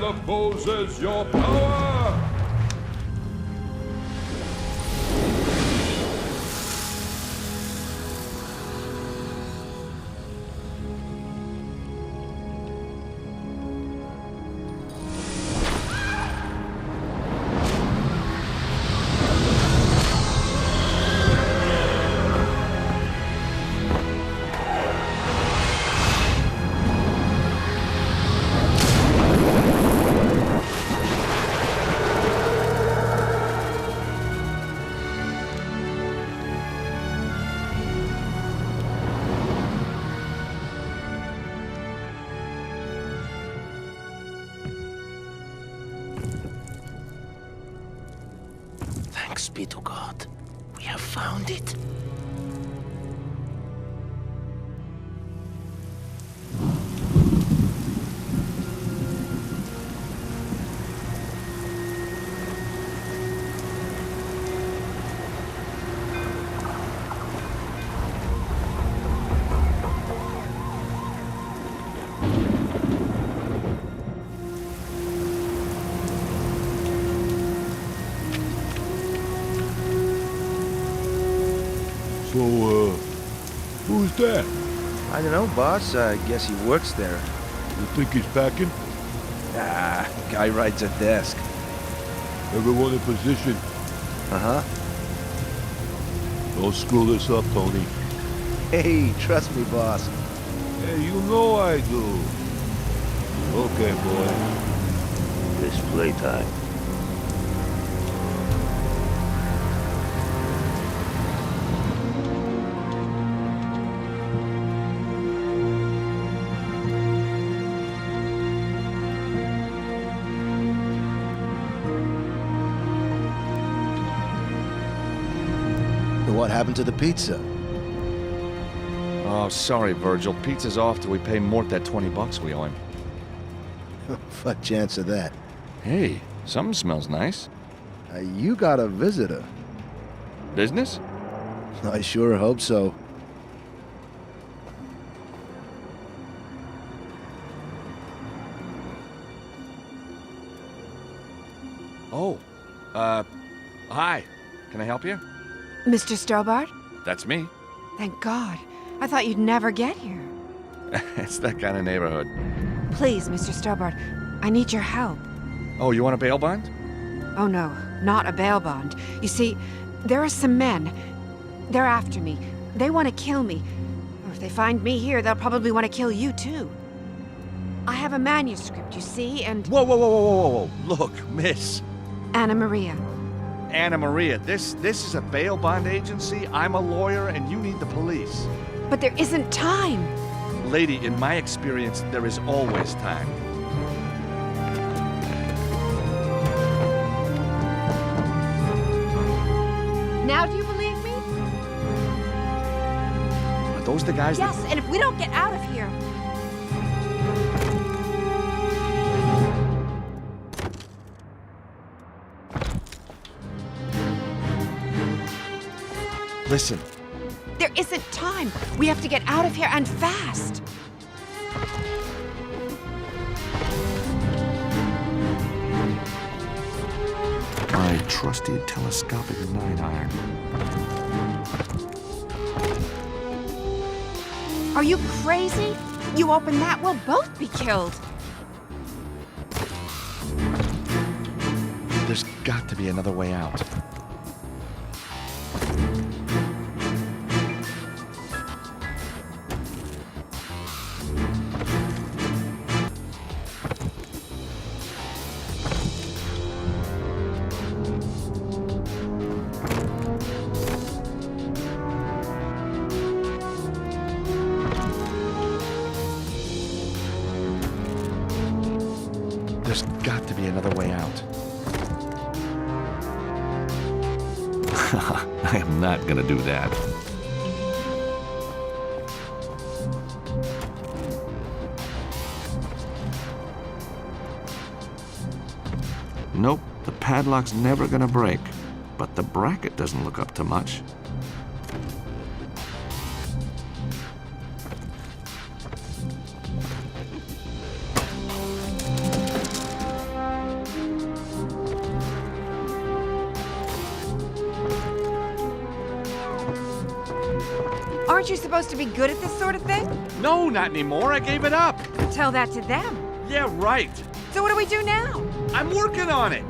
opposes your power! Thanks be to God. We have found it. So, who's that? I don't know, boss. I guess he works there. You think he's packing? Ah, guy rides a desk. Everyone in position. Uh-huh. Don't screw this up, Tony. Hey, trust me, boss. Hey, you know I do. Okay, boy. It's playtime. What happened to the pizza? Oh, sorry, Virgil. Pizza's off till we pay Mort that $20 we owe him. What chance of that? Hey, something smells nice. You got a visitor. Business? I sure hope so. Oh, hi. Can I help you? Mr. Stobart? That's me. Thank God. I thought you'd never get here. It's that kind of neighborhood. Please, Mr. Stobart, I need your help. Oh, you want a bail bond? Oh no, not a bail bond. You see, there are some men. They're after me. They want to kill me. Or if they find me here, they'll probably want to kill you too. I have a manuscript, you see, and... Whoa, whoa, whoa, whoa, whoa, whoa. Look, miss. Anna Maria. Anna Maria, this is a bail bond agency. I'm a lawyer, and you need the police. But there isn't time. Lady, in my experience, there is always time. Now do you believe me? Are those the guys Yes, and if we don't get out of here... Listen. There isn't time. We have to get out of here, and fast. My trusty telescopic 9-iron. Are you crazy? You open that, we'll both be killed. There's got to be another way out. There's got to be another way out. I am not gonna do that. Nope, the padlock's never gonna break. But the bracket doesn't look up to much. Aren't you supposed to be good at this sort of thing? No, not anymore. I gave it up. Tell that to them. Yeah, right. So what do we do now? I'm working on it.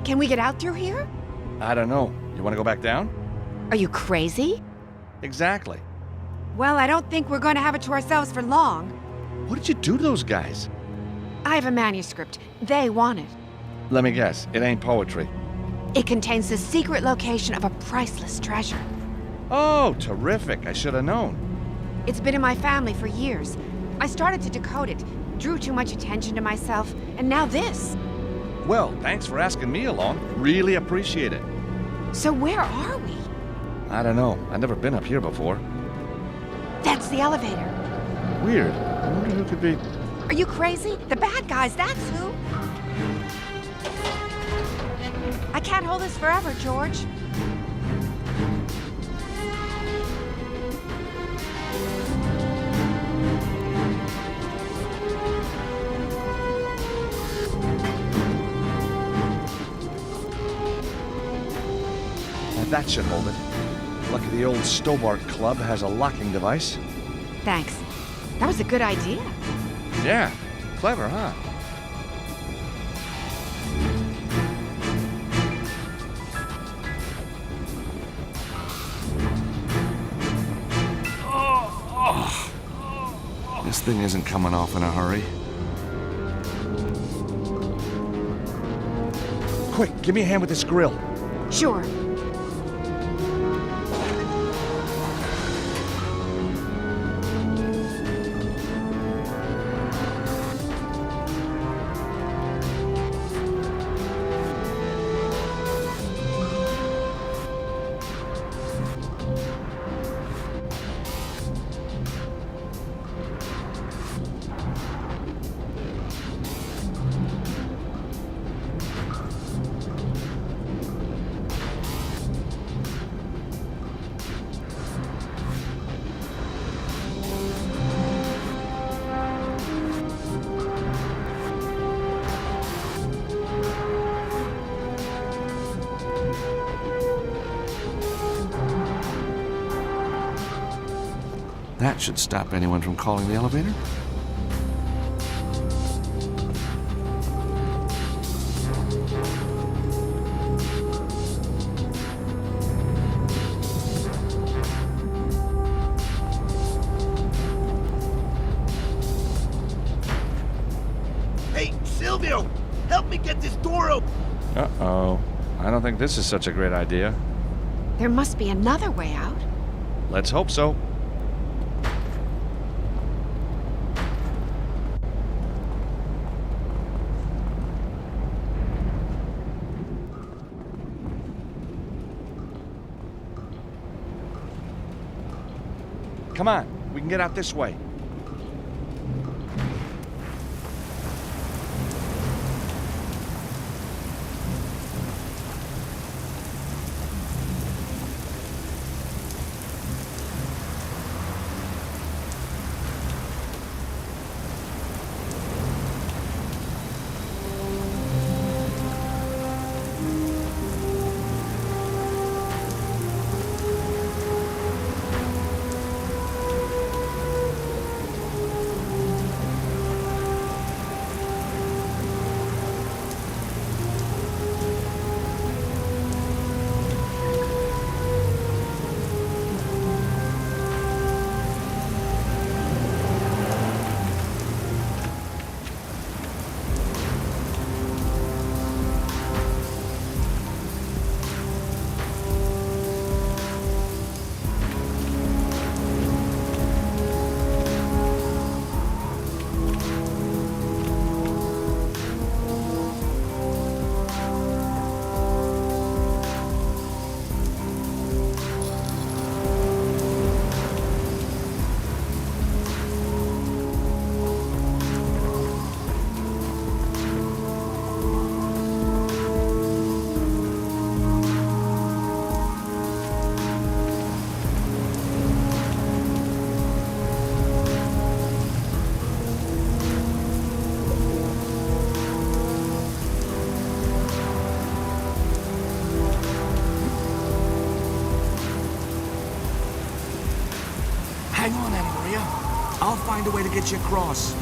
Can we get out through here? I don't know. You want to go back down? Are you crazy? Exactly. Well, I don't think we're going to have it to ourselves for long. What did you do to those guys? I have a manuscript. They want it. Let me guess. It ain't poetry. It contains the secret location of a priceless treasure. Oh, terrific. I should have known. It's been in my family for years. I started to decode it, drew too much attention to myself, and now this. Well, thanks for asking me along. Really appreciate it. So where are we? I don't know. I've never been up here before. That's the elevator. Weird. I wonder who could be... Are you crazy? The bad guys, that's who. I can't hold this forever, George. That should hold it. Lucky the old Stobart Club has a locking device. Thanks. That was a good idea. Yeah, clever, huh? This thing isn't coming off in a hurry. Quick, give me a hand with this grill. Sure. That should stop anyone from calling the elevator. Hey, Silvio! Help me get this door open! Uh-oh. I don't think this is such a great idea. There must be another way out. Let's hope so. Come on, we can get out this way. I'll find a way to get you across.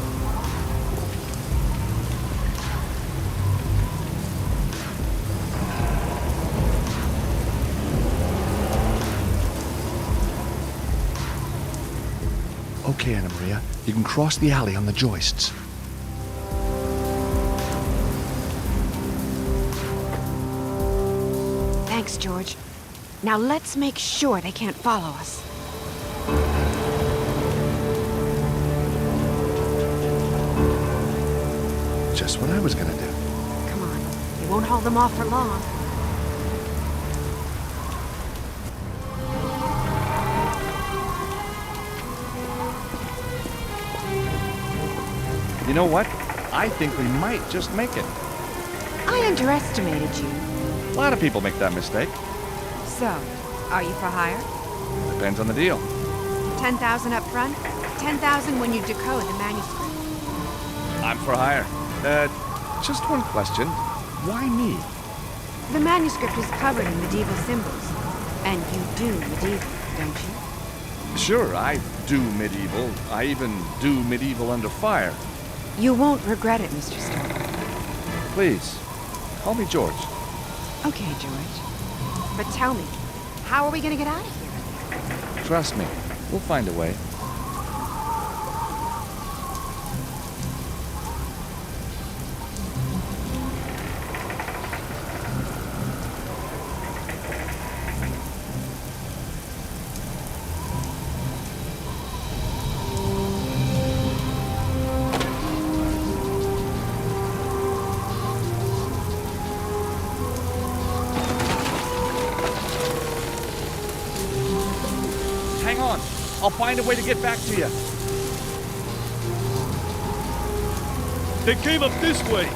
Okay, Anna Maria, you can cross the alley on the joists. Thanks, George. Now let's make sure they can't follow us. Just what I was gonna do. Come on. It won't hold them off for long. You know what? I think we might just make it. I underestimated you. A lot of people make that mistake. So, are you for hire? Depends on the deal. 10,000 up front, 10,000 when you decode the manuscript. I'm for hire. Just one question. Why me? The manuscript is covered in medieval symbols. And you do medieval, don't you? Sure, I do medieval. I even do medieval under fire. You won't regret it, Mr. Stark. Please, call me George. Okay, George. But tell me, how are we gonna get out of here? Trust me, we'll find a way. Hang on. I'll find a way to get back to you. They came up this way.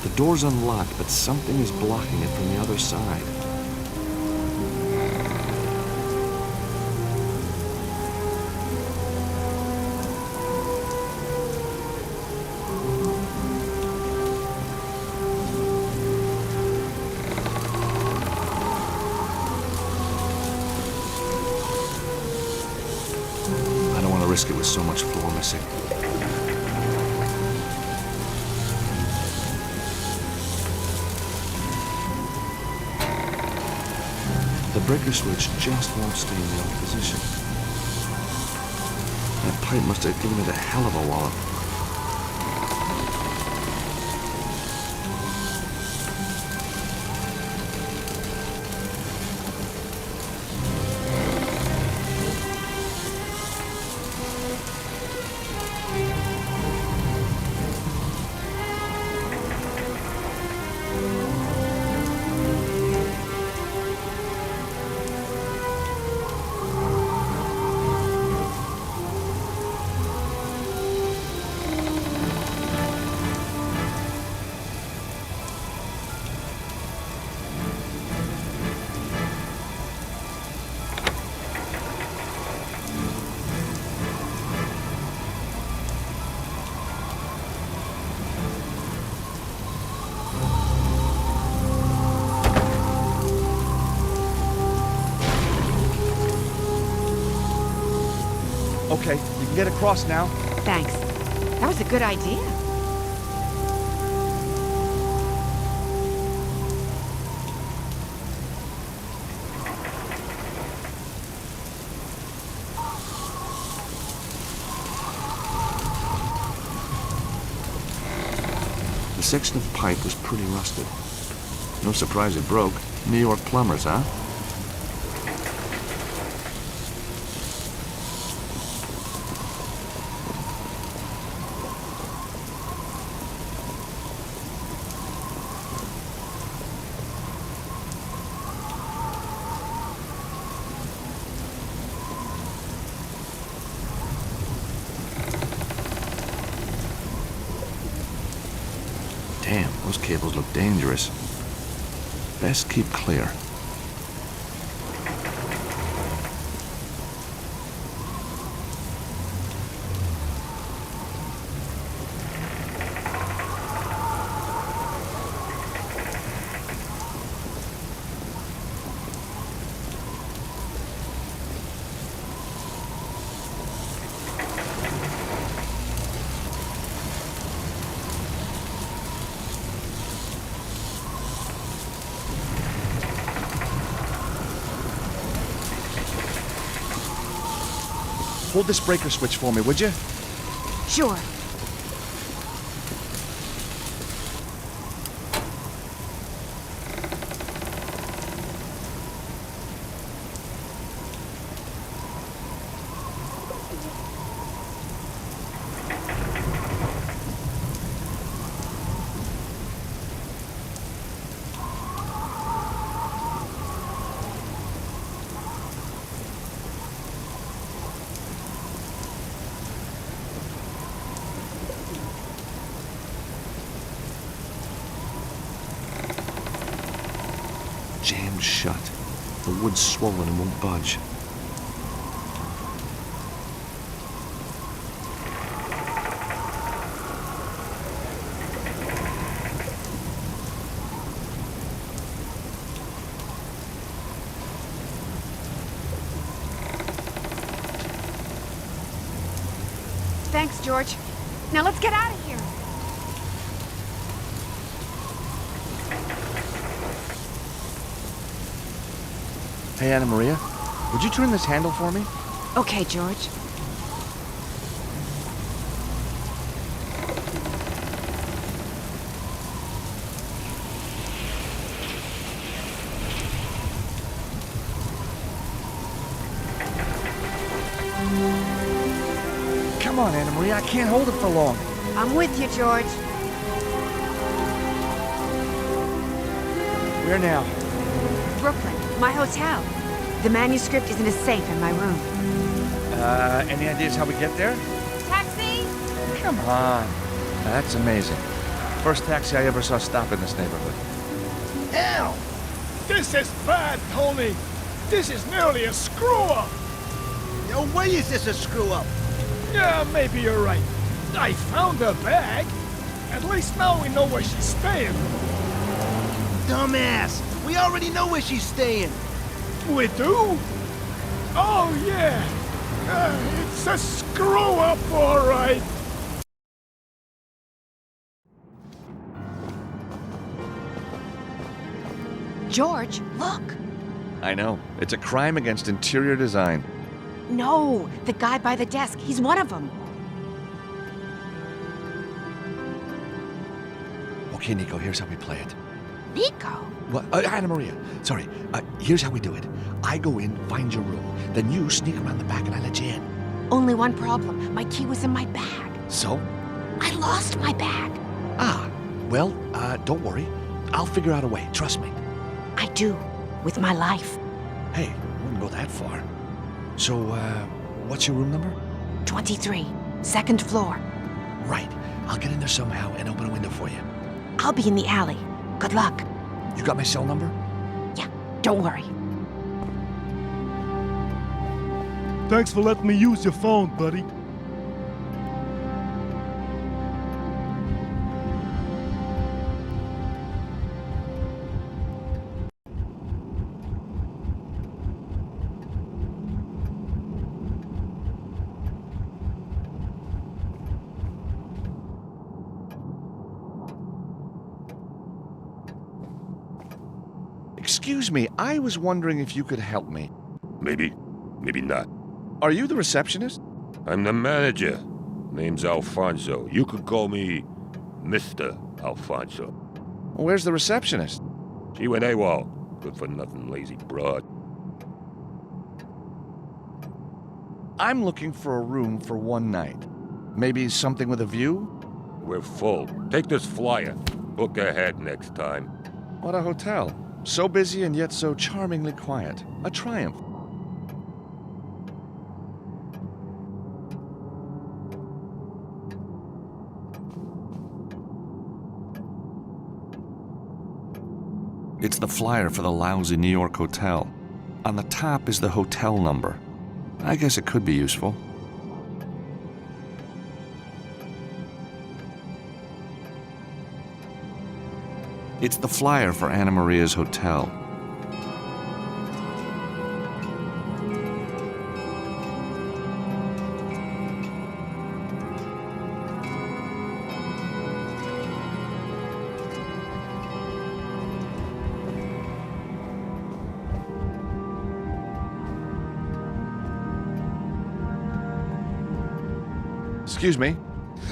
The door's unlocked, but something is blocking it from the other side. I don't want to risk it with so much floor missing. The breaker switch just won't stay in the old position. That pipe must have given it a hell of a wallop. get across now. Thanks. That was a good idea. The section of pipe was pretty rusted. No surprise it broke. New York plumbers, huh? Damn, those cables look dangerous. Best keep clear. Hold this breaker switch for me, would you? Sure. Jammed shut. The wood's swollen and won't budge. Thanks, George. Now let's get out of here. Hey, Anna Maria, would you turn this handle for me? Okay, George. Come on, Anna Maria, I can't hold it for long. I'm with you, George. Where now? Brooklyn, my hotel. The manuscript is in a safe in my room. Any ideas how we get there? Taxi? Come on. That's amazing. First taxi I ever saw stop in this neighborhood. Hell! This is bad, Tony. This is nearly a screw-up. No way is this a screw-up. Yeah, maybe you're right. I found her bag. At least now we know where she's staying. Dumbass! We already know where she's staying. We do? Oh, yeah. It's a screw-up, all right. George, look. I know. It's a crime against interior design. No, the guy by the desk. He's one of them. Okay, Nico, here's how we play it. Nico? What? Anna Maria, sorry. Here's how we do it. I go in, find your room. Then you sneak around the back and I let you in. Only one problem. My key was in my bag. So? I lost my bag. Ah, well, don't worry. I'll figure out a way, trust me. I do. With my life. Hey, I wouldn't go that far. So, what's your room number? 23. Second floor. Right. I'll get in there somehow and open a window for you. I'll be in the alley. Good luck. You got my cell number? Yeah, don't worry. Thanks for letting me use your phone, buddy. Excuse me, I was wondering if you could help me. Maybe not. Are you the receptionist? I'm the manager. Name's Alfonso. You could call me Mr. Alfonso. Where's the receptionist? She went AWOL. Good for nothing lazy broad. I'm looking for a room for one night. Maybe something with a view? We're full. Take this flyer. Book ahead next time. What a hotel. So busy and yet so charmingly quiet. A triumph. It's the flyer for the lousy New York hotel. On the top is the hotel number. I guess it could be useful. It's the flyer for Anna Maria's hotel. Excuse me.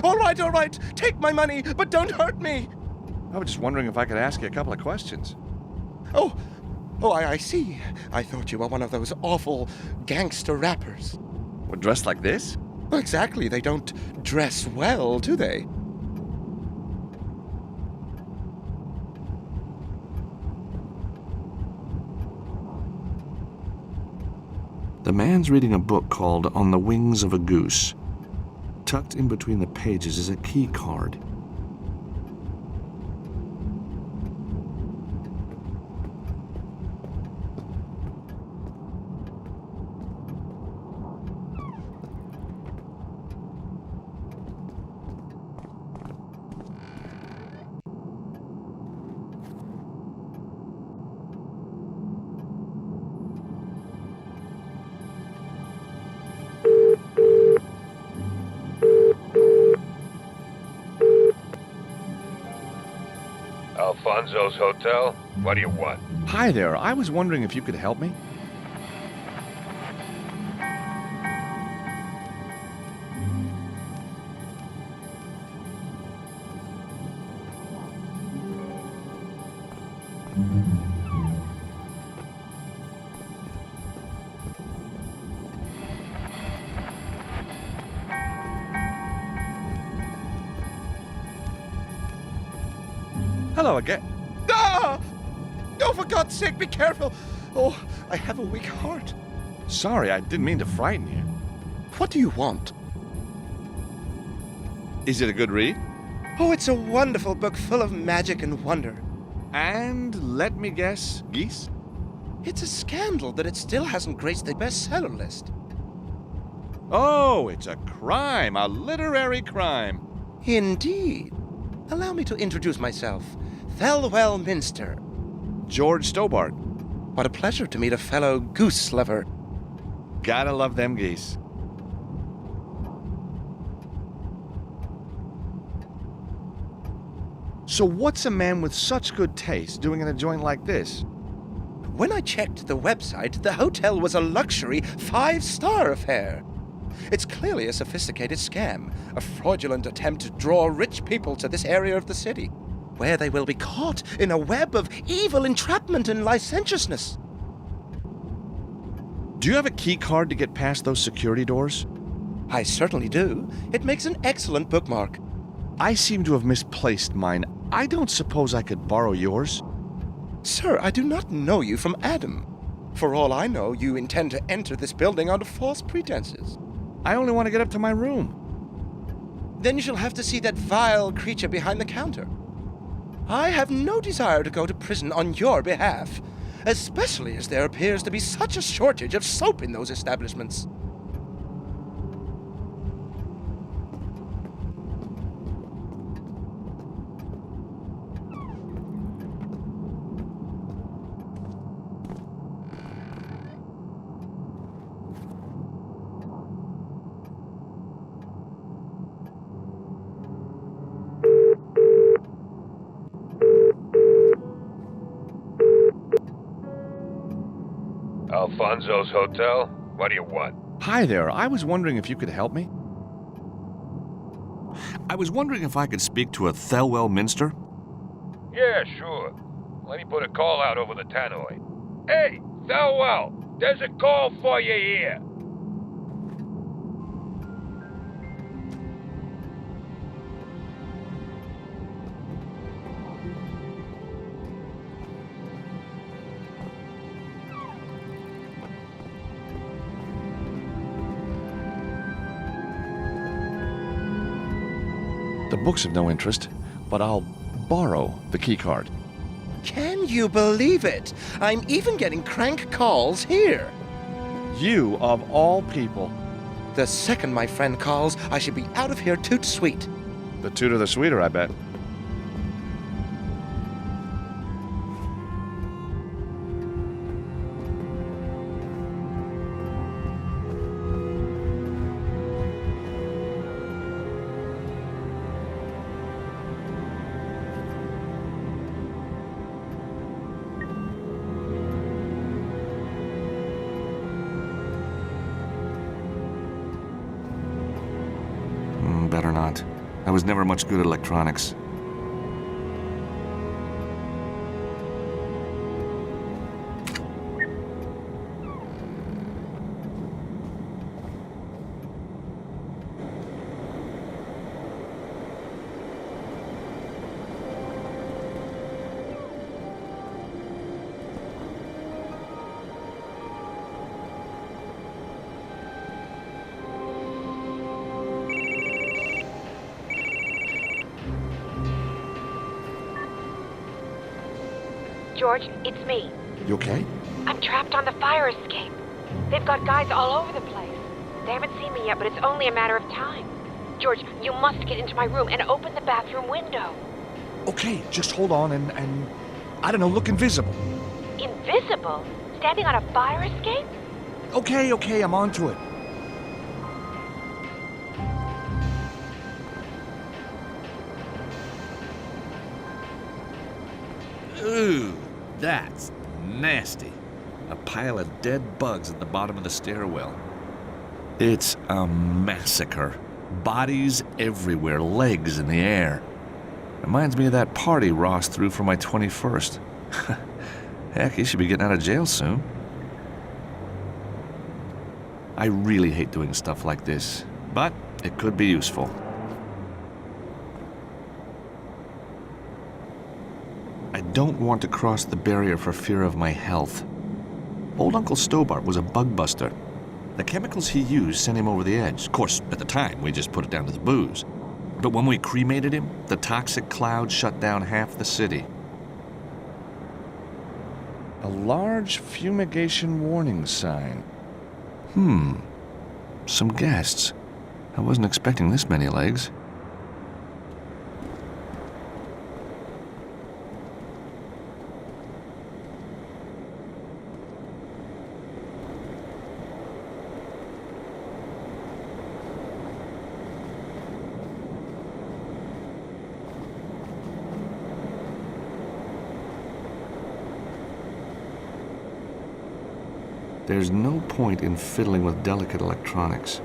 All right. Take my money, but don't hurt me. I was just wondering if I could ask you a couple of questions. Oh, I see. I thought you were one of those awful gangster rappers. Well, dressed like this? Well, exactly. They don't dress well, do they? The man's reading a book called On the Wings of a Goose. Tucked in between the pages is a key card. Alfonso's Hotel? What do you want? Hi there, I was wondering if you could help me. Hello again. Ah! Oh, for God's sake, be careful. Oh, I have a weak heart. Sorry, I didn't mean to frighten you. What do you want? Is it a good read? Oh, it's a wonderful book full of magic and wonder. And let me guess, geese? It's a scandal that it still hasn't graced the bestseller list. Oh, it's a crime, a literary crime. Indeed. Allow me to introduce myself. Thelwell Minster. George Stobart. What a pleasure to meet a fellow goose lover. Gotta love them geese. So what's a man with such good taste doing in a joint like this? When I checked the website, the hotel was a luxury 5-star affair. It's clearly a sophisticated scam, a fraudulent attempt to draw rich people to this area of the city, where they will be caught in a web of evil entrapment and licentiousness. Do you have a key card to get past those security doors? I certainly do. It makes an excellent bookmark. I seem to have misplaced mine. I don't suppose I could borrow yours? Sir, I do not know you from Adam. For all I know, you intend to enter this building under false pretenses. I only want to get up to my room. Then you shall have to see that vile creature behind the counter. I have no desire to go to prison on your behalf, especially as there appears to be such a shortage of soap in those establishments. Alfonso's hotel? What do you want? Hi there. I was wondering if you could help me. I was wondering if I could speak to a Thelwell Minster. Yeah, sure. Let me put a call out over the tannoy. Hey, Thelwell! There's a call for you here! The book's of no interest, but I'll borrow the keycard. Can you believe it? I'm even getting crank calls here. You, of all people. The second my friend calls, I should be out of here toot sweet. The tutor the sweeter, I bet. Better not. I was never much good at electronics. George, it's me. You okay? I'm trapped on the fire escape. They've got guys all over the place. They haven't seen me yet, but it's only a matter of time. George, you must get into my room and open the bathroom window. Okay, just hold on and I don't know, look invisible. Invisible? Standing on a fire escape? Okay, I'm on to it. Ooh, that's nasty. A pile of dead bugs at the bottom of the stairwell. It's a massacre. Bodies everywhere, legs in the air. Reminds me of that party Ross threw for my 21st. Heck, he should be getting out of jail soon. I really hate doing stuff like this, but it could be useful. I don't want to cross the barrier for fear of my health. Old Uncle Stobart was a bug buster. The chemicals he used sent him over the edge. Of course, at the time, we just put it down to the booze. But when we cremated him, the toxic cloud shut down half the city. A large fumigation warning sign. Some guests. I wasn't expecting this many legs. There's no point in fiddling with delicate electronics.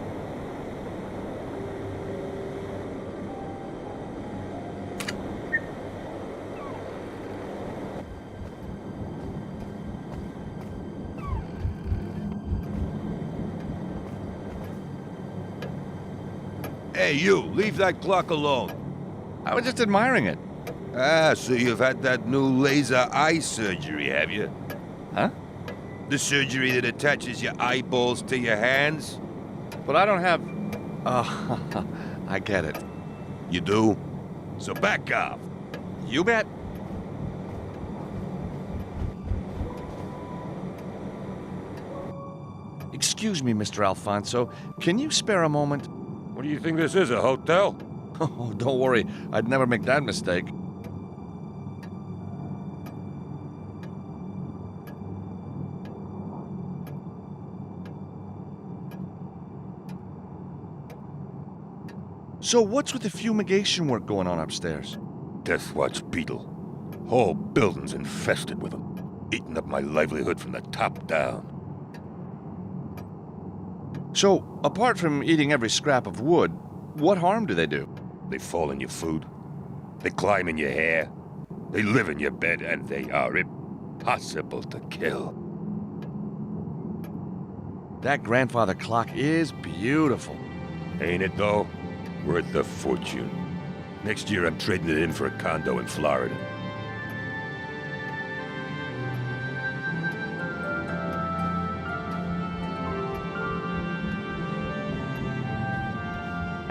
Hey, you, leave that clock alone. I was just admiring it. Ah, so you've had that new laser eye surgery, have you? Huh? The surgery that attaches your eyeballs to your hands? But I don't have... I get it. You do? So back off. You bet. Excuse me, Mr. Alfonso. Can you spare a moment? What do you think this is, a hotel? Oh, don't worry. I'd never make that mistake. So what's with the fumigation work going on upstairs? Death Watch beetle. Whole building's infested with them. Eating up my livelihood from the top down. So, apart from eating every scrap of wood, what harm do they do? They fall in your food. They climb in your hair. They live in your bed, and they are impossible to kill. That grandfather clock is beautiful. Ain't it, though? Worth a fortune. Next year, I'm trading it in for a condo in Florida.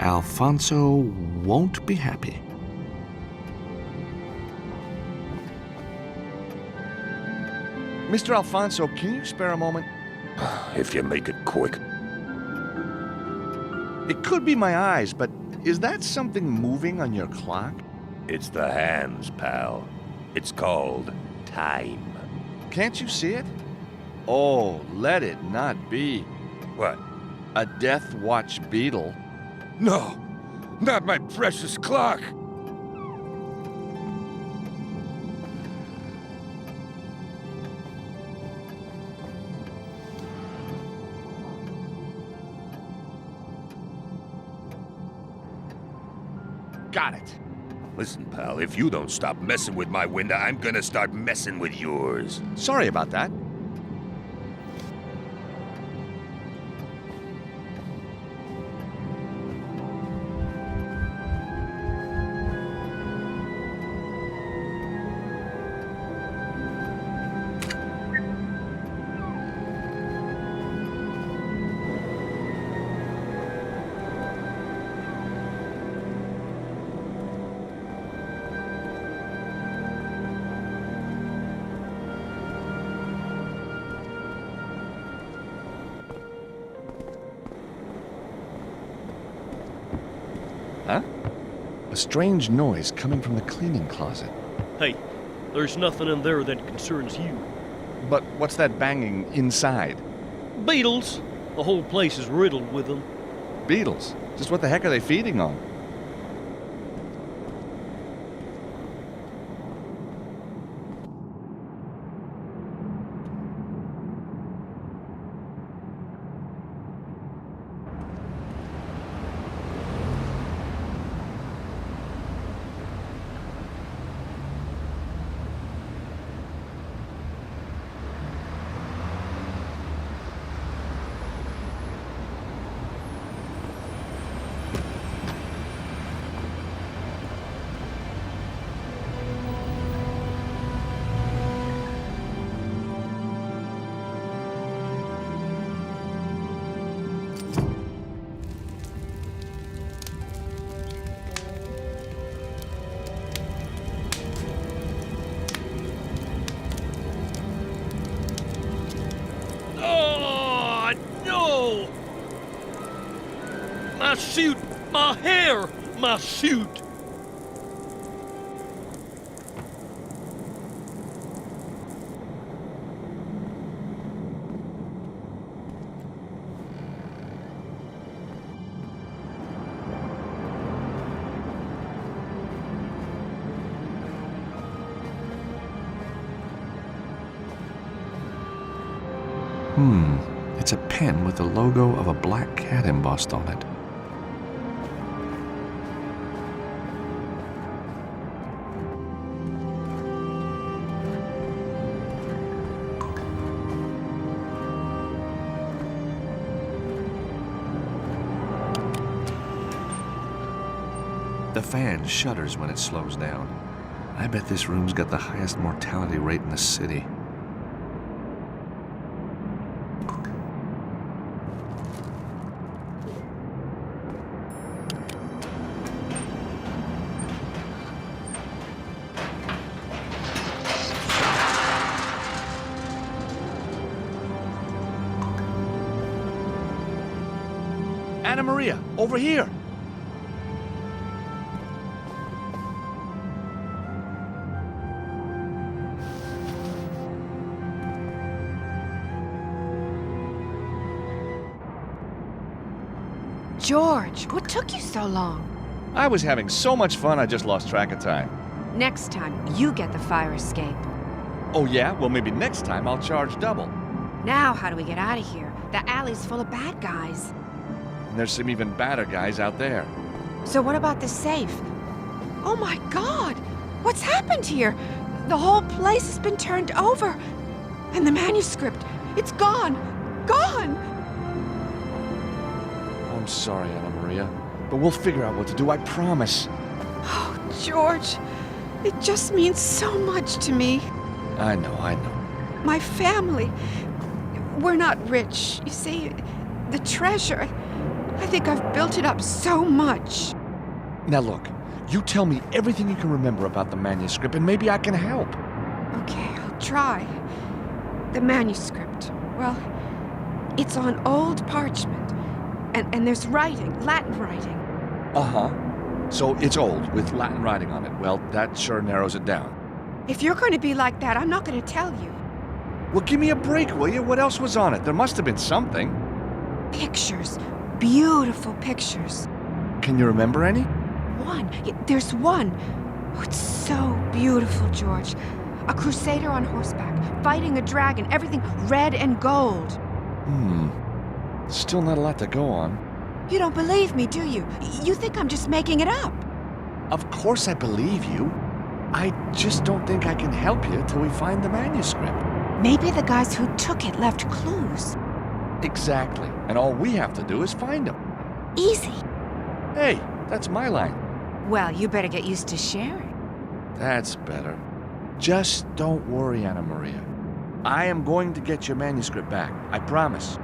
Alfonso won't be happy. Mr. Alfonso, can you spare a moment? If you make it quick. It could be my eyes, but is that something moving on your clock? It's the hands, pal. It's called time. Can't you see it? Oh, let it not be. What? A Death Watch beetle. No! Not my precious clock! Got it. Listen, pal, if you don't stop messing with my window, I'm gonna start messing with yours. Sorry about that. Huh? A strange noise coming from the cleaning closet. Hey, there's nothing in there that concerns you. But what's that banging inside? Beetles! The whole place is riddled with them. Beetles? Just what the heck are they feeding on? Oh, no! My suit! My hair! My suit! It's a pen with the logo of a black cat embossed on it. The fan shudders when it slows down. I bet this room's got the highest mortality rate in the city. Anna Maria, over here! George, what took you so long? I was having so much fun I just lost track of time. Next time, you get the fire escape. Oh yeah? Well, maybe next time I'll charge double. Now, how do we get out of here? The alley's full of bad guys. and there's some even badder guys out there. So what about the safe? Oh my God! What's happened here? The whole place has been turned over. And the manuscript, it's gone! Gone! I'm sorry, Anna Maria, but we'll figure out what to do, I promise. Oh, George, it just means so much to me. I know. My family, we're not rich. You see, the treasure, I think I've built it up so much. Now look, you tell me everything you can remember about the manuscript and maybe I can help. Okay, I'll try. The manuscript, well, it's on old parchment. And there's writing, Latin writing. Uh-huh. So it's old, with Latin writing on it. Well, that sure narrows it down. If you're going to be like that, I'm not going to tell you. Well, give me a break, will you? What else was on it? There must have been something. Pictures. Beautiful pictures. Can you remember any? One. There's one. Oh, it's so beautiful, George. A crusader on horseback, fighting a dragon, everything red and gold. Still not a lot to go on. You don't believe me, do you? You think I'm just making it up. Of course I believe you. I just don't think I can help you till we find the manuscript. Maybe the guys who took it left clues. Exactly. And all we have to do is find them. Easy. Hey, that's my line. Well, you better get used to sharing. That's better. Just don't worry, Anna Maria. I am going to get your manuscript back. I promise.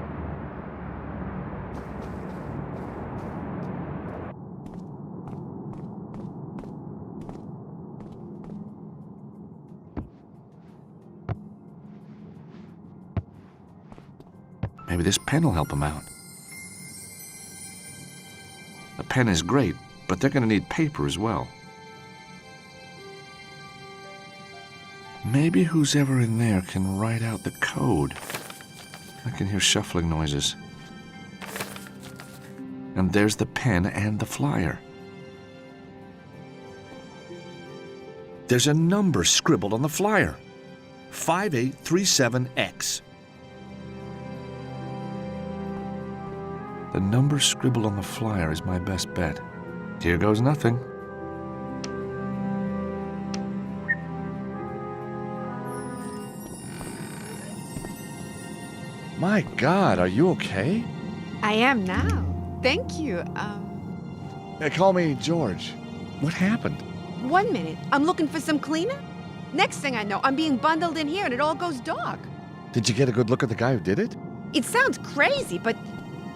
Maybe this pen will help them out. The pen is great, but they're going to need paper as well. Maybe who's ever in there can write out the code. I can hear shuffling noises. And there's the pen and the flyer. There's a number scribbled on the flyer. 5837X. The number scribbled on the flyer is my best bet. Here goes nothing. My God, are you okay? I am now. Thank you. Call me George. What happened? 1 minute. I'm looking for some cleaner. Next thing I know, I'm being bundled in here and it all goes dark. Did you get a good look at the guy who did it? It sounds crazy, but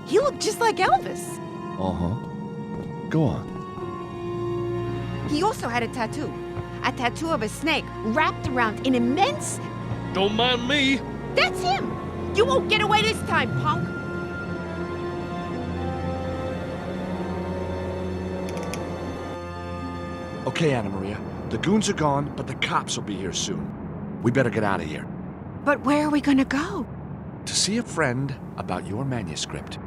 he looked just like Elvis. Uh-huh. Go on. He also had a tattoo. A tattoo of a snake wrapped around an immense... Don't mind me. That's him! You won't get away this time, punk! Okay, Anna Maria. The goons are gone, but the cops will be here soon. We better get out of here. But where are we gonna go? To see a friend about your manuscript.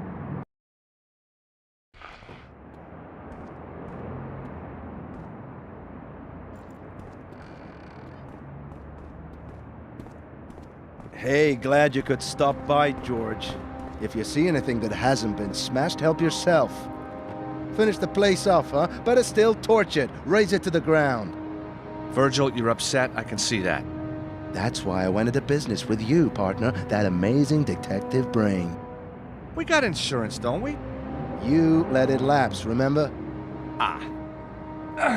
Hey, glad you could stop by, George. If you see anything that hasn't been smashed, help yourself. Finish the place off, huh? Better still, torch it. Raise it to the ground. Virgil, you're upset. I can see that. That's why I went into business with you, partner. That amazing detective brain. We got insurance, don't we? You let it lapse, remember?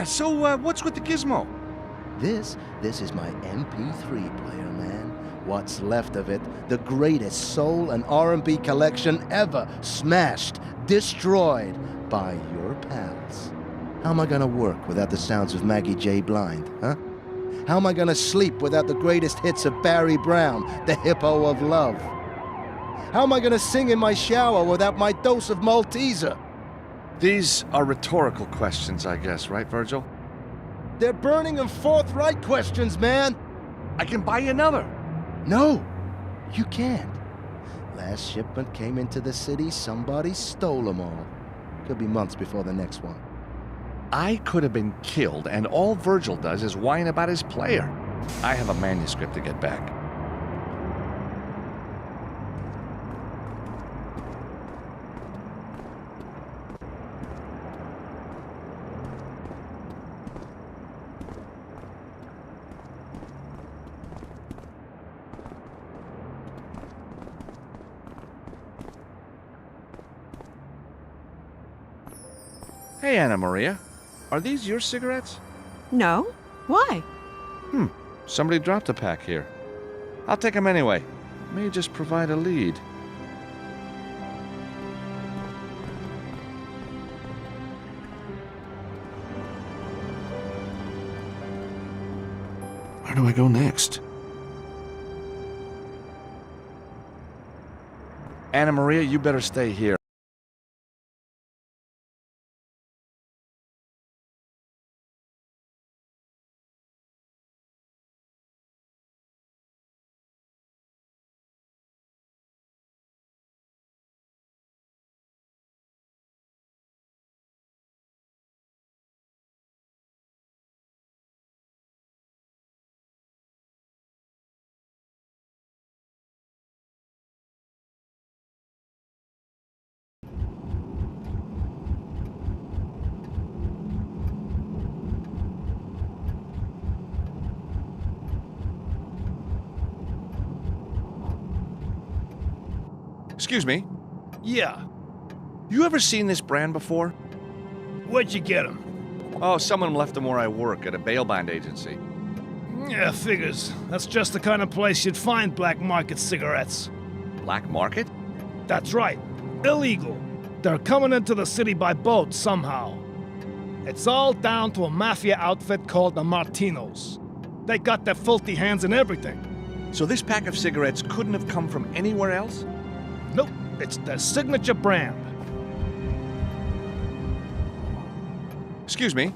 So what's with the gizmo? This is my MP3 player, man. What's left of it, the greatest soul and R&B collection ever, smashed, destroyed by your pals. How am I gonna work without the sounds of Maggie J. Blind, huh? How am I gonna sleep without the greatest hits of Barry Brown, the hippo of love? How am I gonna sing in my shower without my dose of Malteser? These are rhetorical questions, I guess, right, Virgil? They're burning and forthright questions, man! I can buy you another. No, you can't. Last shipment came into the city, somebody stole them all. Could be months before the next one. I could have been killed, and all Virgil does is whine about his player. I have a manuscript to get back. Hey, Anna Maria. Are these your cigarettes? No? Why? Somebody dropped a pack here. I'll take them anyway. May just provide a lead. Where do I go next? Anna Maria, you better stay here. Excuse me. Yeah. You ever seen this brand before? Where'd you get them? Oh, someone left them where I work at a bail bond agency. Yeah, figures. That's just the kind of place you'd find black market cigarettes. Black market? That's right. Illegal. They're coming into the city by boat somehow. It's all down to a mafia outfit called the Martinos. They got their filthy hands in everything. So this pack of cigarettes couldn't have come from anywhere else? Nope, it's their signature brand. Excuse me.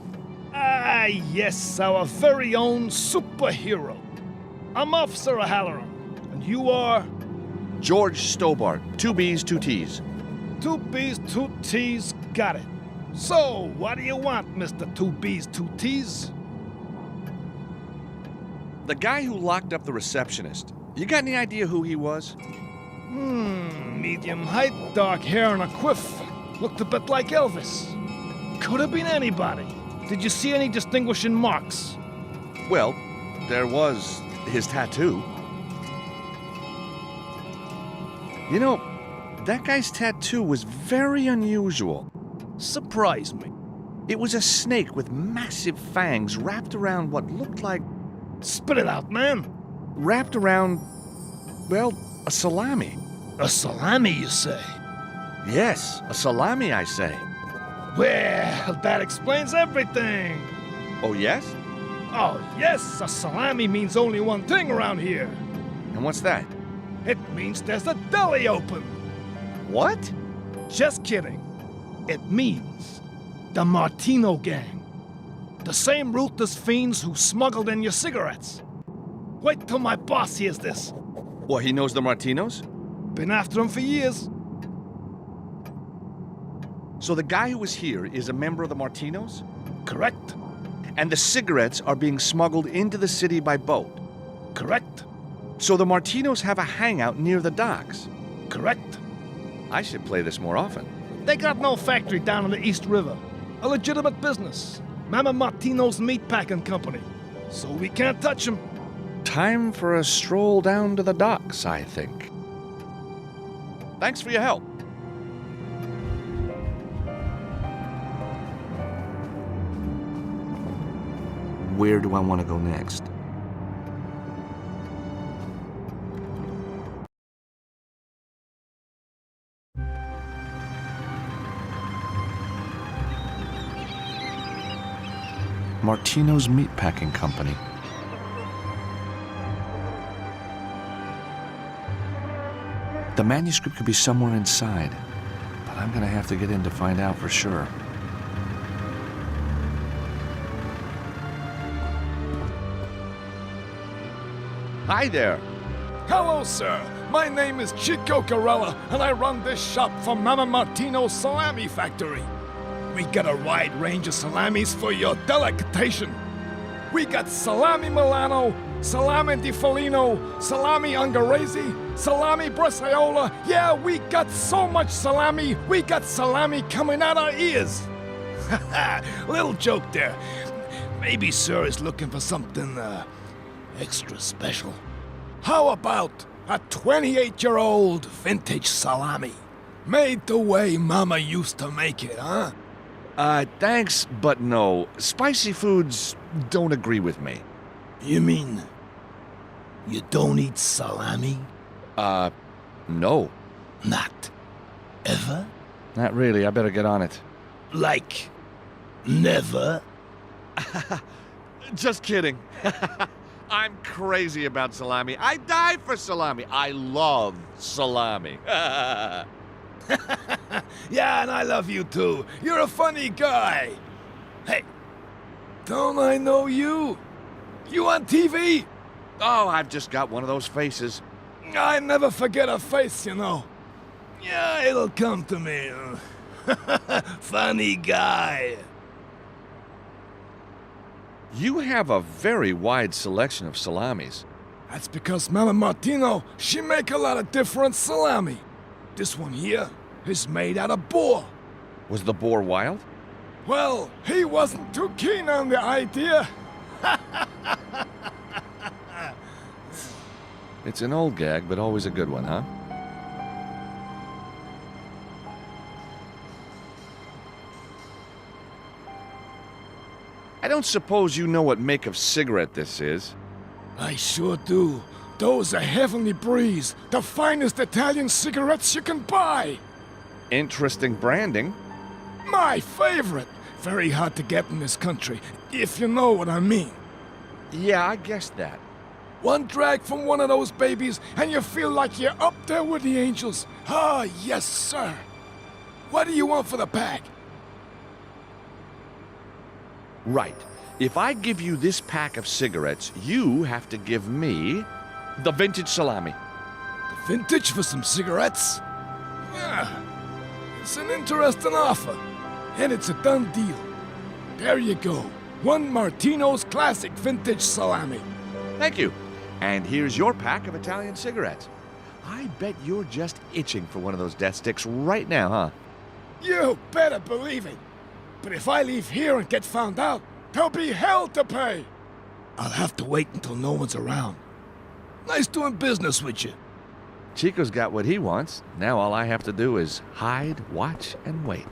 Ah, yes, our very own superhero. I'm Officer O'Halloran, and you are? George Stobart. 2 B's, 2 T's. 2 B's, 2 T's, got it. So, what do you want, Mr. 2 B's, 2 T's? The guy who locked up the receptionist. You got any idea who he was? Medium height, dark hair, and a quiff. Looked a bit like Elvis. Could have been anybody. Did you see any distinguishing marks? Well, there was his tattoo. You know, that guy's tattoo was very unusual. Surprise me. It was a snake with massive fangs wrapped around what looked like... Spit it out, man. Wrapped around, well, a salami. A salami, you say? Yes, a salami, I say. Well, that explains everything. Oh, yes? Oh, yes, a salami means only one thing around here. And what's that? It means there's a deli open. What? Just kidding. It means the Martino gang. The same ruthless fiends who smuggled in your cigarettes. Wait till my boss hears this. What, he knows the Martinos? Been after him for years. So the guy who was here is a member of the Martinos? Correct. And the cigarettes are being smuggled into the city by boat? Correct. So the Martinos have a hangout near the docks? Correct. I should play this more often. They got no factory down on the East River. A legitimate business. Mama Martino's Meatpacking Company. So we can't touch them. Time for a stroll down to the docks, I think. Thanks for your help. Where do I want to go next? Martino's Meatpacking Company. The manuscript could be somewhere inside, but I'm gonna have to get in to find out for sure. Hi there. Hello, sir. My name is Chico Carella, and I run this shop for Mama Martino's Salami Factory. We got a wide range of salamis for your delectation. We got salami Milano, salami di Foligno, salami Ungherese, salami Bresaola. Yeah, we got so much salami, we got salami coming out our ears. Little joke there. Maybe sir is looking for something, extra special. How about a 28-year-old vintage salami? Made the way Mama used to make it, huh? Thanks, but no. Spicy foods don't agree with me. You mean you don't eat salami? No. Not ever? Not really. I better get on it. Like never? Just kidding. I'm crazy about salami. I die for salami. I love salami. Yeah, and I love you too. You're a funny guy. Hey, don't I know you? You on TV? Oh, I've just got one of those faces. I never forget a face, you know. Yeah, it'll come to me. Funny guy. You have a very wide selection of salamis. That's because Mama Martino, she make a lot of different salami. This one here is made out of boar. Was the boar wild? Well, he wasn't too keen on the idea. It's an old gag, but always a good one, huh? I don't suppose you know what make of cigarette this is. I sure do. Those are Heavenly Breeze, the finest Italian cigarettes you can buy. Interesting branding. My favorite. Very hard to get in this country, if you know what I mean. Yeah, I guessed that. One drag from one of those babies, and you feel like you're up there with the angels. Ah, yes, sir. What do you want for the pack? Right. If I give you this pack of cigarettes, you have to give me the vintage salami. The vintage for some cigarettes? Yeah. It's an interesting offer. And it's a done deal. There you go. One Martino's classic vintage salami. Thank you. And here's your pack of Italian cigarettes. I bet you're just itching for one of those death sticks right now, huh? You better believe it. But if I leave here and get found out, there'll be hell to pay. I'll have to wait until no one's around. Nice doing business with you. Chico's got what he wants. Now all I have to do is hide, watch, and wait.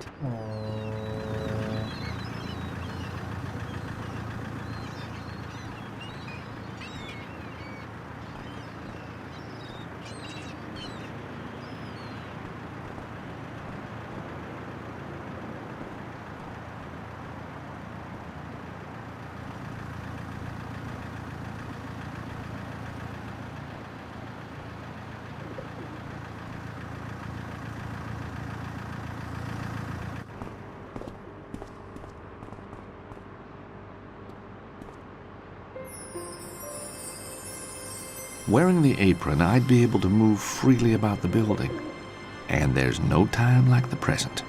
Wearing the apron, I'd be able to move freely about the building. And there's no time like the present.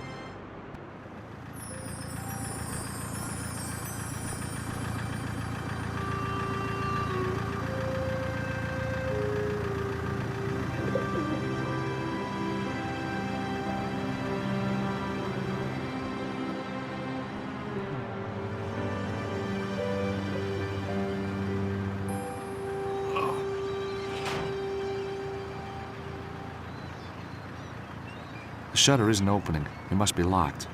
The shutter isn't opening. It must be locked.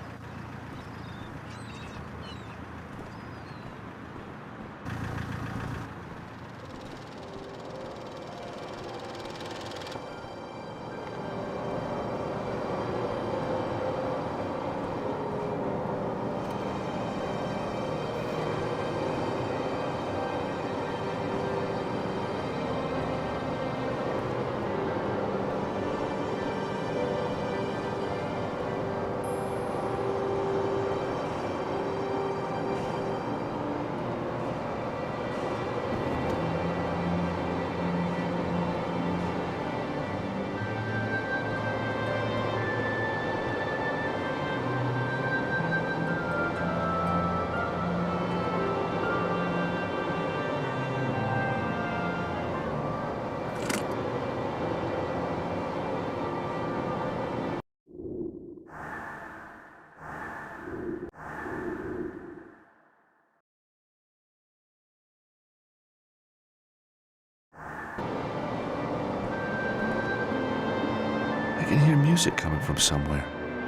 I can hear music coming from somewhere.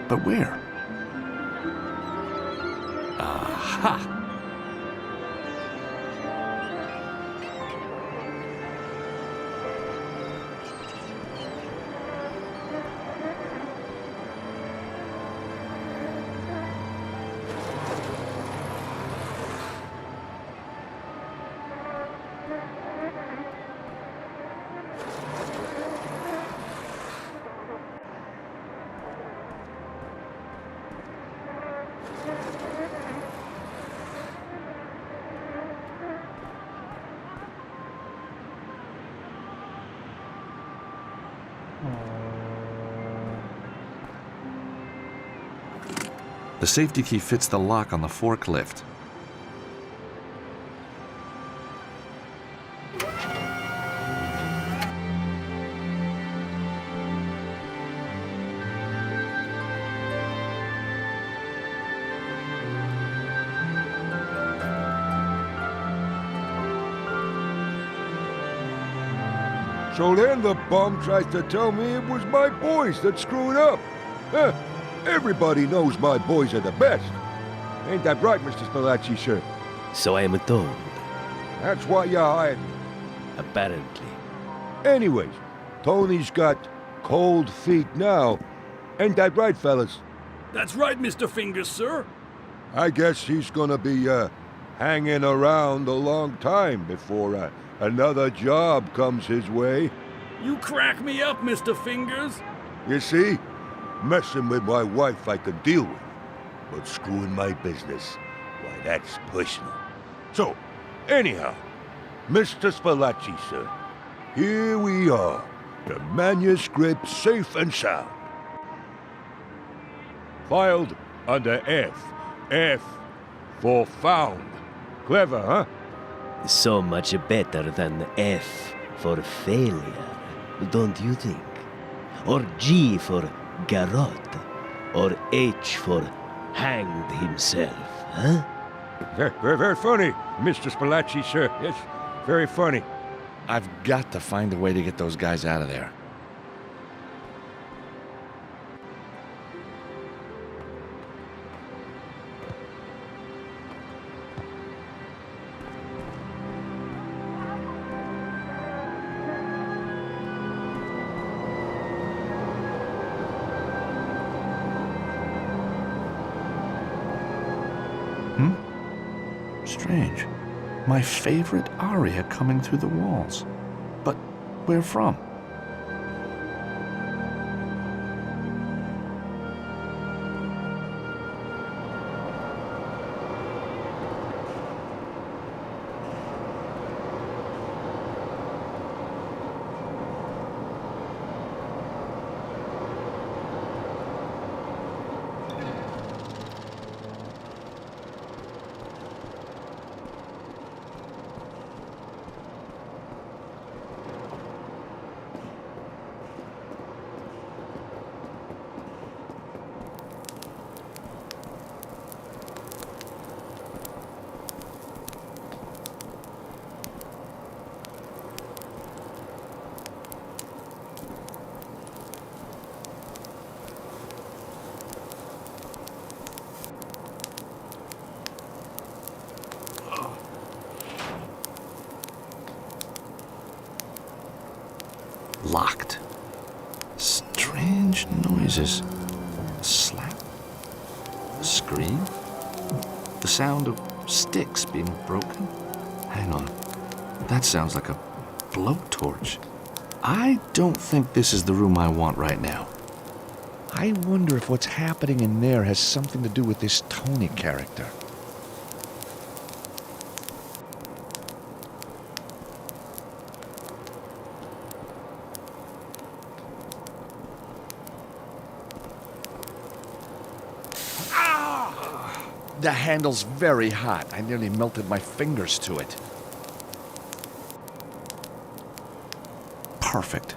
But where? Ha! The safety key fits the lock on the forklift. So then the bum tries to tell me it was my boys that screwed up. Huh. Everybody knows my boys are the best. Ain't that right, Mr. Spalacci, sir? So I am told. That's why you hired me. Apparently. Anyways, Tony's got cold feet now. Ain't that right, fellas? That's right, Mr. Fingers, sir. I guess he's gonna be, hanging around a long time before, another job comes his way. You crack me up, Mr. Fingers. You see? Messing with my wife I can deal with, but screwing my business, why, that's personal. So, anyhow, Mr. Spalacci, sir, here we are, the manuscript safe and sound. Filed under F. F for found. Clever, huh? So much better than F for failure, don't you think? Or G for garrote, or H for hanged himself, huh? Very, very funny, Mr. Spalacci, sir. Yes, very funny. I've got to find a way to get those guys out of there. Strange. My favorite aria coming through the walls. But where from? Locked. Strange noises. A slap. A scream. The sound of sticks being broken. Hang on. That sounds like a blowtorch. I don't think this is the room I want right now. I wonder if what's happening in there has something to do with this Tony character. The handle's very hot. I nearly melted my fingers to it. Perfect.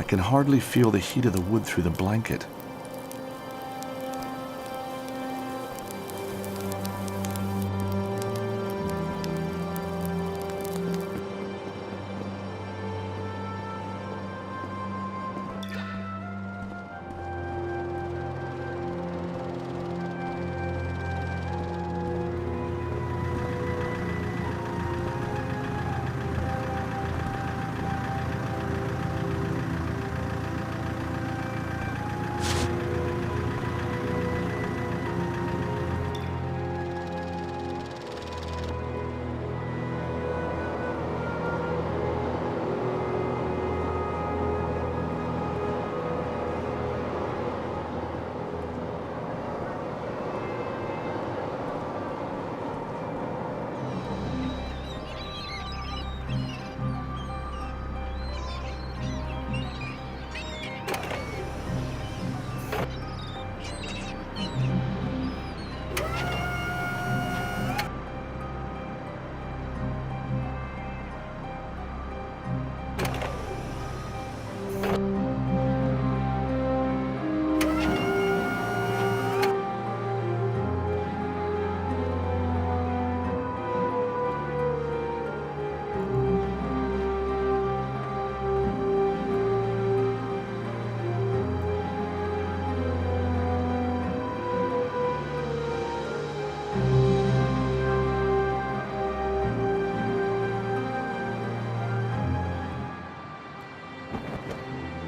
can hardly feel the heat of the wood through the blanket.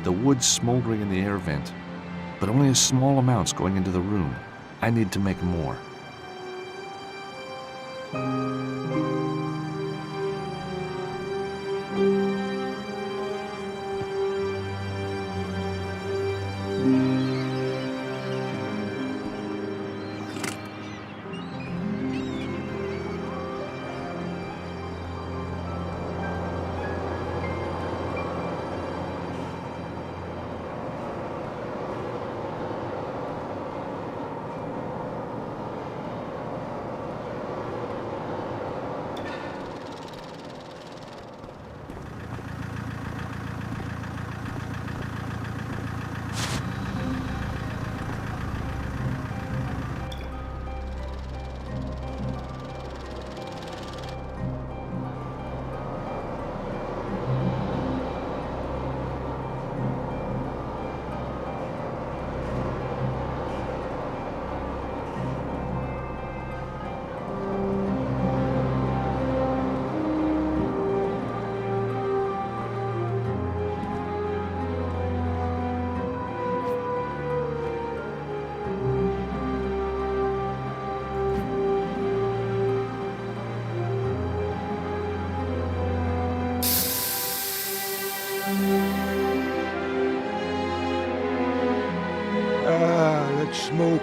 The wood's smoldering in the air vent, but only a small amounts going into the room. I need to make more. That smoke.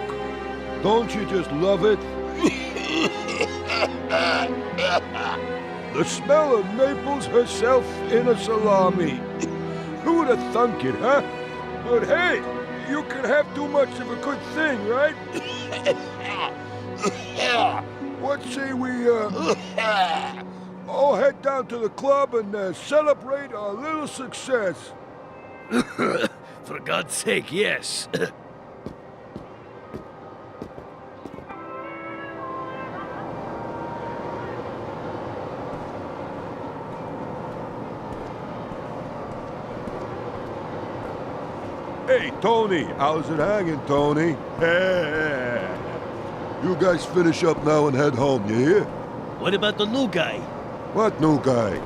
Don't you just love it? The smell of Naples herself in a salami. Who would have thunk it, huh? But hey, you can have too much of a good thing, right? What say we, all head down to the club and celebrate our little success? For God's sake, yes. Hey, Tony, how's it hanging, Tony? You guys finish up now and head home, you hear? What about the new guy? What new guy?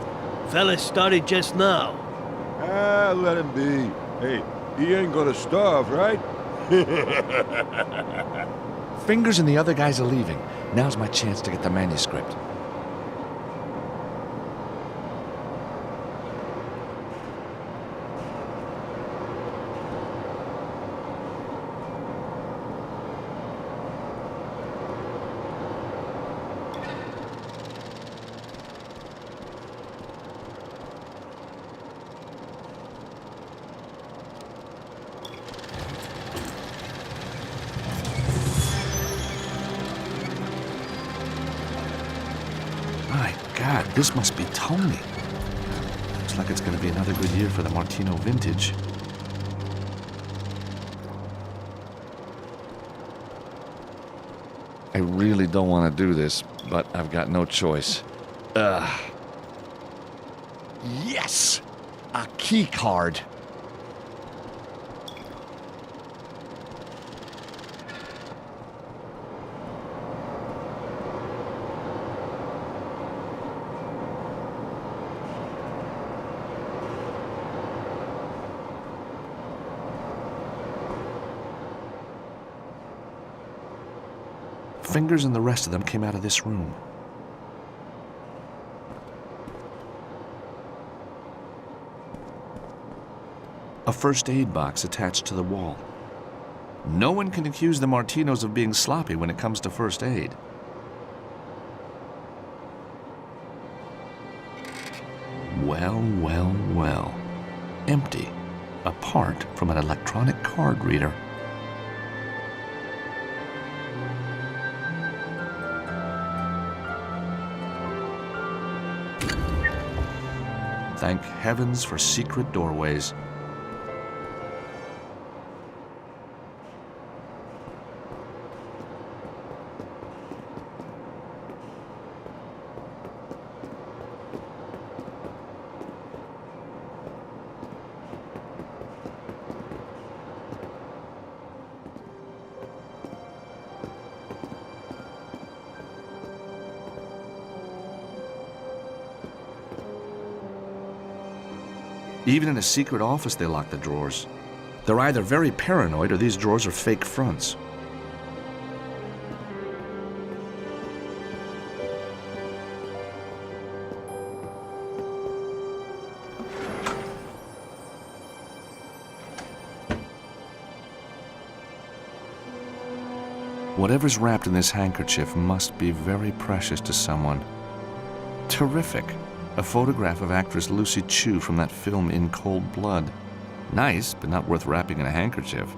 Fella started just now. Ah, let him be. Hey, he ain't gonna starve, right? Fingers and the other guys are leaving. Now's my chance to get the manuscript. My God, this must be Tony. Looks like it's going to be another good year for the Martino vintage. I really don't want to do this, but I've got no choice. Yes! A key card. Fingers and the rest of them came out of this room. A first aid box attached to the wall. No one can accuse the Martinos of being sloppy when it comes to first aid. Well, well, well. Empty, apart from an electronic card reader. Thank heavens for secret doorways. Even in a secret office, they lock the drawers. They're either very paranoid or these drawers are fake fronts. Whatever's wrapped in this handkerchief must be very precious to someone. Terrific. A photograph of actress Lucy Chu from that film In Cold Blood. Nice, but not worth wrapping in a handkerchief.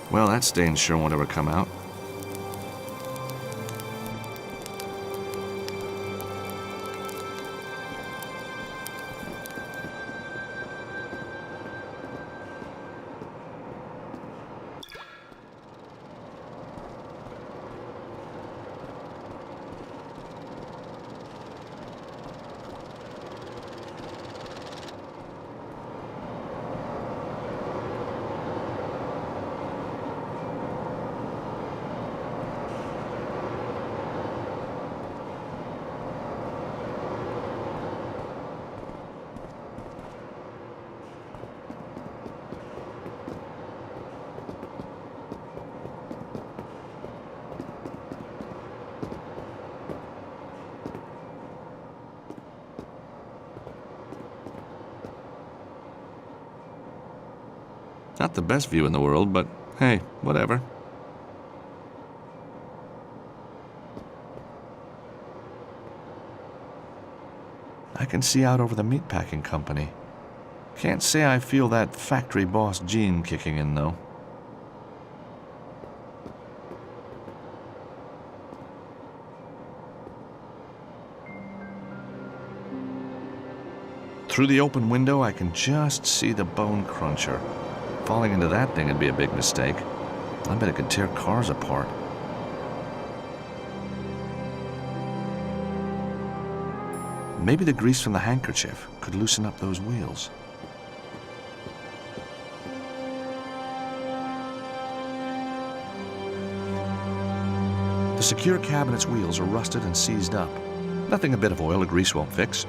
Well, that stain sure won't ever come out. Not the best view in the world, but hey, whatever. I can see out over the meatpacking company. Can't say I feel that factory boss gene kicking in, though. Through the open window, I can just see the bone cruncher. Falling into that thing would be a big mistake. I bet it could tear cars apart. Maybe the grease from the handkerchief could loosen up those wheels. The secure cabinet's wheels are rusted and seized up. Nothing a bit of oil or grease won't fix.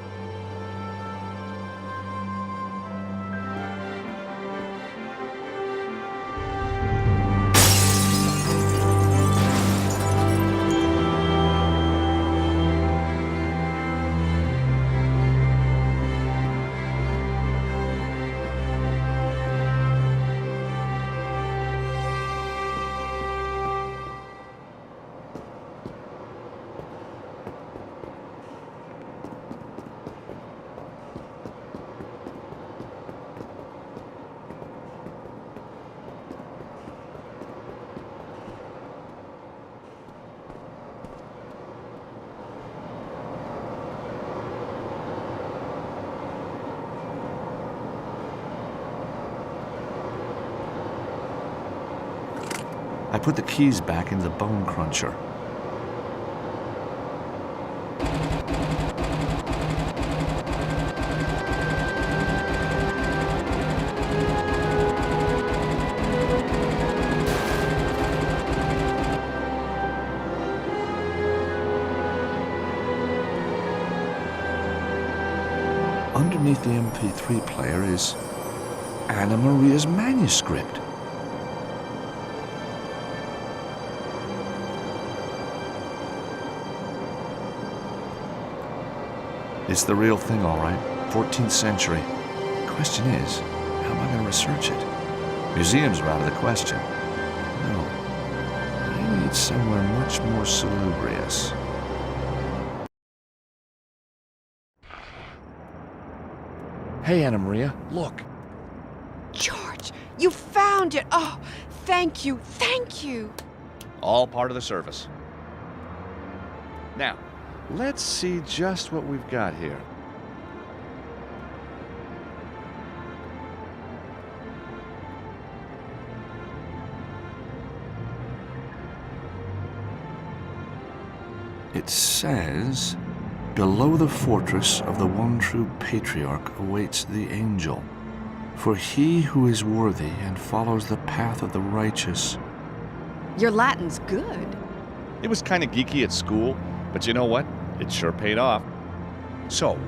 I put the keys back into the bone cruncher. Underneath the MP3 player is Anna Maria's manuscript. It's the real thing, all right. 14th century. Question is, how am I going to research it? Museums are out of the question. No. I need somewhere much more salubrious. Hey, Anna Maria, look. George, you found it! Oh, thank you, thank you! All part of the service. Now, let's see just what we've got here. It says, below the fortress of the one true patriarch awaits the angel. For he who is worthy and follows the path of the righteous. Your Latin's good. It was kind of geeky at school, but you know what? It sure paid off. So,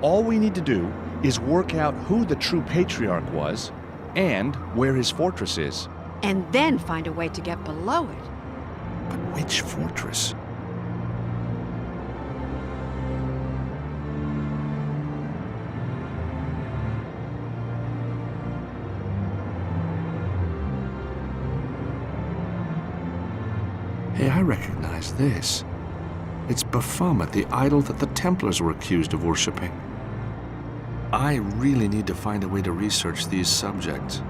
all we need to do is work out who the true patriarch was and where his fortress is. And then find a way to get below it. But which fortress? Hey, I recognize this. It's Baphomet, the idol that the Templars were accused of worshipping. I really need to find a way to research these subjects.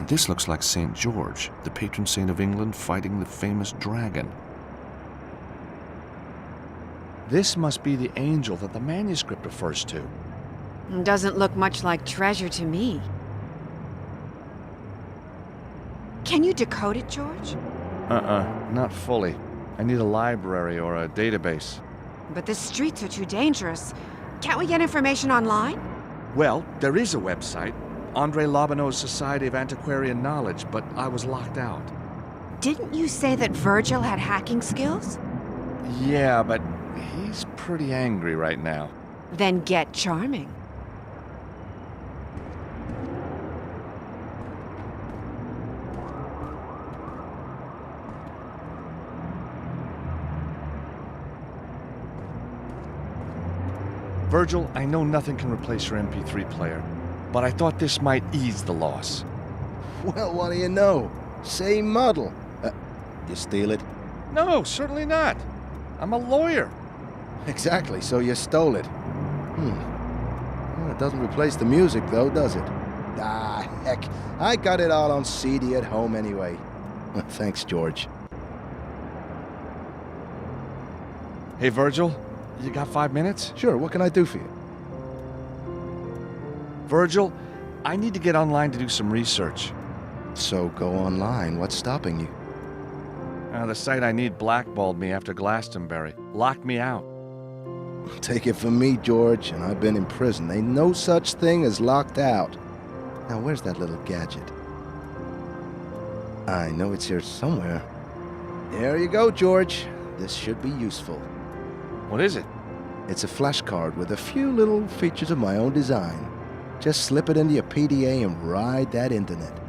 This looks like St. George, the patron saint of England fighting the famous dragon. This must be the angel that the manuscript refers to. Doesn't look much like treasure to me. Can you decode it, George? Not fully. I need a library or a database. But the streets are too dangerous. Can't we get information online? Well, there is a website. Andre Lobineau's Society of Antiquarian Knowledge, but I was locked out. Didn't you say that Virgil had hacking skills? Yeah, but he's pretty angry right now. Then get charming. Virgil, I know nothing can replace your MP3 player, but I thought this might ease the loss. Well, what do you know? Same model. You steal it? No, certainly not. I'm a lawyer. Exactly, so you stole it. Well, it doesn't replace the music, though, does it? Ah, heck. I got it all on CD at home anyway. Thanks, George. Hey, Virgil, you got 5 minutes? Sure, what can I do for you? Virgil, I need to get online to do some research. So go online. What's stopping you? The site I need blackballed me after Glastonbury. Locked me out. Take it from me, George, and I've been in prison. Ain't no such thing as locked out. Now, where's that little gadget? I know it's here somewhere. There you go, George. This should be useful. What is it? It's a flashcard with a few little features of my own design. Just slip it into your PDA and ride that internet.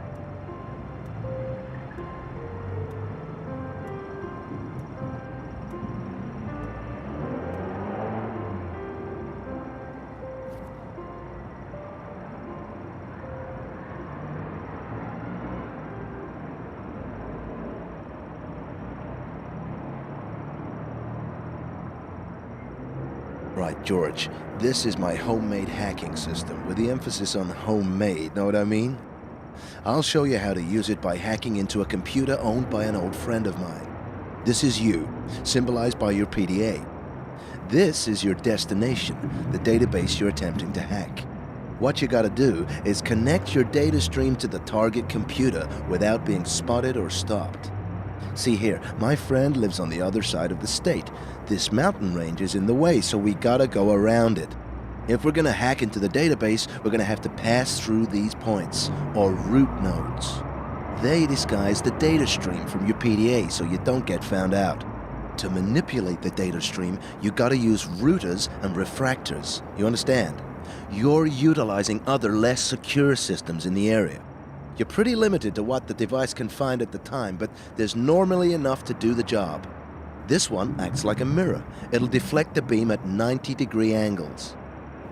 Right, George, this is my homemade hacking system with the emphasis on homemade, know what I mean? I'll show you how to use it by hacking into a computer owned by an old friend of mine. This is you, symbolized by your PDA. This is your destination, the database you're attempting to hack. What you gotta do is connect your data stream to the target computer without being spotted or stopped. See here, my friend lives on the other side of the state. This mountain range is in the way, so we gotta go around it. If we're gonna hack into the database, we're gonna have to pass through these points, or root nodes. They disguise the data stream from your PDA so you don't get found out. To manipulate the data stream, you gotta use routers and refractors. You understand? You're utilizing other less secure systems in the area. You're pretty limited to what the device can find at the time, but there's normally enough to do the job. This one acts like a mirror. It'll deflect the beam at 90-degree angles.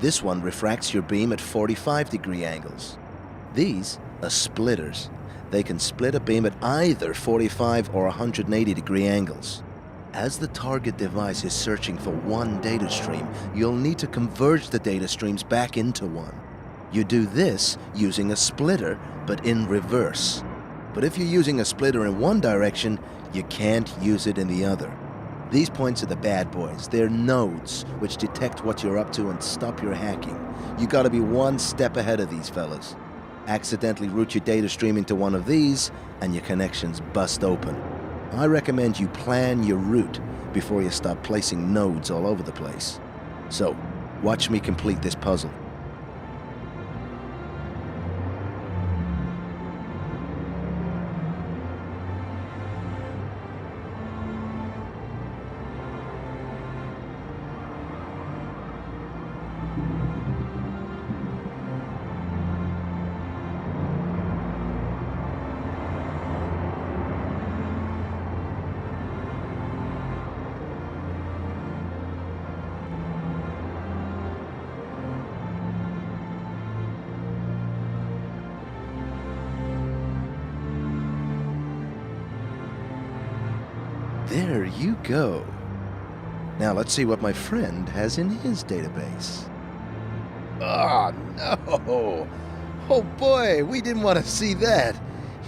This one refracts your beam at 45-degree angles. These are splitters. They can split a beam at either 45 or 180-degree angles. As the target device is searching for one data stream, you'll need to converge the data streams back into one. You do this using a splitter, but in reverse. But if you're using a splitter in one direction, you can't use it in the other. These points are the bad boys. They're nodes, which detect what you're up to and stop your hacking. You gotta be one step ahead of these fellas. Accidentally route your data stream into one of these, and your connections bust open. I recommend you plan your route before you start placing nodes all over the place. So, watch me complete this puzzle. There you go. Now let's see what my friend has in his database. Oh, no! Oh boy, we didn't want to see that.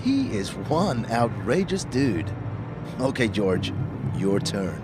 He is one outrageous dude. Okay, George, your turn.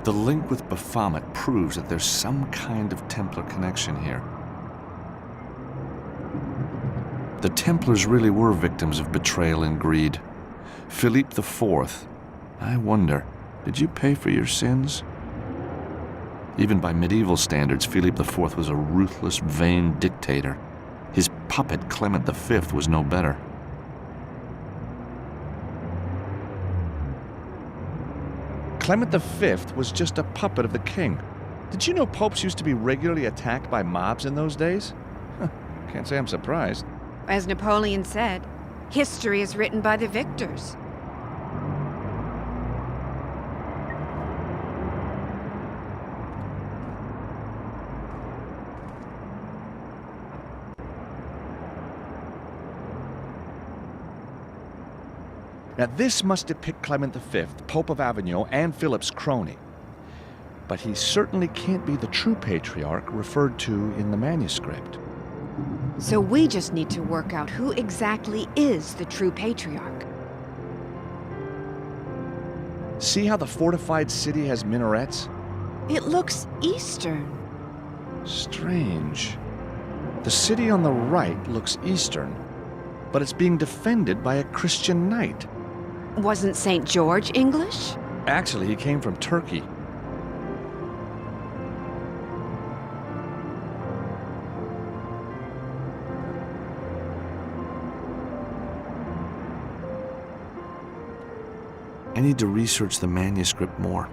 The link with Baphomet proves that there's some kind of Templar connection here. The Templars really were victims of betrayal and greed. Philippe IV, I wonder, did you pay for your sins? Even by medieval standards, Philippe IV was a ruthless, vain dictator. His puppet, Clement V, was no better. Clement V was just a puppet of the king. Did you know popes used to be regularly attacked by mobs in those days? Can't say I'm surprised. As Napoleon said, history is written by the victors. Now this must depict Clement V, Pope of Avignon, and Philip's crony. But he certainly can't be the true patriarch referred to in the manuscript. So we just need to work out who exactly is the true patriarch. See how the fortified city has minarets? It looks Eastern. Strange. The city on the right looks Eastern, but it's being defended by a Christian knight. Wasn't St. George English? Actually, he came from Turkey. I need to research the manuscript more.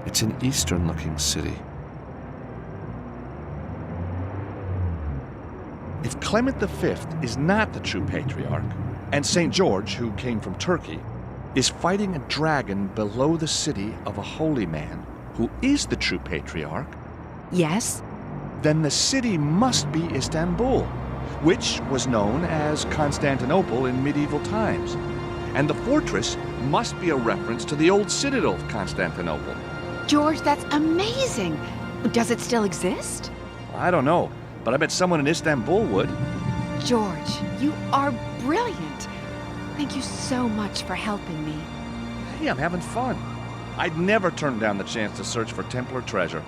It's an Eastern-looking city. If Clement V is not the true patriarch, and St. George, who came from Turkey, is fighting a dragon below the city of a holy man who is the true patriarch, Yes? then the city must be Istanbul, which was known as Constantinople in medieval times. And the fortress must be a reference to the old citadel of Constantinople. George, that's amazing! Does it still exist? I don't know, but I bet someone in Istanbul would. George, you are brilliant. Thank you so much for helping me. Hey, I'm having fun. I'd never turn down the chance to search for Templar treasure.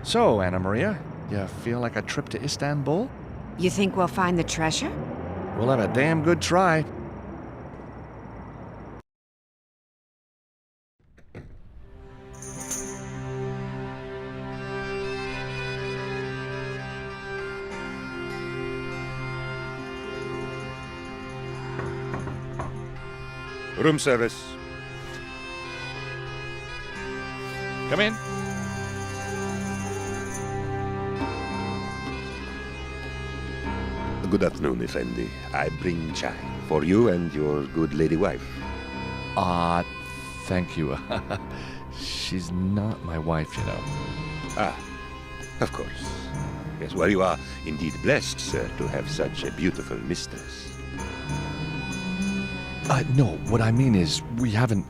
So, Anna Maria, you feel like a trip to Istanbul? You think we'll find the treasure? We'll have a damn good try. Room service. Come in. Good afternoon, Effendi. I bring chai for you and your good lady wife. Thank you. She's not my wife, you know. Ah, of course. Yes, well, you are indeed blessed, sir, to have such a beautiful mistress. No, what I mean is, we haven't,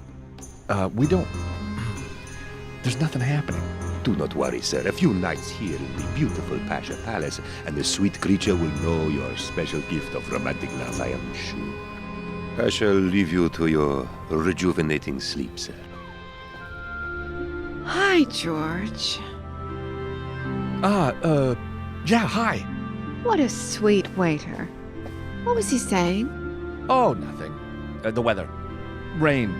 we don't, there's nothing happening. Do not worry, sir. A few nights here in the beautiful Pasha Palace, and the sweet creature will know your special gift of romantic love, I am sure. I shall leave you to your rejuvenating sleep, sir. Hi, George. Yeah, hi. What a sweet waiter. What was he saying? Oh, nothing. The weather. Rain.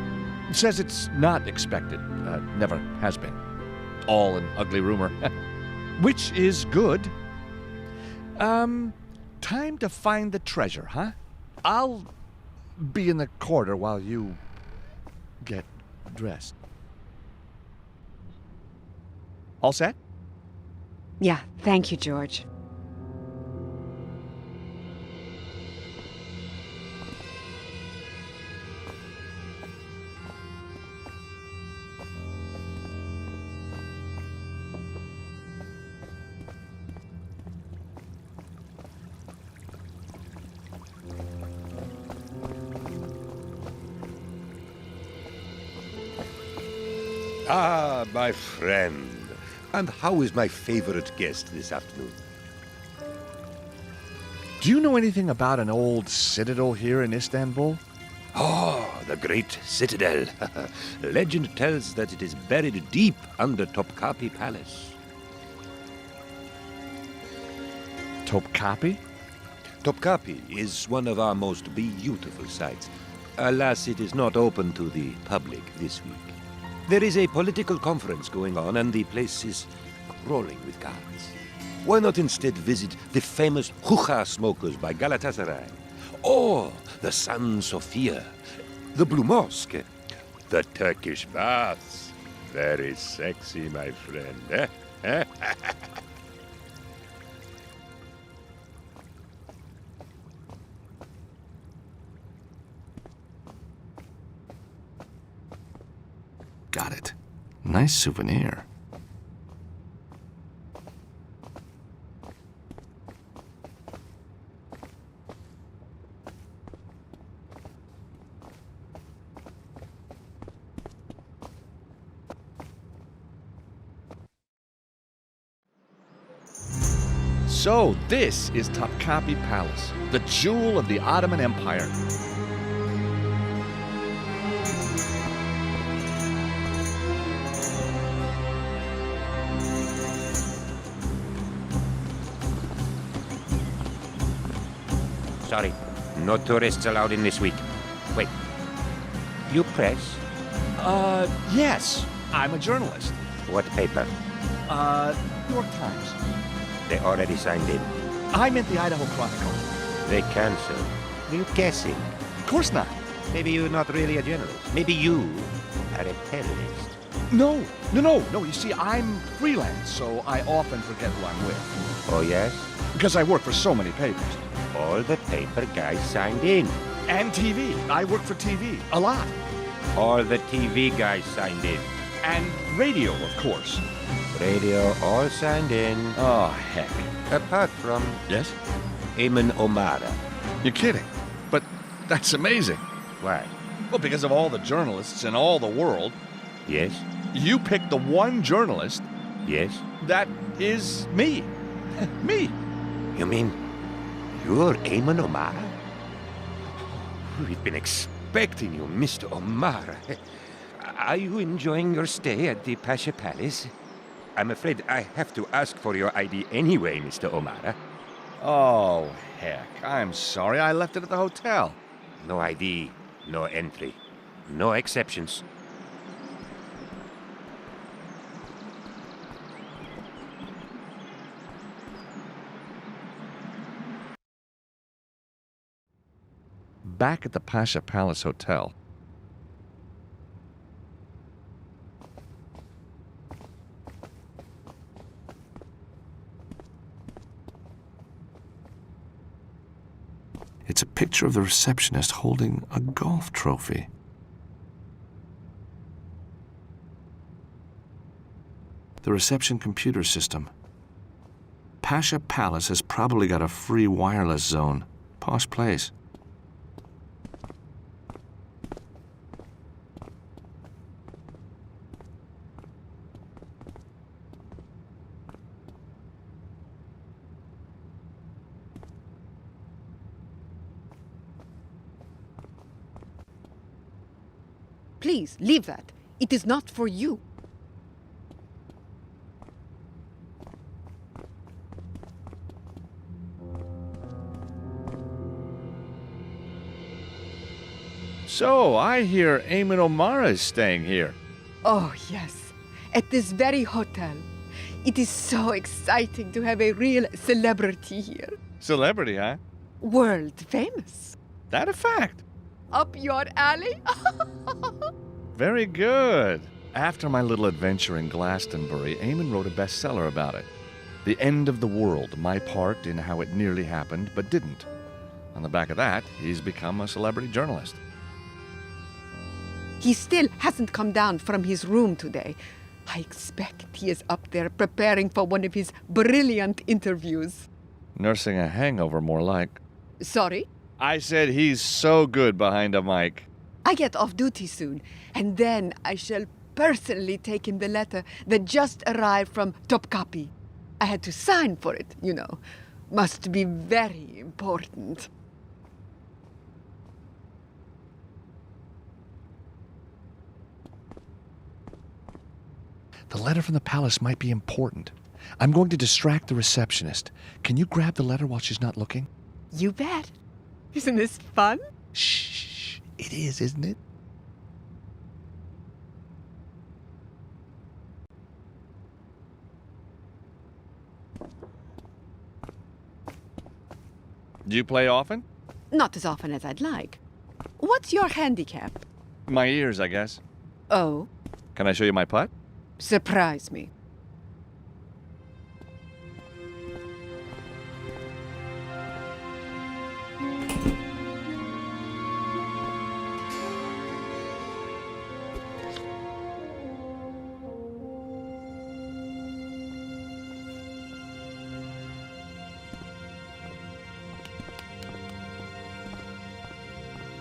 Says it's not expected. Never has been. All an ugly rumor. Which is good. Time to find the treasure, huh? I'll be in the corridor while you get dressed. All set? Yeah, thank you, George. Ah, my friend. And how is my favorite guest this afternoon? Do you know anything about an old citadel here in Istanbul? Oh, the great citadel. Legend tells that it is buried deep under Topkapi Palace. Topkapi? Topkapi is one of our most beautiful sites. Alas, it is not open to the public this week. There is a political conference going on and the place is crawling with guards. Why not instead visit the famous hookah smokers by Galatasaray? Or the San Sofia, the Blue Mosque, the Turkish baths. Very sexy, my friend. Eh? Got it. Nice souvenir. So this is Topkapi Palace, the jewel of the Ottoman Empire. Sorry, no tourists allowed in this week. Wait, you press? Yes, I'm a journalist. What paper? New York Times. They already signed in. I meant the Idaho Chronicle. They canceled. You're guessing. Of course not. Maybe you're not really a journalist. Maybe you are a terrorist. No. You see, I'm freelance, so I often forget who I'm with. Oh, yes? Because I work for so many papers. All the paper guys signed in. And TV. I work for TV. A lot. All the TV guys signed in. And radio, of course. Radio all signed in. Oh, heck. Apart from Yes? Eamon O'Mara. You're kidding. But that's amazing. Why? Well, because of all the journalists in all the world, Yes? you picked the one journalist Yes? that is me. Me. You mean you're Eamon O'Mara? We've been expecting you, Mr. O'Mara. Are you enjoying your stay at the Pasha Palace? I'm afraid I have to ask for your ID anyway, Mr. O'Mara. Oh, heck. I'm sorry. I left it at the hotel. No ID, no entry, no exceptions. Back at the Pasha Palace Hotel. It's a picture of the receptionist holding a golf trophy. The reception computer system. Pasha Palace has probably got a free wireless zone. Posh place. Please, leave that. It is not for you. So, I hear Eamon O'Mara is staying here. Oh, yes. At this very hotel. It is so exciting to have a real celebrity here. Celebrity, huh? World famous. That a fact? Up your alley? Very good. After my little adventure in Glastonbury, Eamon wrote a bestseller about it. The End of the World, my part in how it nearly happened, but didn't. On the back of that, he's become a celebrity journalist. He still hasn't come down from his room today. I expect he is up there preparing for one of his brilliant interviews. Nursing a hangover, more like. Sorry? I said he's so good behind a mic. I get off duty soon, and then I shall personally taken the letter that just arrived from Topkapi. I had to sign for it, you know. Must be very important. The letter from the palace might be important. I'm going to distract the receptionist. Can you grab the letter while she's not looking? You bet. Isn't this fun? Shh. It is, isn't it? Do you play often? Not as often as I'd like. What's your handicap? My ears, I guess. Oh, Can I show you my putt? surprise me.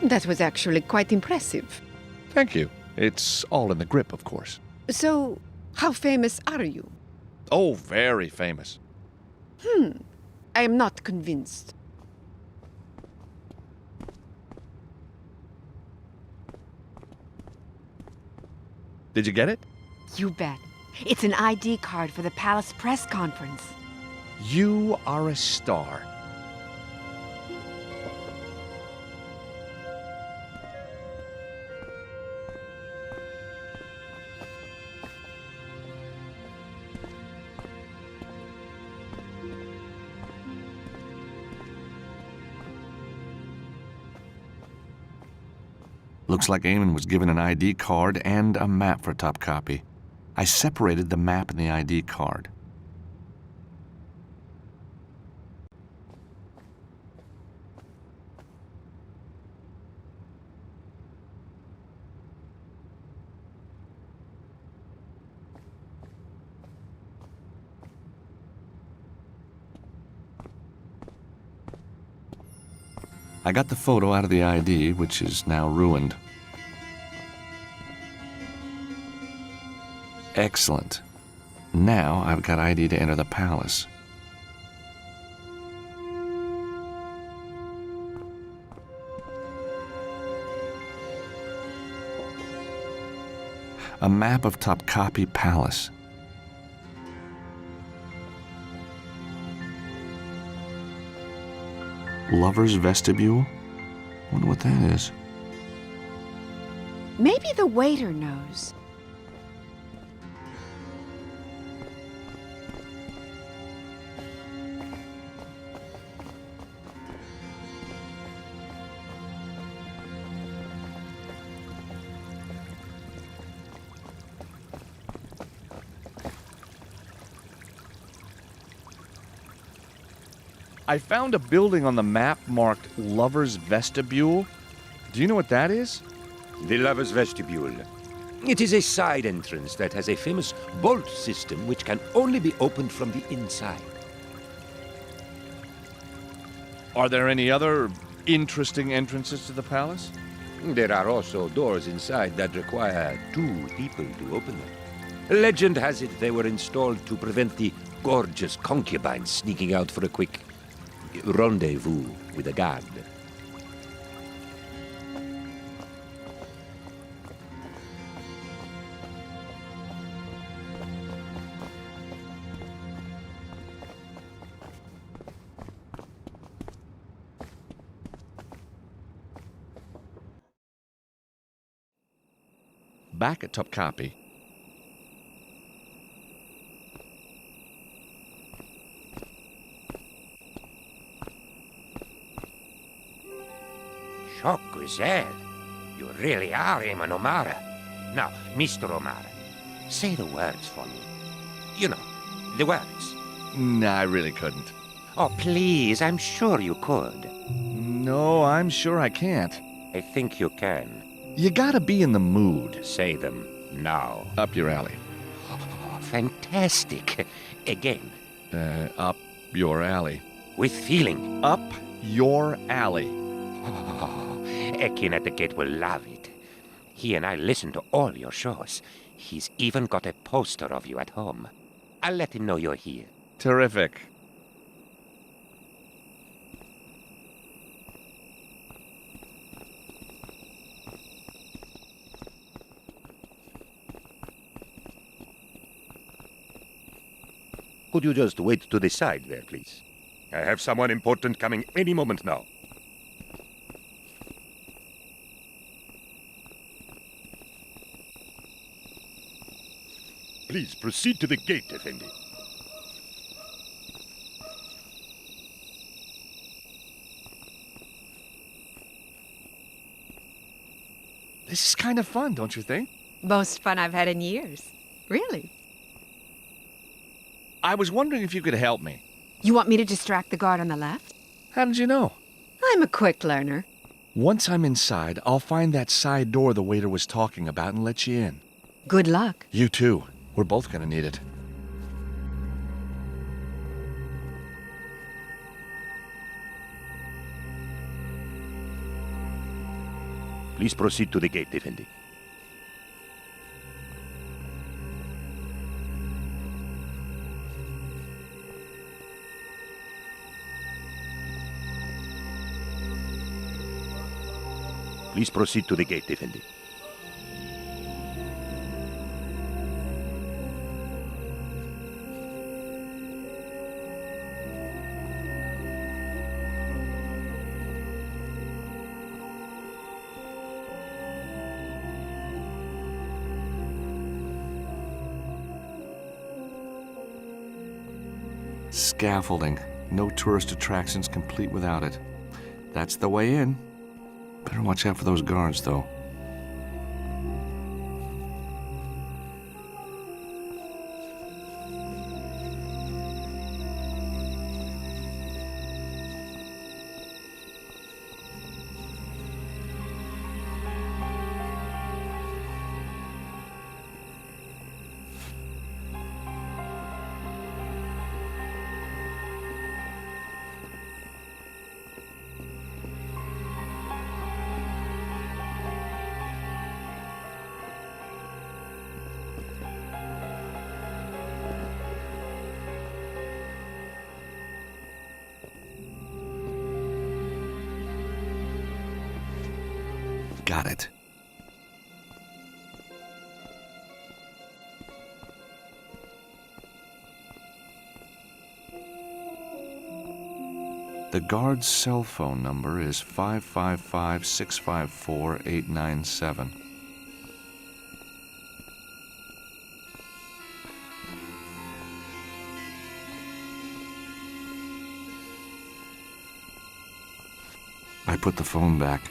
That was actually quite impressive. Thank you. It's all in the grip, of course. So, how famous are you? Oh, very famous. I am not convinced. Did you get it? You bet. It's an ID card for the palace press conference. You are a star. Looks like Eamon was given an ID card and a map for Topkapi. I separated the map and the ID card. I got the photo out of the ID, which is now ruined. Excellent. Now I've got ID to enter the palace. A map of Topkapi Palace. Lover's Vestibule? Wonder what that is. Maybe the waiter knows. I found a building on the map marked Lover's Vestibule. Do you know what that is? The Lover's Vestibule. It is a side entrance that has a famous bolt system which can only be opened from the inside. Are there any other interesting entrances to the palace? There are also doors inside that require 2 people to open them. Legend has it they were installed to prevent the gorgeous concubines sneaking out for a quick rendezvous with a guard. Back at Topkapi. Shock, Griselle. You really are Eamon O'Mara. Now, Mr. O'Mara, say the words for me. You know, the words. Nah, I really couldn't. Oh, please, I'm sure you could. No, I'm sure I can't. I think you can. You gotta be in the mood. Say them now. Up your alley. Oh, fantastic. Again. Up your alley. With feeling. Up your alley. Oh, Ekin at the gate will love it. He and I listen to all your shows. He's even got a poster of you at home. I'll let him know you're here. Terrific. Could you just wait to the side there, please? I have someone important coming any moment now. Please proceed to the gate, Effendi. This is kind of fun, don't you think? Most fun I've had in years. Really? I was wondering if you could help me. You want me to distract the guard on the left? How did you know? I'm a quick learner. Once I'm inside, I'll find that side door the waiter was talking about and let you in. Good luck. You too. We're both gonna need it. Please proceed to the gate, Effendi. Please proceed to the gate, Effendi. Scaffolding. No tourist attractions complete without it. That's the way in. Better watch out for those guards, though. Got it. The guard's cell phone number is 555-654-897. I put the phone back.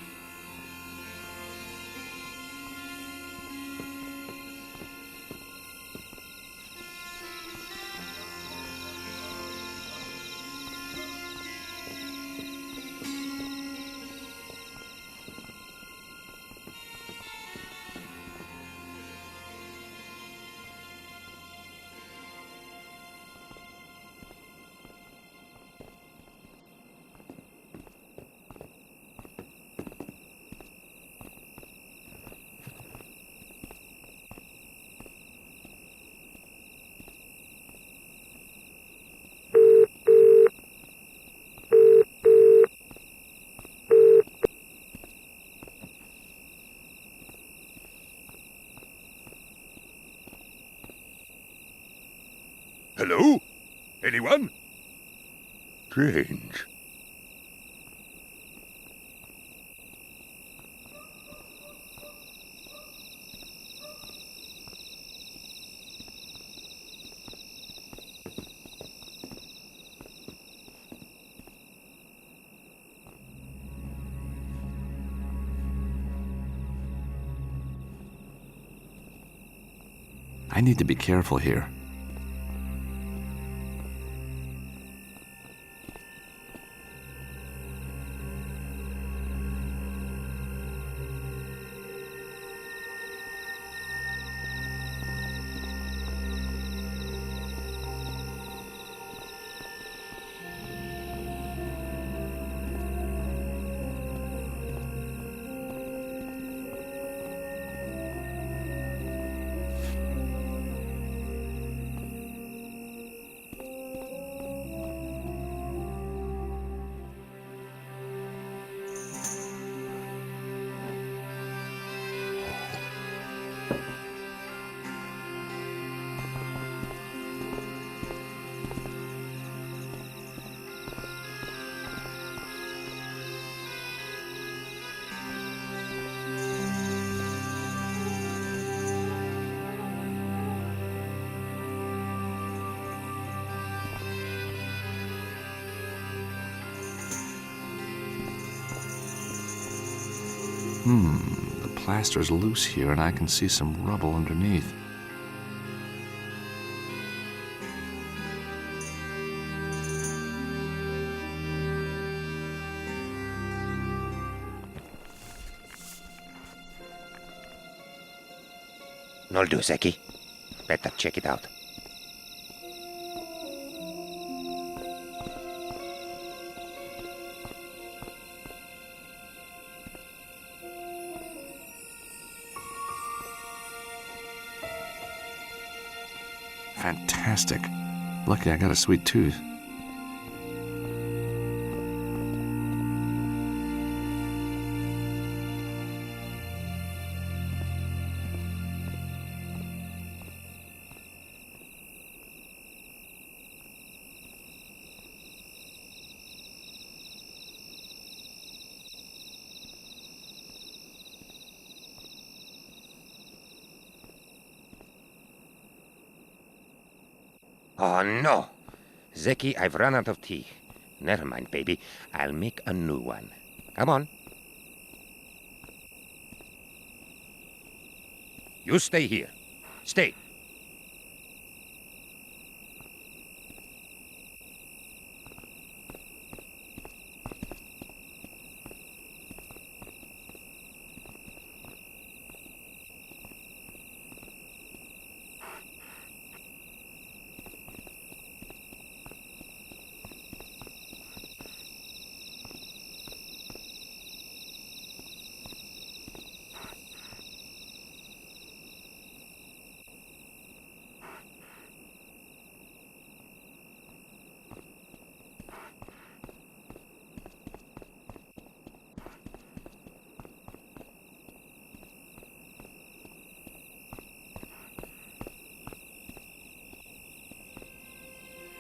Hello? Anyone? Strange. I need to be careful here. The plaster's loose here, and I can see some rubble underneath. No do, Zeki. Better check it out. Fantastic. Lucky I got a sweet tooth. Oh, no. Zeki, I've run out of tea. Never mind, baby. I'll make a new one. Come on. You stay here. Stay.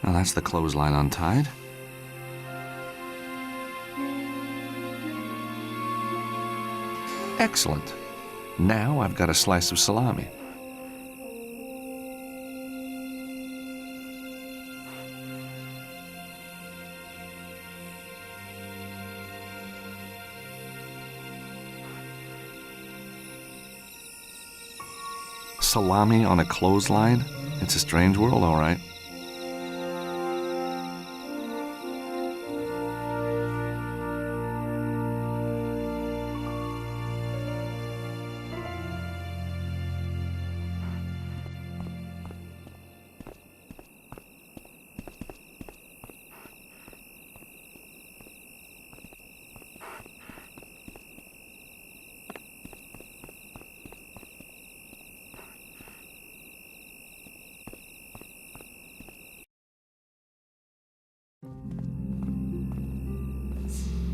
Well, that's the clothesline untied. Excellent. Now I've got a slice of salami. Salami on a clothesline? It's a strange world, all right.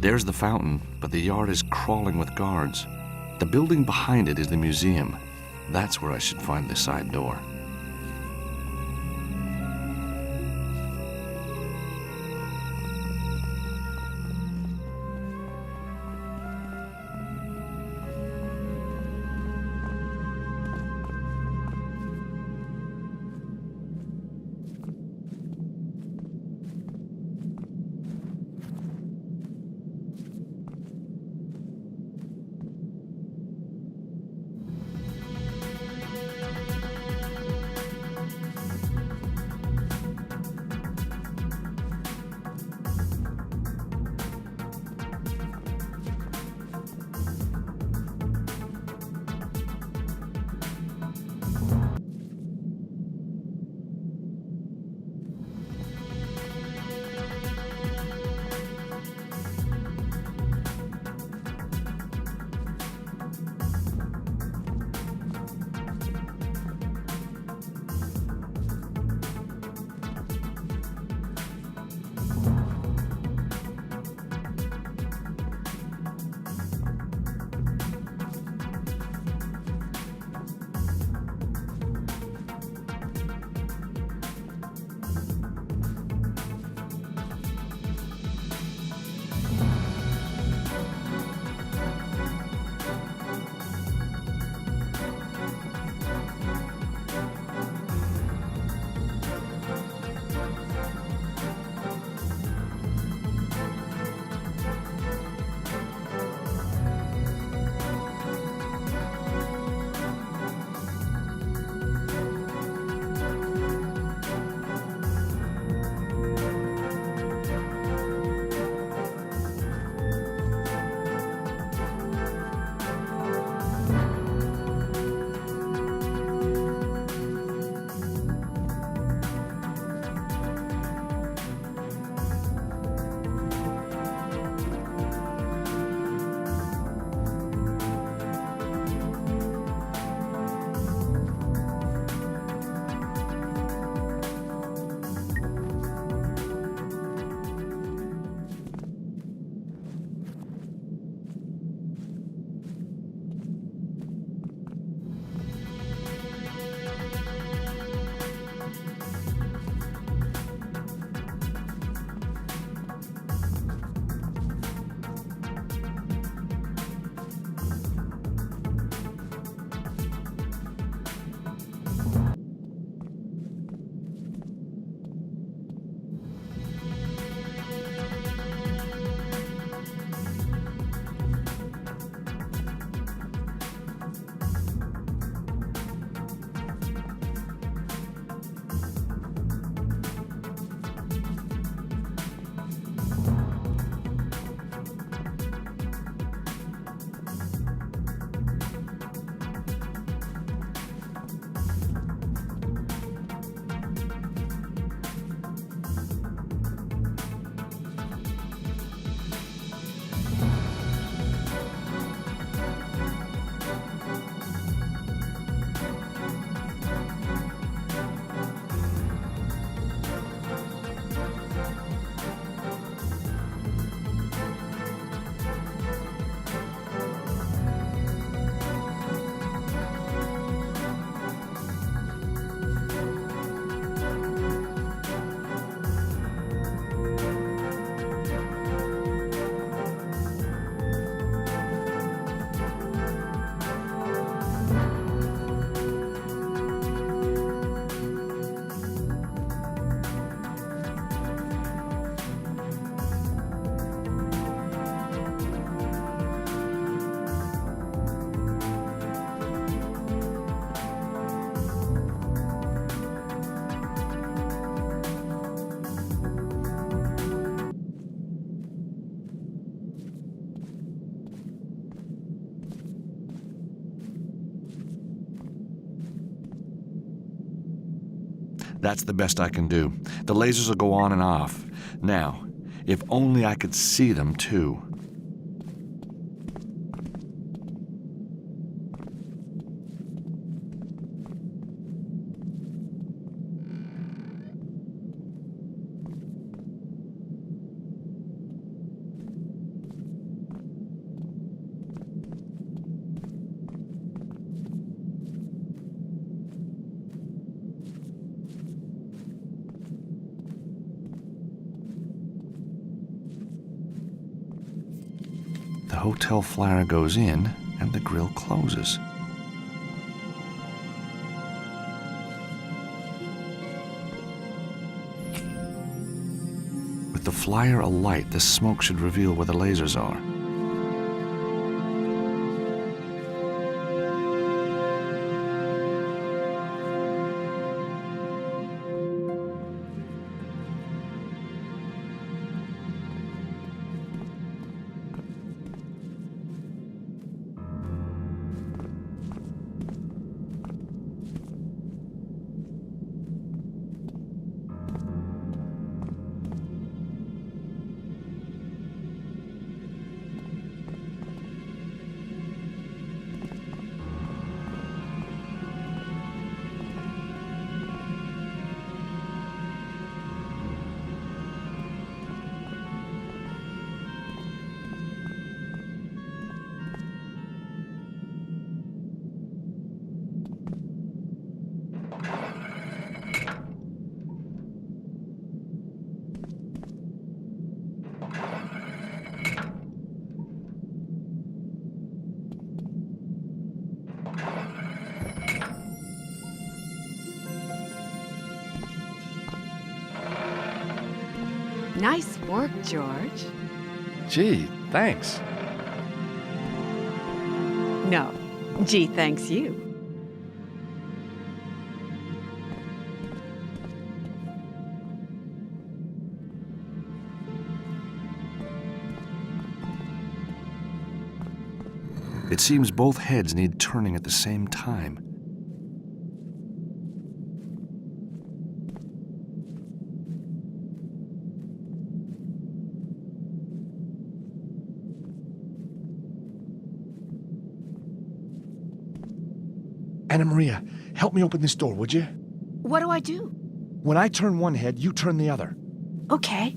There's the fountain, but the yard is crawling with guards. The building behind it is the museum. That's where I should find the side door. That's the best I can do. The lasers will go on and off. Now, if only I could see them, too. The hotel flyer goes in, and the grill closes. With the flyer alight, the smoke should reveal where the lasers are. Nice work, George. Gee, thanks. No. Gee, thanks you. It seems both heads need turning at the same time. Anna Maria, help me open this door, would you? What do I do? When I turn one head, you turn the other. Okay.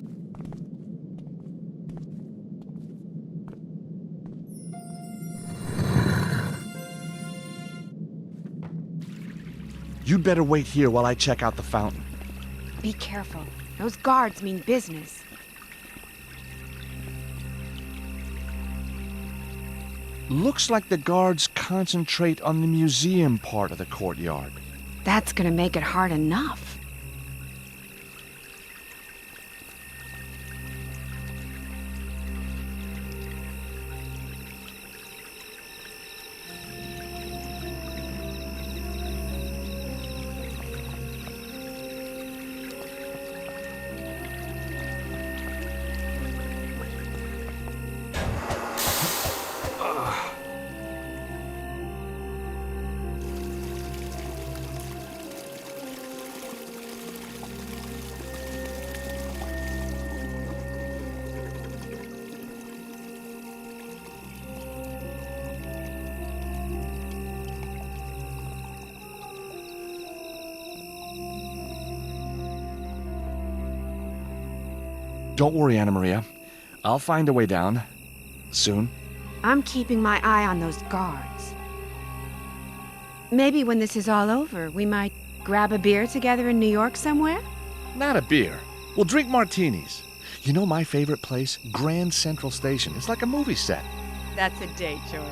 You'd better wait here while I check out the fountain. Be careful. Those guards mean business. Looks like the guards concentrate on the museum part of the courtyard. That's gonna make it hard enough. Don't worry, Anna Maria. I'll find a way down. Soon. I'm keeping my eye on those guards. Maybe when this is all over, we might grab a beer together in New York somewhere? Not a beer. We'll drink martinis. You know my favorite place? Grand Central Station. It's like a movie set. That's a date, George.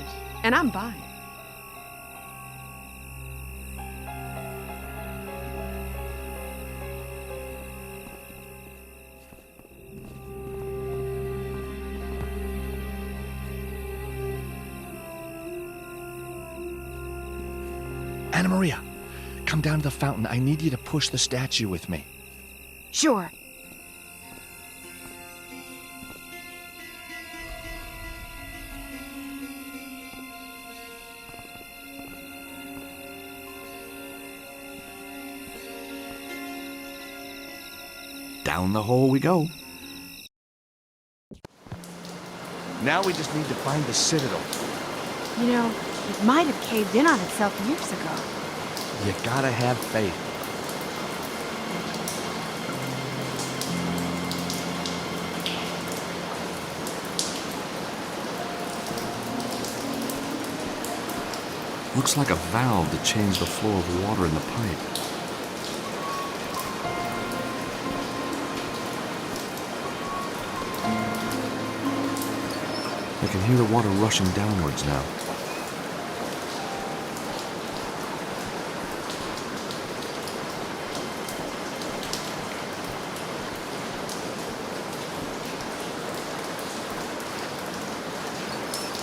And I'm buying. Anna Maria, come down to the fountain. I need you to push the statue with me. Sure. Down the hole we go. Now we just need to find the Citadel. You know, it might have caved in on itself years ago. You gotta have faith. Looks like a valve to change the flow of water in the pipe. I can hear the water rushing downwards now.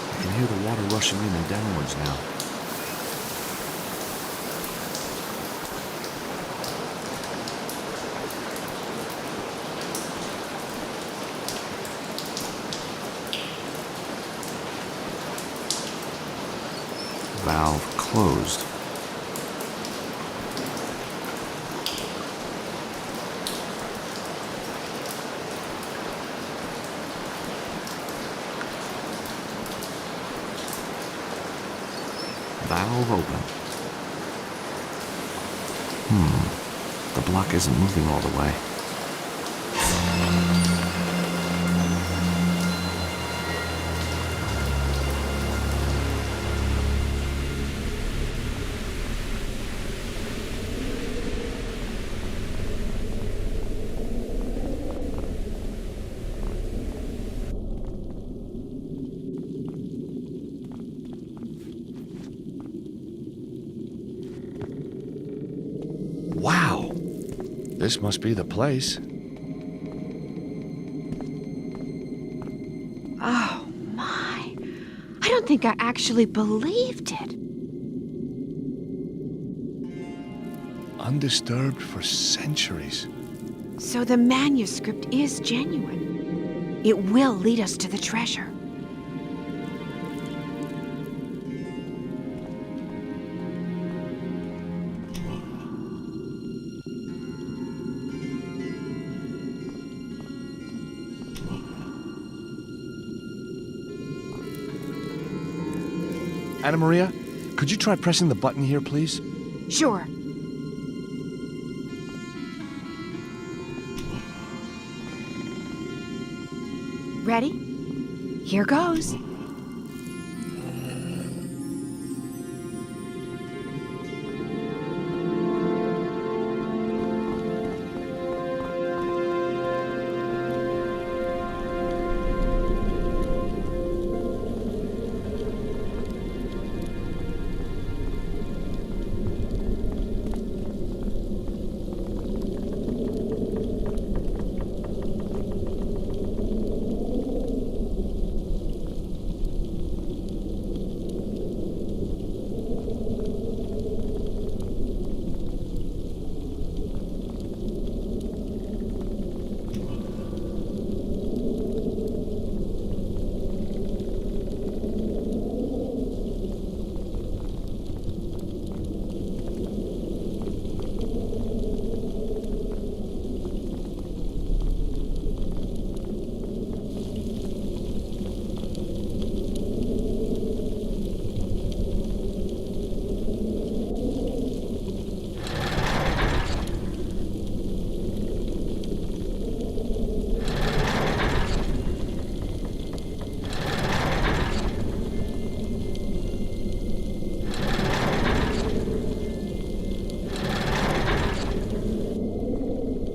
I can hear the water rushing in and downwards now. Valve closed. Valve open. The block isn't moving all the way. Wow! This must be the place. Oh, my. I don't think I actually believed it. Undisturbed for centuries. So the manuscript is genuine. It will lead us to the treasure. Anna Maria, could you try pressing the button here, please? Sure. Ready? Here goes.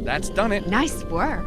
That's done it. Nice work.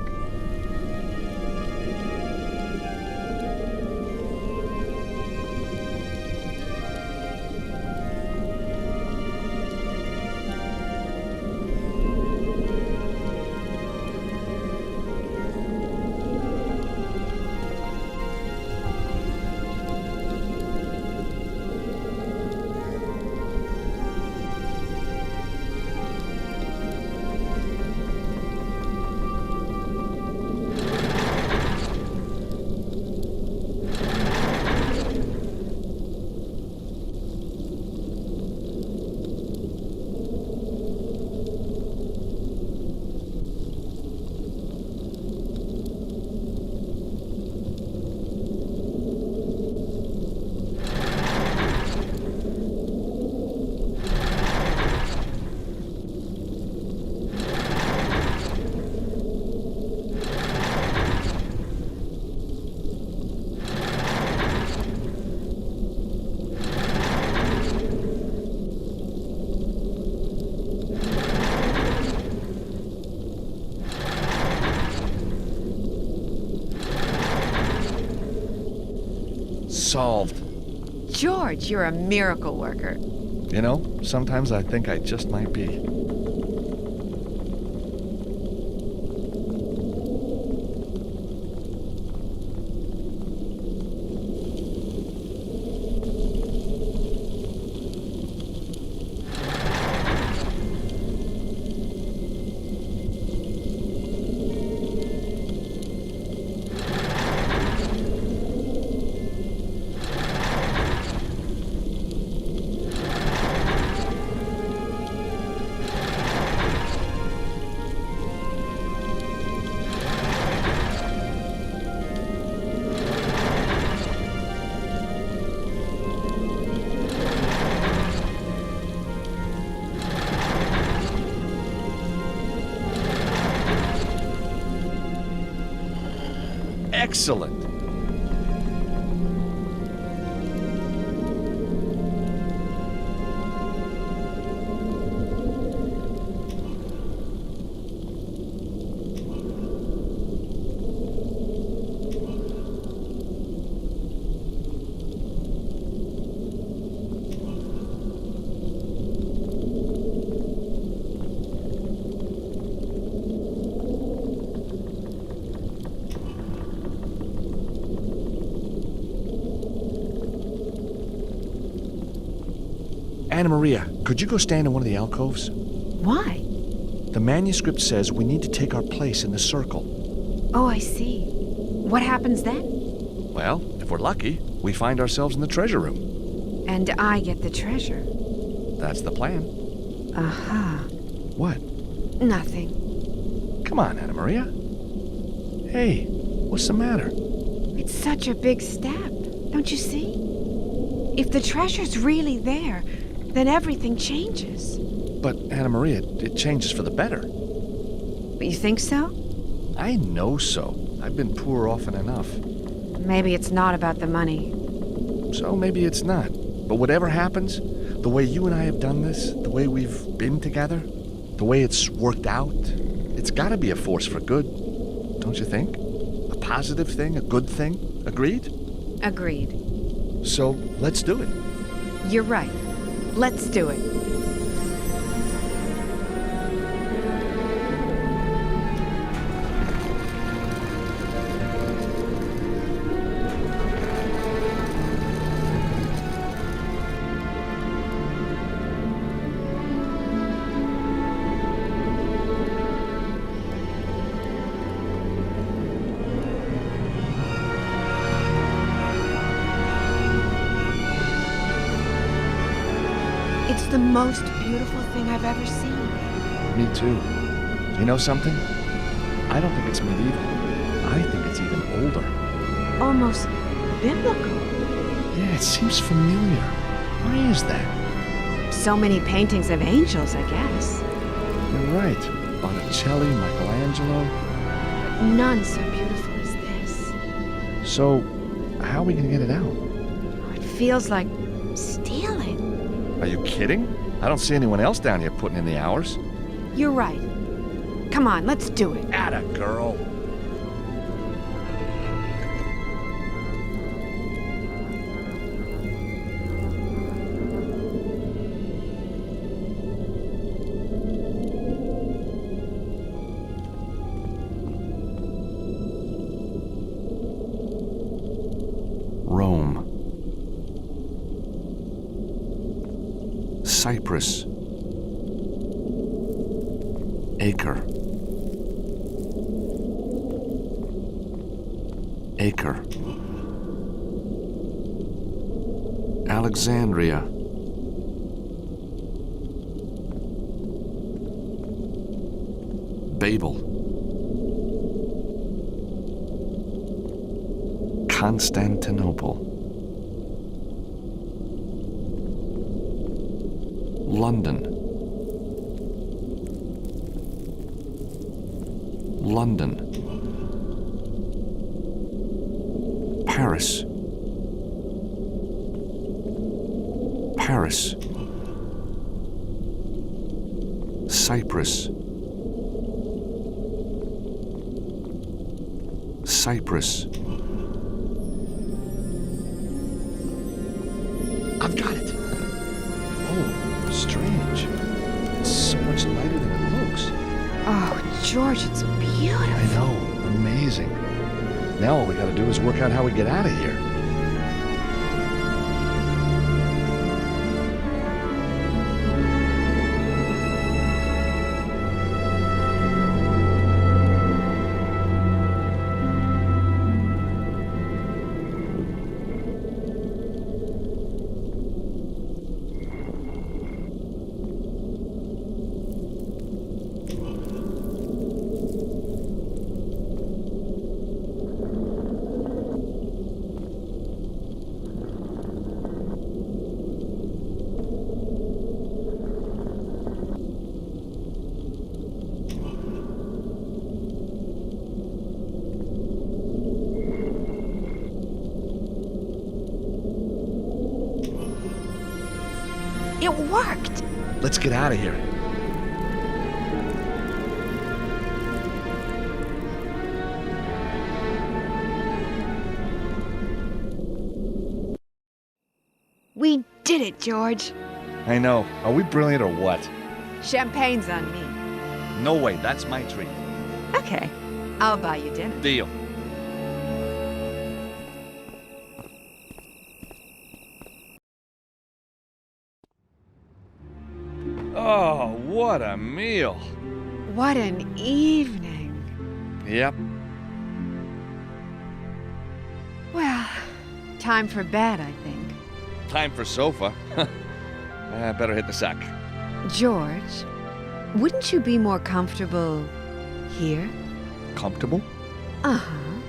solved. George, you're a miracle worker. You know, sometimes I think I just might be. Excellent. Anna Maria, could you go stand in one of the alcoves? Why? The manuscript says we need to take our place in the circle. Oh, I see. What happens then? Well, if we're lucky, we find ourselves in the treasure room. And I get the treasure. That's the plan. Aha. What? Nothing. Come on, Anna Maria. Hey, what's the matter? It's such a big step, don't you see? If the treasure's really there, then everything changes. But, Anna Maria, it changes for the better. But you think so? I know so. I've been poor often enough. Maybe it's not about the money. So maybe it's not. But whatever happens, the way you and I have done this, the way we've been together, the way it's worked out, it's gotta be a force for good. Don't you think? A positive thing, a good thing. Agreed? Agreed. So let's do it. You're right. Let's do it. It's the most beautiful thing I've ever seen. Me too. You know something? I don't think it's medieval. I think it's even older. Almost biblical. Yeah, it seems familiar. Why is that? So many paintings of angels, I guess. You're right. Botticelli, Michelangelo. But none so beautiful as this. So, how are we gonna get it out? It feels like stealing. Are you kidding? I don't see anyone else down here putting in the hours. You're right. Come on, let's do it. Atta girl. Rome. Cyprus. Acre. Acre. Alexandria. Babel. Constantinople. London. London. Paris. Paris. Cyprus. Cyprus. I've got it. Oh, strange. It's so much lighter than it looks. Oh, George, it's beautiful. I know. Amazing. Now all we gotta do is work out how we get out of here. It worked. Let's get out of here. We did it, George. I know. Are we brilliant or what? Champagne's on me. No way. That's my treat. Okay, I'll buy you dinner. Deal. Oh, what a meal. What an evening. Yep. Well, time for bed, I think. Time for sofa. I better hit the sack. George, wouldn't you be more comfortable here? Comfortable? Uh-huh.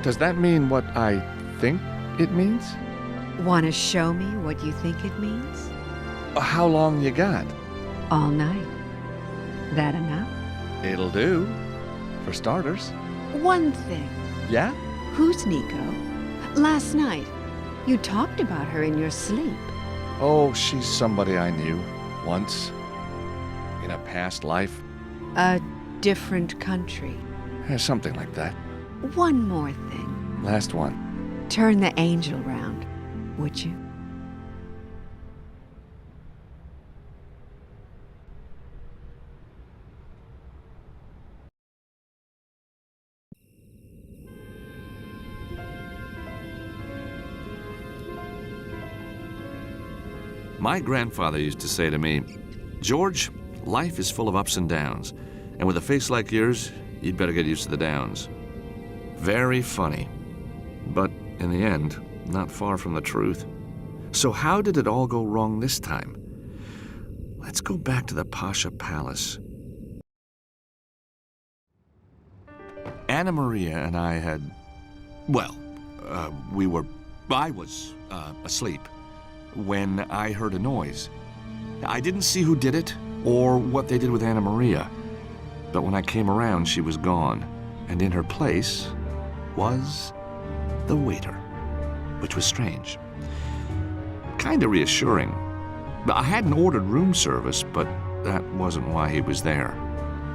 Does that mean what I think it means? Want to show me what you think it means? How long you got? All night. That enough? It'll do. For starters. One thing. Yeah? Who's Nico? Last night, you talked about her in your sleep. Oh, she's somebody I knew. Once. In a past life. A different country. Something like that. One more thing. Last one. Turn the angel round, would you? My grandfather used to say to me, George, life is full of ups and downs, and with a face like yours, you'd better get used to the downs. Very funny, but in the end, not far from the truth. So how did it all go wrong this time? Let's go back to the Pasha Palace. Anna Maria and I had, I was asleep when I heard a noise. I didn't see who did it or what they did with Anna Maria, but when I came around, she was gone, and in her place was the waiter, which was strange. Kinda reassuring. I hadn't ordered room service, but that wasn't why he was there.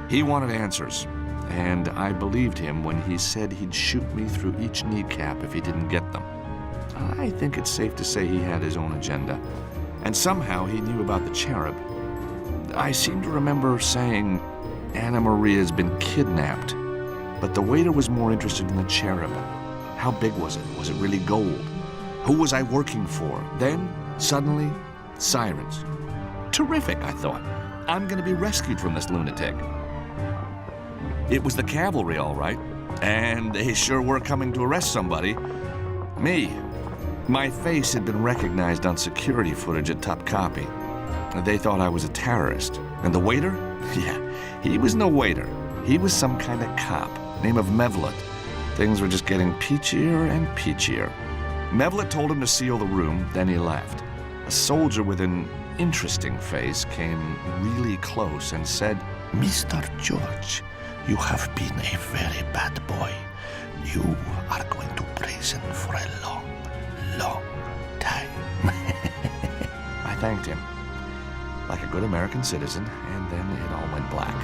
He wanted answers, and I believed him when he said he'd shoot me through each kneecap if he didn't get them. I think it's safe to say he had his own agenda, and somehow he knew about the cherub. I seem to remember saying Anna Maria's been kidnapped, but the waiter was more interested in the cherub. How big was it? Was it really gold? Who was I working for? Then, suddenly, sirens. Terrific, I thought. I'm gonna be rescued from this lunatic. It was the cavalry, all right, and they sure were coming to arrest somebody. Me. My face had been recognized on security footage at Topkapi. They thought I was a terrorist. And the waiter? Yeah, he was no waiter. He was some kind of cop, name of Mevlut. Things were just getting peachier and peachier. Mevlut told him to seal the room, then he left. A soldier with an interesting face came really close and said, Mr. George, you have been a very bad boy. You are going to prison for a long time. I thanked him, like a good American citizen, and then it all went black.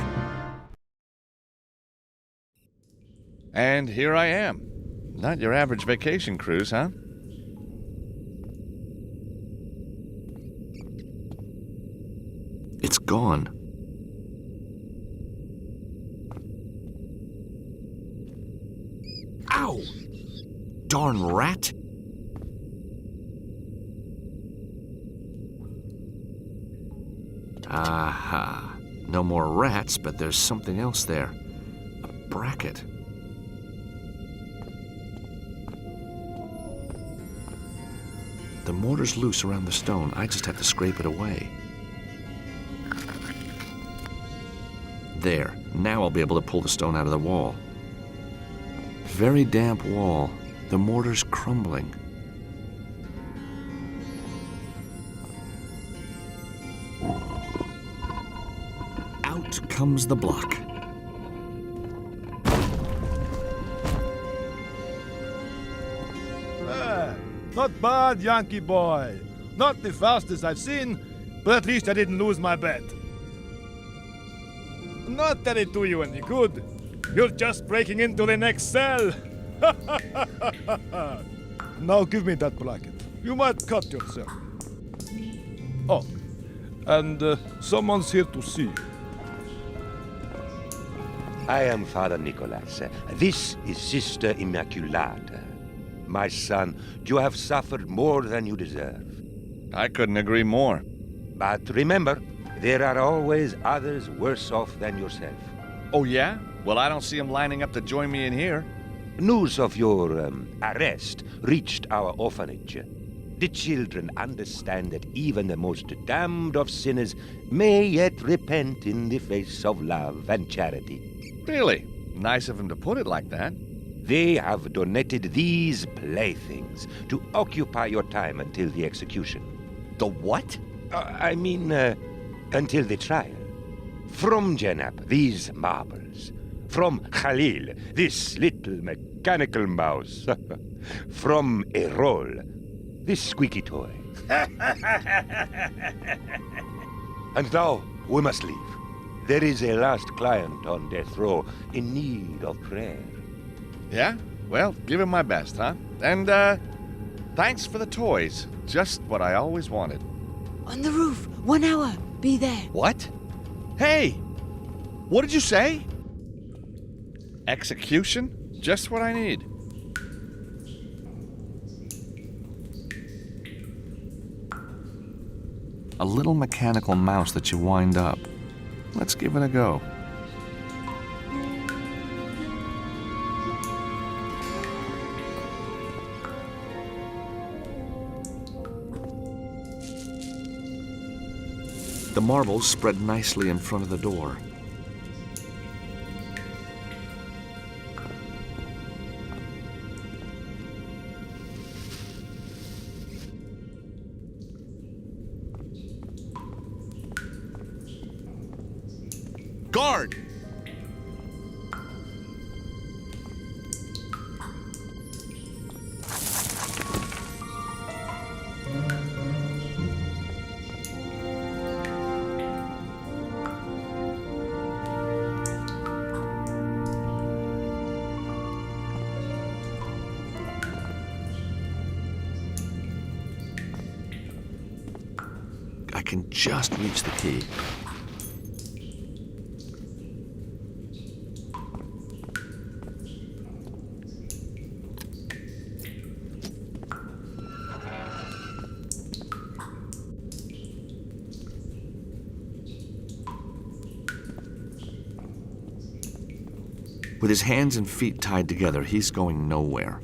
And here I am. Not your average vacation cruise, huh? gone. Ow! Darn rat! Aha. No more rats, but there's something else there. A bracket. The mortar's loose around the stone. I just have to scrape it away. There. Now I'll be able to pull the stone out of the wall. Very damp wall. The mortar's crumbling. Out comes the block. Not bad, Yankee boy. Not the fastest I've seen, but at least I didn't lose my bet. Not that it do you any good. You're just breaking into the next cell. Now give me that bracket. You might cut yourself. Oh, and someone's here to see you. I am Father Nicholas. This is Sister Immaculata. My son, you have suffered more than you deserve. I couldn't agree more. But remember, there are always others worse off than yourself. Oh, yeah? Well, I don't see them lining up to join me in here. News of your arrest reached our orphanage. The children understand that even the most damned of sinners may yet repent in the face of love and charity. Really? Nice of him to put it like that. They have donated these playthings to occupy your time until the execution. The what? Until the trial. From Janab, these marbles. From Khalil, this little mechanical mouse. From Errol, this squeaky toy. And now, we must leave. There is a last client on death row in need of prayer. Yeah? Well, give him my best, huh? And, thanks for the toys. Just what I always wanted. On the roof. 1 hour. Be there. What? Hey! What did you say? Execution? Just what I need. A little mechanical mouse that you wind up. Let's give it a go. The marbles spread nicely in front of the door. Guard! I can just reach the key. With his hands and feet tied together, he's going nowhere.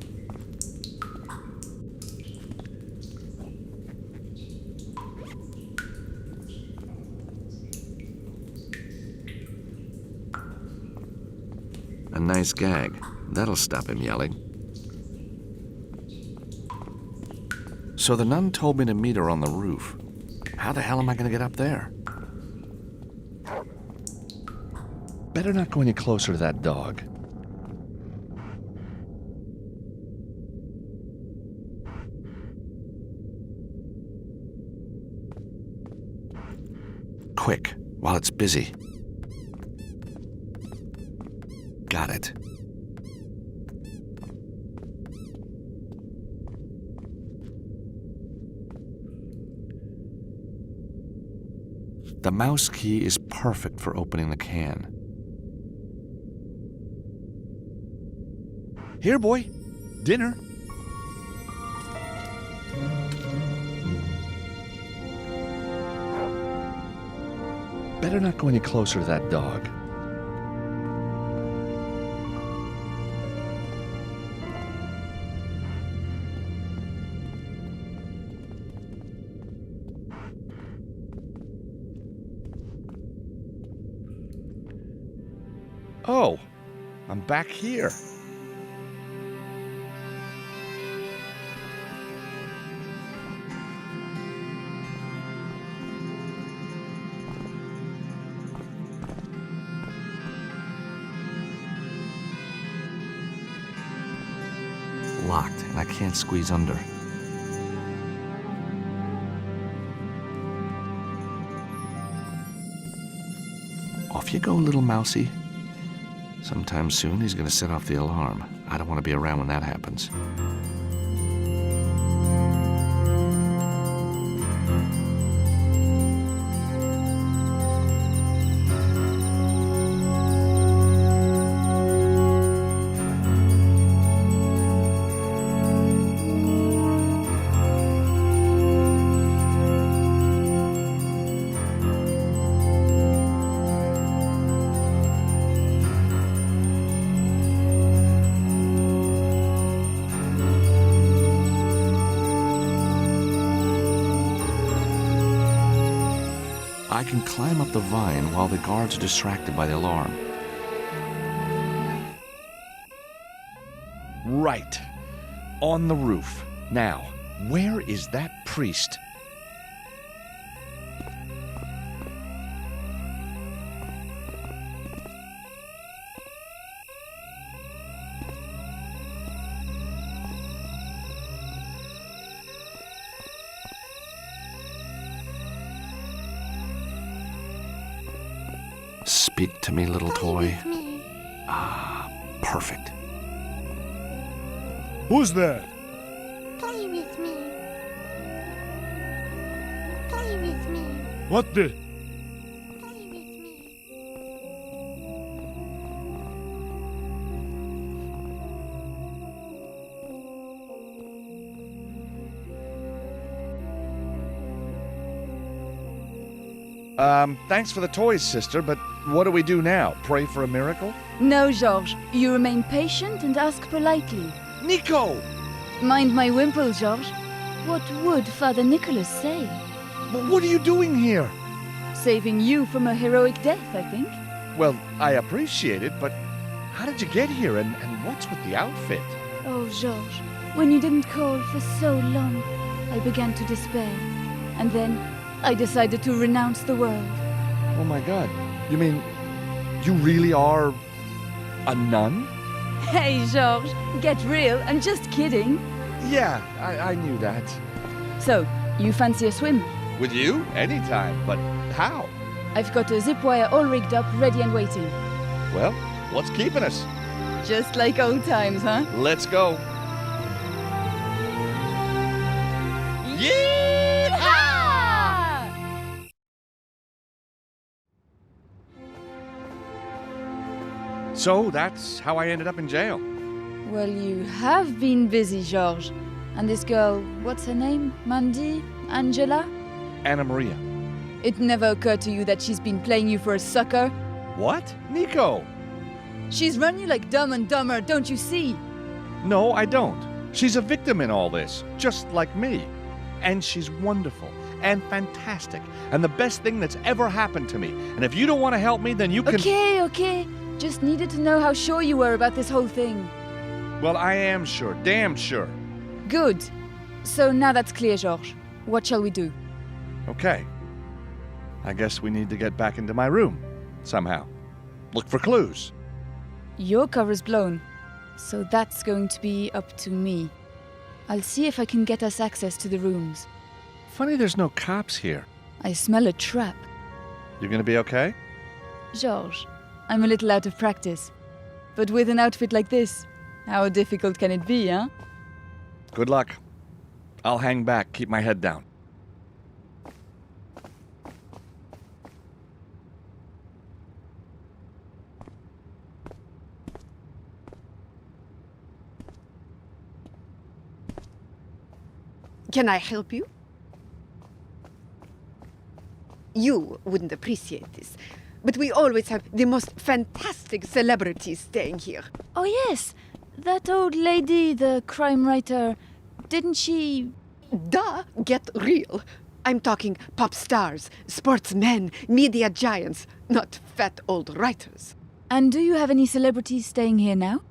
A nice gag. That'll stop him yelling. So the nun told me to meet her on the roof. How the hell am I going to get up there? Better not go any closer to that dog. Quick, while it's busy. Got it. The mouse key is perfect for opening the can. Here, boy. Dinner. Better not go any closer to that dog. Oh, I'm back here. Locked, and I can't squeeze under. Off you go, little mousey. Sometime soon he's gonna set off the alarm. I don't want to be around when that happens. I can climb up the vine while the guards are distracted by the alarm. Right. On the roof. Now, where is that priest? Speak to me, little toy. Ah, perfect. Who's there? Play with me. Play with me. What the? Play with me. Thanks for the toys, sister, but what do we do now? Pray for a miracle? No, Georges. You remain patient and ask politely. Nico! Mind my wimple, Georges. What would Father Nicholas say? But what are you doing here? Saving you from a heroic death, I think. Well, I appreciate it, but how did you get here, and what's with the outfit? Oh, Georges, when you didn't call for so long, I began to despair. And then I decided to renounce the world. Oh my God. You mean, you really are a nun? Hey, Georges, get real. I'm just kidding. Yeah, I knew that. So, you fancy a swim? With you? Anytime, but how? I've got a zip wire all rigged up, ready and waiting. Well, what's keeping us? Just like old times, huh? Let's go. Yeehaw! So that's how I ended up in jail. Well, you have been busy, Georges. And this girl, what's her name? Mandy? Angela? Anna Maria. It never occurred to you that she's been playing you for a sucker? What? Nico! She's run you like Dumb and Dumber, don't you see? No, I don't. She's a victim in all this, just like me. And she's wonderful and fantastic and the best thing that's ever happened to me. And if you don't want to help me, then you can... Okay. Just needed to know how sure you were about this whole thing. Well, I am sure, damn sure. Good. So now that's clear, Georges. What shall we do? Okay. I guess we need to get back into my room, somehow. Look for clues. Your cover's blown, so that's going to be up to me. I'll see if I can get us access to the rooms. Funny there's no cops here. I smell a trap. You gonna be okay? Georges, I'm a little out of practice. But with an outfit like this, how difficult can it be, huh? Good luck. I'll hang back, keep my head down. Can I help you? You wouldn't appreciate this, but we always have the most fantastic celebrities staying here. Oh, yes. That old lady, the crime writer, didn't she... Duh, get real. I'm talking pop stars, sportsmen, media giants, not fat old writers. And do you have any celebrities staying here now?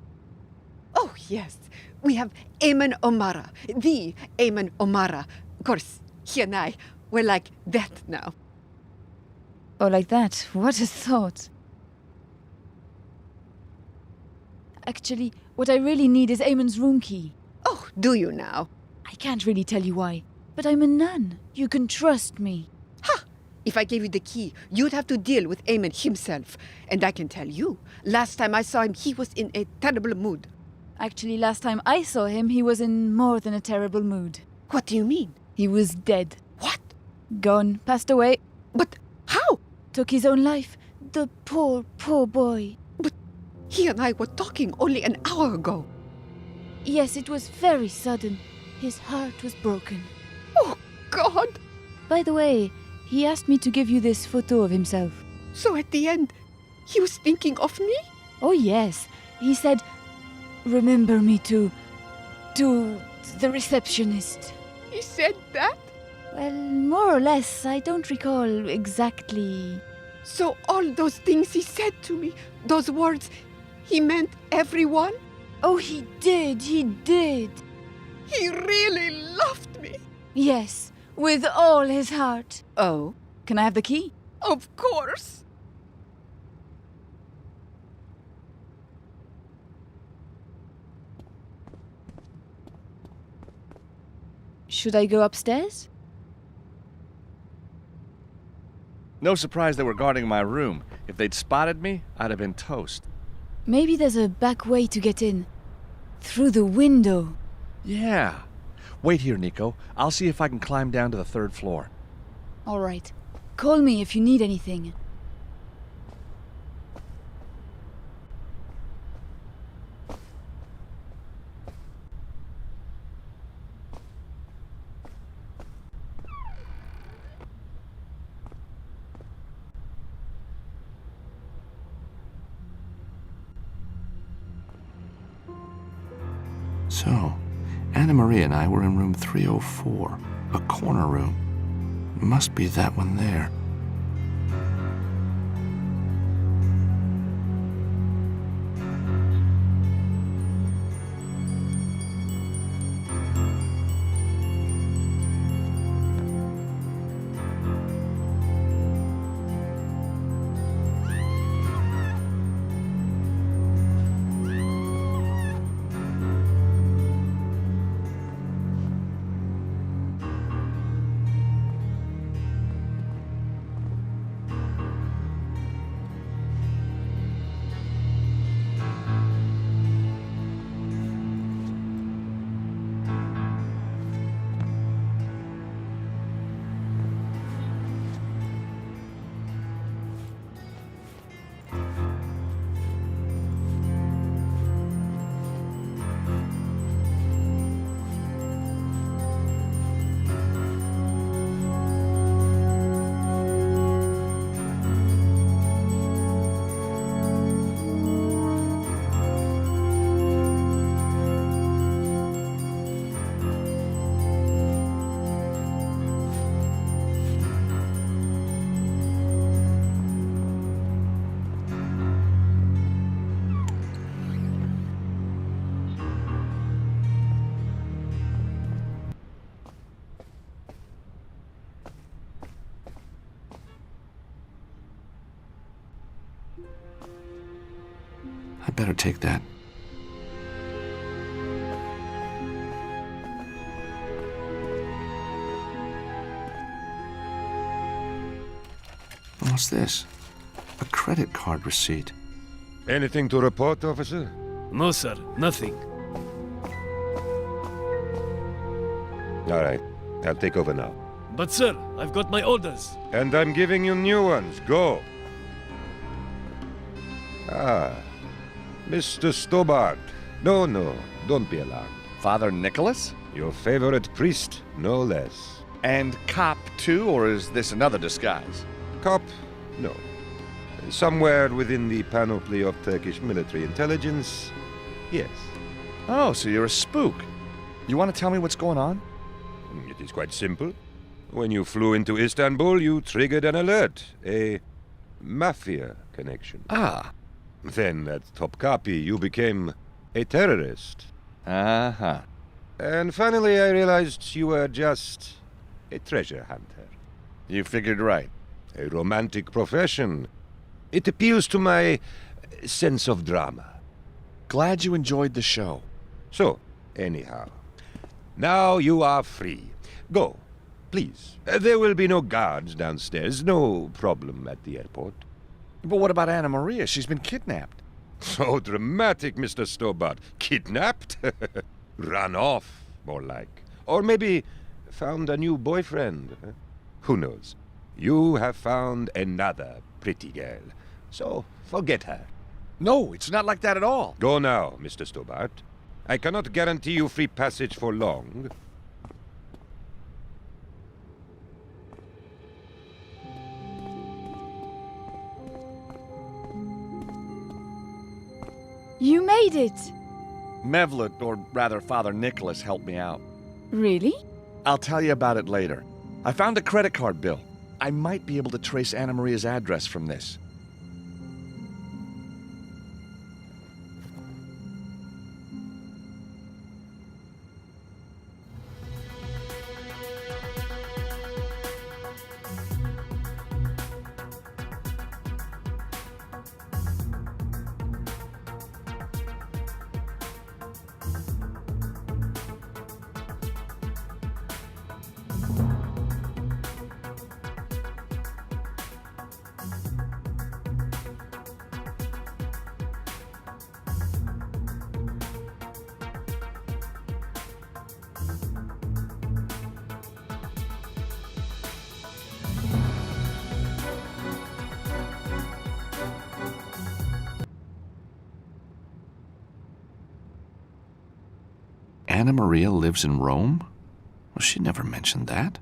Oh, yes. We have Eamon O'Mara, the Eamon O'Mara. Of course, he and I, we're like that now. Oh, like that? What a thought. Actually, what I really need is Eamon's room key. Oh, do you now? I can't really tell you why, but I'm a nun. You can trust me. Ha! If I gave you the key, you'd have to deal with Eamon himself. And I can tell you, last time I saw him, he was in a terrible mood. Actually, last time I saw him, he was in more than a terrible mood. What do you mean? He was dead. What? Gone. Passed away. But how? Took his own life. The poor, poor boy. But he and I were talking only an hour ago. Yes, it was very sudden. His heart was broken. Oh, God! By the way, he asked me to give you this photo of himself. So at the end, he was thinking of me? Oh, yes. He said, remember me to the receptionist. He said that? Well, more or less. I don't recall exactly. So all those things he said to me, those words, he meant everyone? Oh, he did. He did. He really loved me. Yes, with all his heart. Oh? Can I have the key? Of course. Should I go upstairs? No surprise they were guarding my room. If they'd spotted me, I'd have been toast. Maybe there's a back way to get in. Through the window. Yeah. Wait here, Nico. I'll see if I can climb down to the 3rd floor. All right. Call me if you need anything. So, Anna Maria and I were in room 304, a corner room. Must be that one there. I better take that. What's this? A credit card receipt. Anything to report, officer? No, sir. Nothing. All right. I'll take over now. But, sir, I've got my orders. And I'm giving you new ones. Go. Ah. Mr. Stobart. No, don't be alarmed. Father Nicholas? Your favorite priest, no less. And cop too, or is this another disguise? Cop? No. Somewhere within the panoply of Turkish military intelligence, yes. Oh, so you're a spook. You want to tell me what's going on? It is quite simple. When you flew into Istanbul, you triggered an alert. A mafia connection. Ah. Then at Topkapi, you became a terrorist. Uh-huh. And finally, I realized you were just a treasure hunter. You figured right. A romantic profession. It appeals to my sense of drama. Glad you enjoyed the show. So, anyhow, now you are free. Go, please. There will be no guards downstairs. No problem at the airport. But what about Anna Maria? She's been kidnapped. So dramatic, Mr. Stobart. Kidnapped? Run off, more like. Or maybe found a new boyfriend. Who knows? You have found another pretty girl. So forget her. No, it's not like that at all. Go now, Mr. Stobart. I cannot guarantee you free passage for long. You made it! Mevlut, or rather Father Nicholas, helped me out. Really? I'll tell you about it later. I found a credit card bill. I might be able to trace Anna Maria's address from this. Anna Maria lives in Rome? Well, she never mentioned that.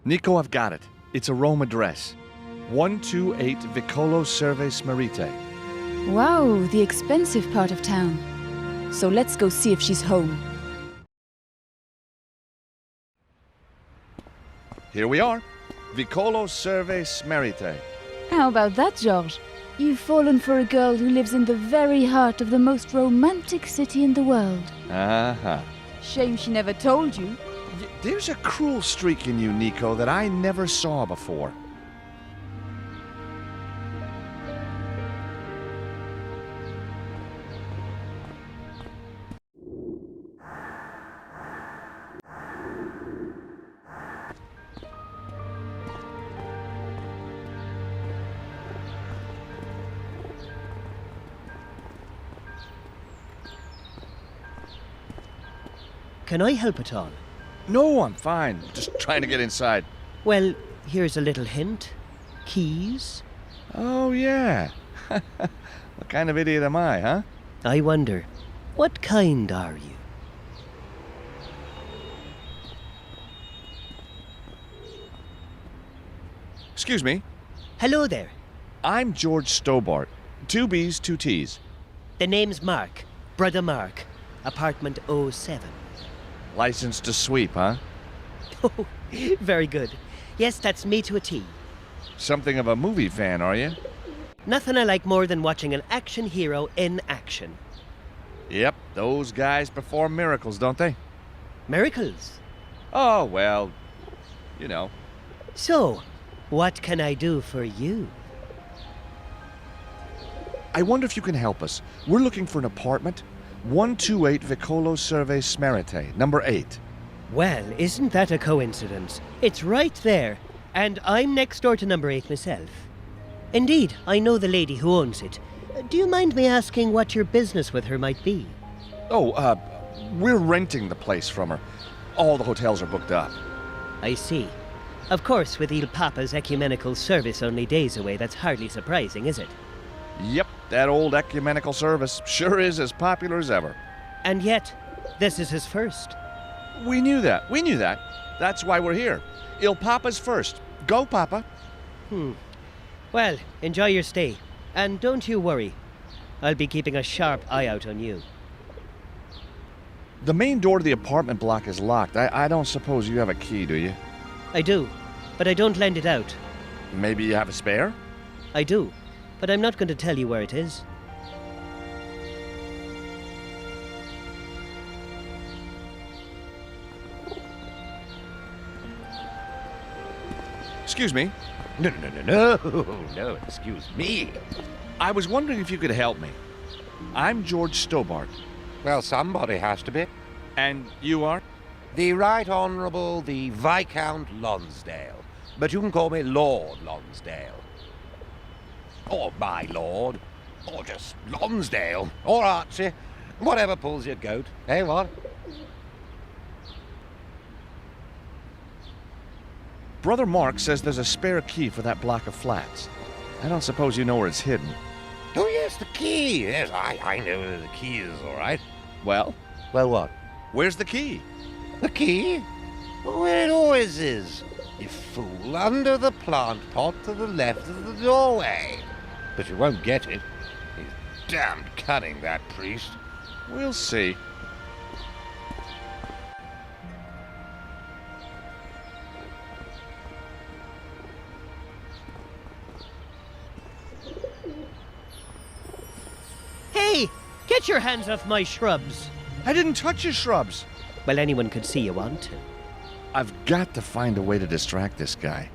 Nico, I've got it. It's a Rome address. 128 Vicolo Serves Merite. Wow, the expensive part of town. So let's go see if she's home. Here we are. Vicolo Serves Merite. How about that, George? You've fallen for a girl who lives in the very heart of the most romantic city in the world. Uh-huh. Shame she never told you. There's a cruel streak in you, Nico, that I never saw before. Can I help at all? No, I'm fine. Just trying to get inside. Well, here's a little hint. Keys? Oh, yeah. What kind of idiot am I, huh? I wonder, what kind are you? Excuse me. Hello there. I'm George Stobart. 2 B's, 2 T's. The name's Mark. Brother Mark. Apartment 07. License to sweep, huh? Oh, very good. Yes, that's me to a T. Something of a movie fan, are you? Nothing I like more than watching an action hero in action. Yep, those guys perform miracles, don't they? Miracles? Oh, well, you know. So, what can I do for you? I wonder if you can help us. We're looking for an apartment. 128 Vicolo Serves Merite, number 8. Well, isn't that a coincidence? It's right there, and I'm next door to number 8 myself. Indeed, I know the lady who owns it. Do you mind me asking what your business with her might be? Oh, we're renting the place from her. All the hotels are booked up. I see. Of course, with Il Papa's ecumenical service only days away, that's hardly surprising, is it? Yep, that old ecumenical service sure is as popular as ever. And yet, this is his first. We knew that. We knew that. That's why we're here. Il Papa's first. Go, Papa. Well, enjoy your stay. And don't you worry. I'll be keeping a sharp eye out on you. The main door to the apartment block is locked. I don't suppose you have a key, do you? I do, but I don't lend it out. Maybe you have a spare? I do, but I'm not going to tell you where it is. Excuse me. No, excuse me. I was wondering if you could help me. I'm George Stobart. Well, somebody has to be. And you are? The Right Honourable the Viscount Lonsdale. But you can call me Lord Lonsdale. Or my lord. Or just Lonsdale. Or Archie. Whatever pulls your goat. Hey, what? Brother Mark says there's a spare key for that block of flats. I don't suppose you know where it's hidden. Oh, yes, the key. Yes, I know where the key is, all right. Well? Well, what? Where's the key? The key? Where it always is. You fool, under the plant pot to the left of the doorway. But you won't get it. He's damned cunning, that priest. We'll see. Hey! Get your hands off my shrubs! I didn't touch your shrubs. Well, anyone could see you want to. I've got to find a way to distract this guy.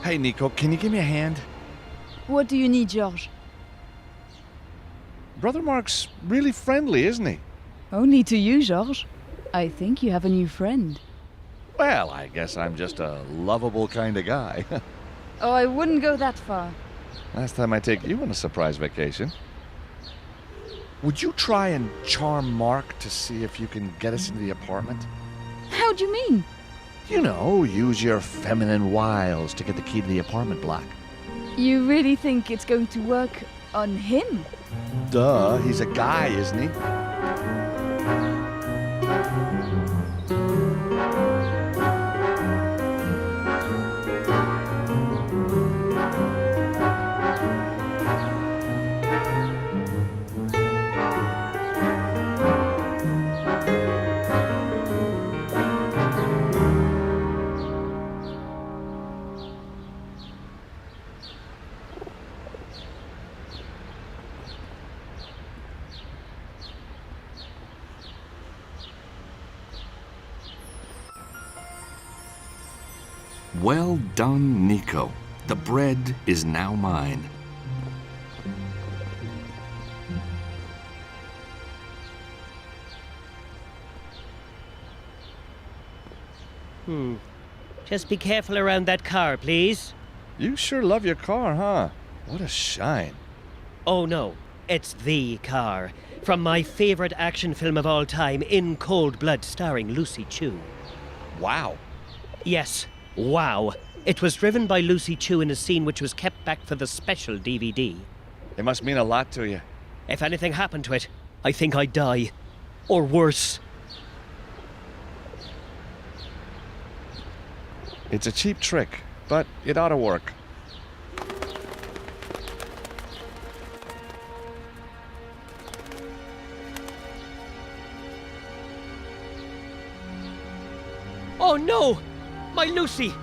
Hey, Nico, can you give me a hand? What do you need, George? Brother Mark's really friendly, isn't he? Only to you, George. I think you have a new friend. Well, I guess I'm just a lovable kind of guy. Oh, I wouldn't go that far. Last time I take you on a surprise vacation. Would you try and charm Mark to see if you can get us into the apartment? How do you mean? You know, use your feminine wiles to get the key to the apartment block. You really think it's going to work on him? Duh, he's a guy, isn't he? Well done, Nico. The bread is now mine. Just be careful around that car, please. You sure love your car, huh? What a shine. Oh no, it's the car. From my favorite action film of all time, In Cold Blood, starring Lucy Chu. Wow. Yes, wow. It was driven by Lucy Chu in a scene which was kept back for the special DVD. It must mean a lot to you. If anything happened to it, I think I'd die. Or worse. It's a cheap trick, but it ought to work. Oh no! My Lucy!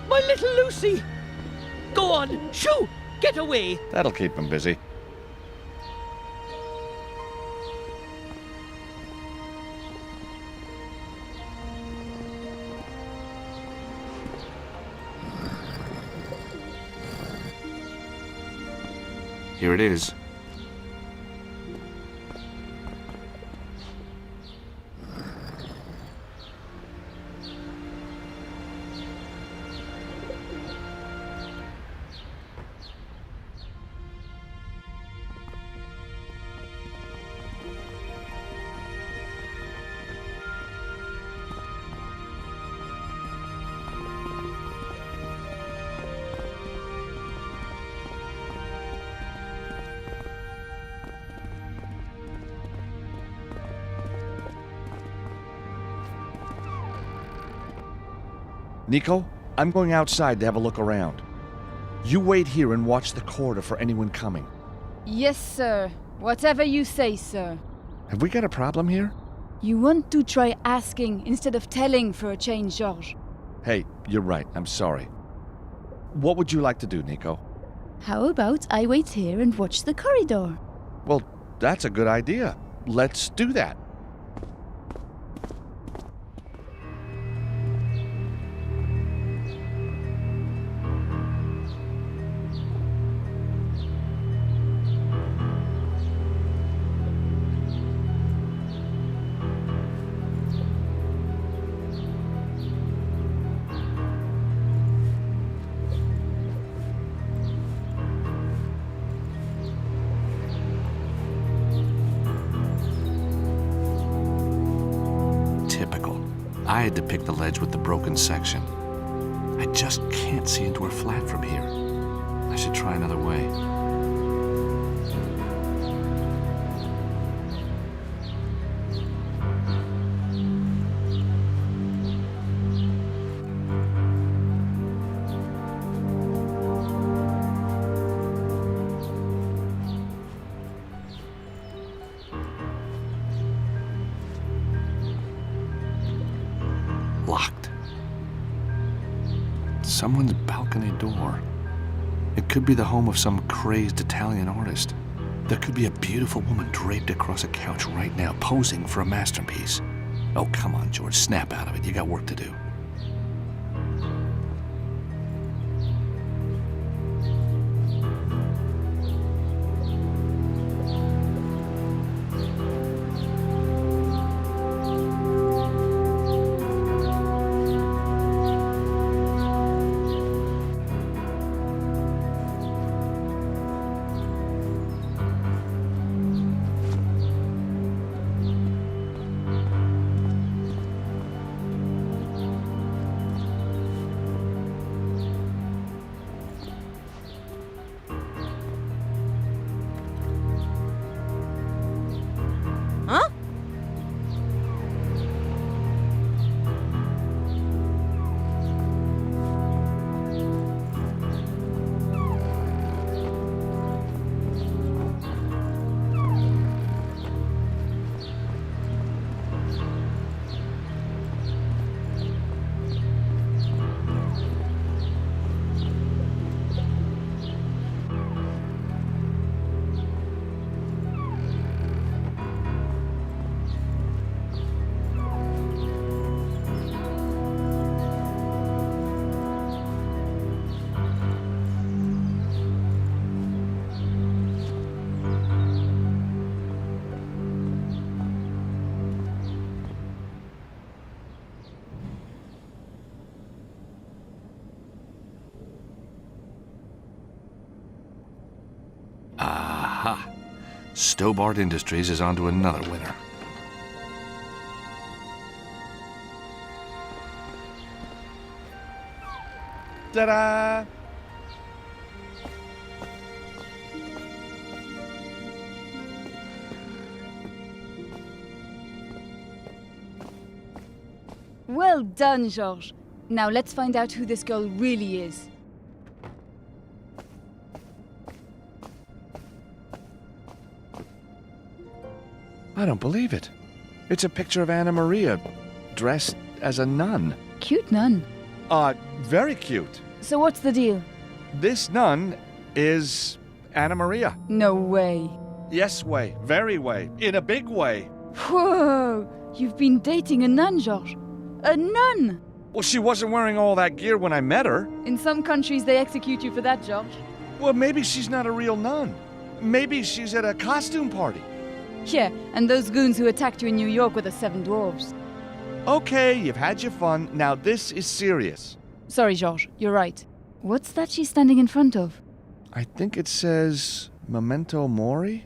My little Lucy! Go on, shoo! Get away! That'll keep him busy. Here it is. Nico, I'm going outside to have a look around. You wait here and watch the corridor for anyone coming. Yes, sir. Whatever you say, sir. Have we got a problem here? You want to try asking instead of telling for a change, George. Hey, you're right. I'm sorry. What would you like to do, Nico? How about I wait here and watch the corridor? Well, that's a good idea. Let's do that. I had to pick the ledge with the broken section. I just can't see into her flat from here. I should try another way. Locked. Someone's balcony door. It could be the home of some crazed Italian artist. There could be a beautiful woman draped across a couch right now, posing for a masterpiece. Oh, come on, George, snap out of it. You got work to do. Aha! Stobart Industries is onto another winner. Ta-da! Well done, Georges. Now let's find out who this girl really is. I don't believe it. It's a picture of Anna Maria, dressed as a nun. Cute nun. Very cute. So what's the deal? This nun is Anna Maria. No way. Yes way, very way, in a big way. Whoa! You've been dating a nun, Georges. A nun! Well, she wasn't wearing all that gear when I met her. In some countries, they execute you for that, Georges. Well, maybe she's not a real nun. Maybe she's at a costume party. Yeah, and those goons who attacked you in New York were the Seven Dwarves. Okay, you've had your fun. Now this is serious. Sorry, Georges, you're right. What's that she's standing in front of? I think it says Memento Mori.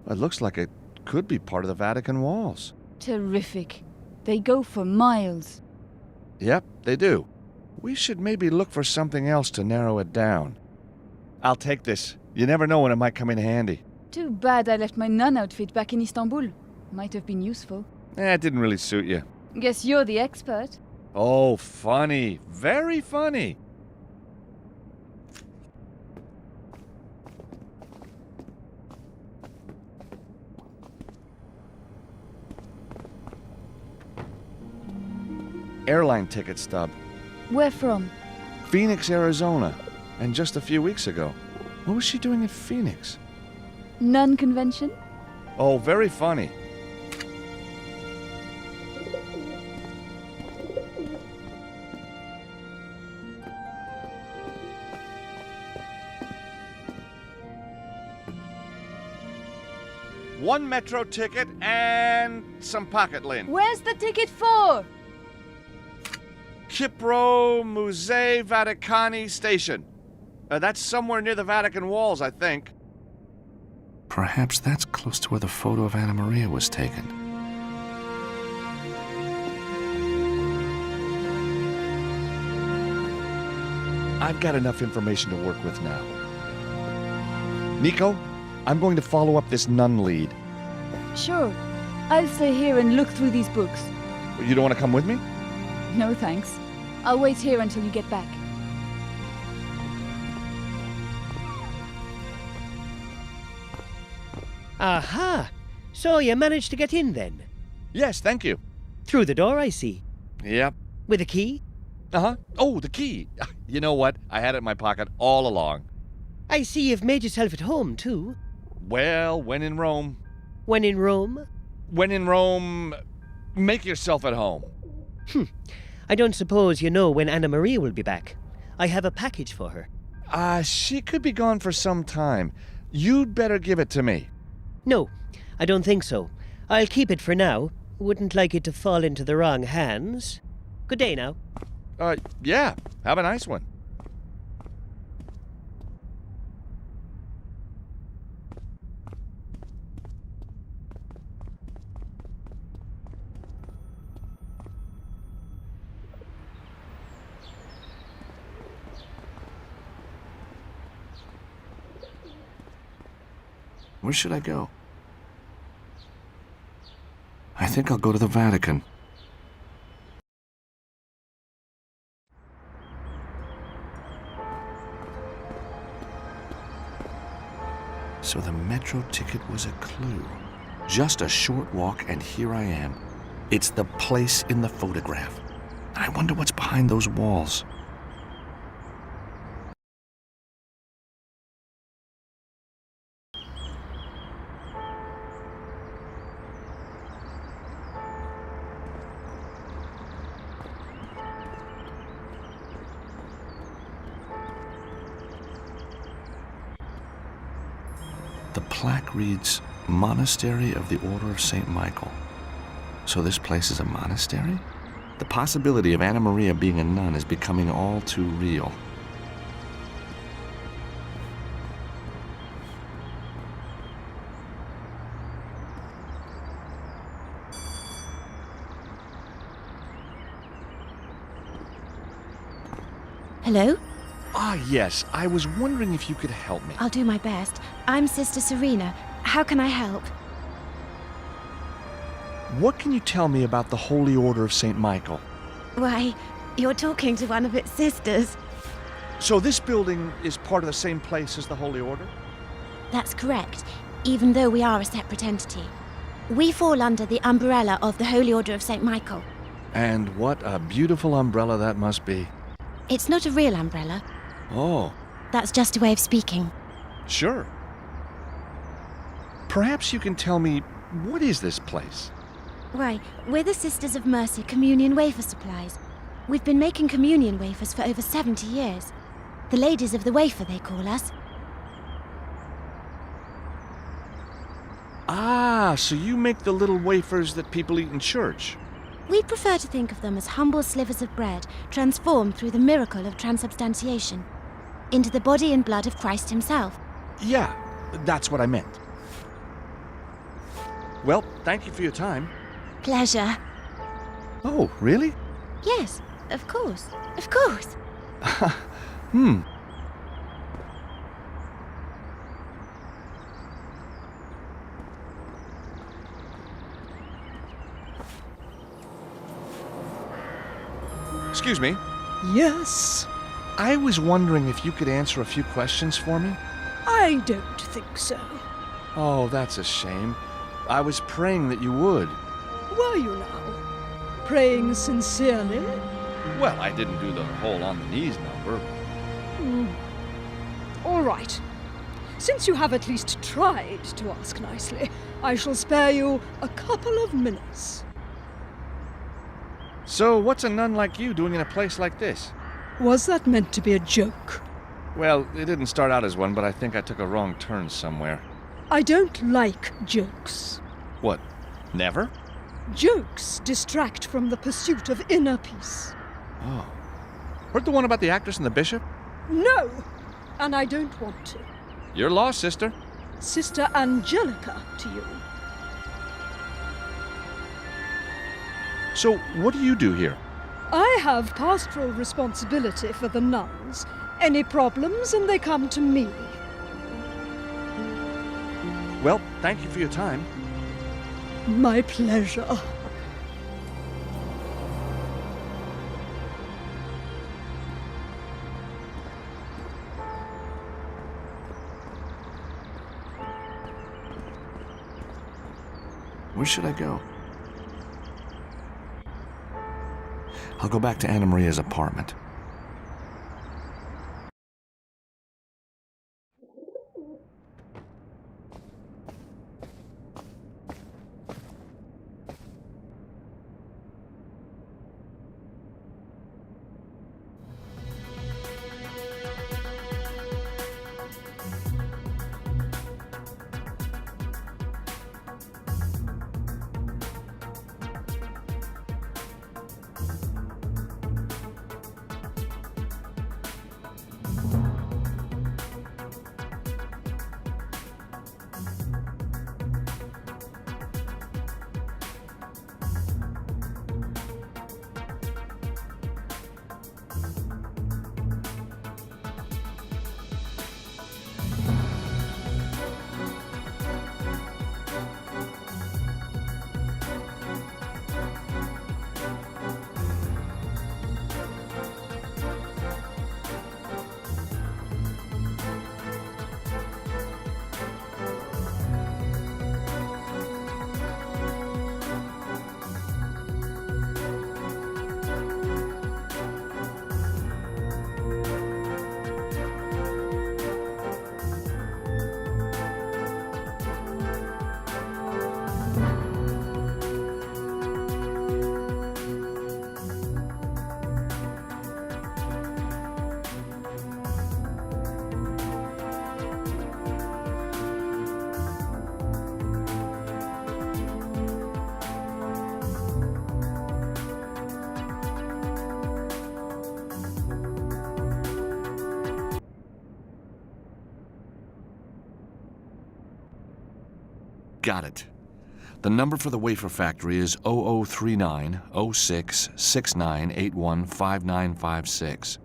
It looks like it could be part of the Vatican walls. Terrific. They go for miles. Yep, they do. We should maybe look for something else to narrow it down. I'll take this. You never know when it might come in handy. Too bad I left my nun outfit back in Istanbul. Might have been useful. It didn't really suit you. Guess you're the expert. Oh, funny. Very funny. Airline ticket stub. Where from? Phoenix, Arizona. And just a few weeks ago. What was she doing in Phoenix? Nun convention? Oh, very funny. One metro ticket and some pocket lint. Where's the ticket for? Kipro Musei Vaticani Station. That's somewhere near the Vatican walls, I think. Perhaps that's close to where the photo of Anna Maria was taken. I've got enough information to work with now. Nico, I'm going to follow up this nun lead. Sure. I'll stay here and look through these books. You don't want to come with me? No thanks. I'll wait here until you get back. Aha! So you managed to get in then? Yes, thank you. Through the door, I see. Yep. With a key? Uh-huh. Oh, the key. You know what? I had it in my pocket all along. I see you've made yourself at home, too. Well, when in Rome. When in Rome? When in Rome, make yourself at home. I don't suppose you know when Anna Maria will be back. I have a package for her. She could be gone for some time. You'd better give it to me. No, I don't think so. I'll keep it for now. Wouldn't like it to fall into the wrong hands. Good day now. Yeah. Have a nice one. Where should I go? I think I'll go to the Vatican. So the metro ticket was a clue. Just a short walk, and here I am. It's the place in the photograph. I wonder what's behind those walls. The plaque reads, Monastery of the Order of St. Michael. So this place is a monastery? The possibility of Anna Maria being a nun is becoming all too real. Hello? Ah, yes. I was wondering if you could help me. I'll do my best. I'm Sister Serena. How can I help? What can you tell me about the Holy Order of St. Michael? Why, you're talking to one of its sisters. So this building is part of the same place as the Holy Order? That's correct, even though we are a separate entity. We fall under the umbrella of the Holy Order of St. Michael. And what a beautiful umbrella that must be. It's not a real umbrella. Oh. That's just a way of speaking. Sure. Perhaps you can tell me, what is this place? Why, we're the Sisters of Mercy Communion Wafer Supplies. We've been making communion wafers for over 70 years. The Ladies of the Wafer, they call us. Ah, so you make the little wafers that people eat in church. We prefer to think of them as humble slivers of bread transformed through the miracle of transubstantiation into the body and blood of Christ himself. Yeah, that's what I meant. Well, thank you for your time. Pleasure. Oh, really? Yes, of course. Of course. Excuse me. Yes? I was wondering if you could answer a few questions for me? I don't think so. Oh, that's a shame. I was praying that you would. Were you now? Praying sincerely? Well, I didn't do the whole on the knees number. All right. Since you have at least tried to ask nicely, I shall spare you a couple of minutes. So, what's a nun like you doing in a place like this? Was that meant to be a joke? Well, it didn't start out as one, but I think I took a wrong turn somewhere. I don't like jokes. What? Never? Jokes distract from the pursuit of inner peace. Oh. Heard the one about the actress and the bishop? No! And I don't want to. You're lost, sister. Sister Angelica to you. So, what do you do here? I have pastoral responsibility for the nuns. Any problems and they come to me. Well, thank you for your time. My pleasure. Where should I go? I'll go back to Anna Maria's apartment. Got it. The number for the wafer factory is 0039 06 6981 5956.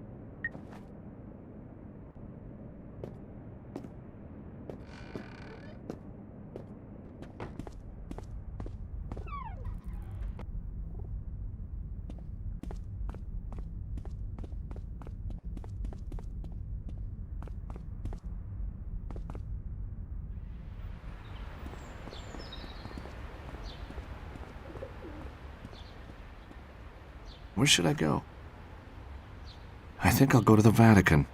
Where should I go? I think I'll go to the Vatican.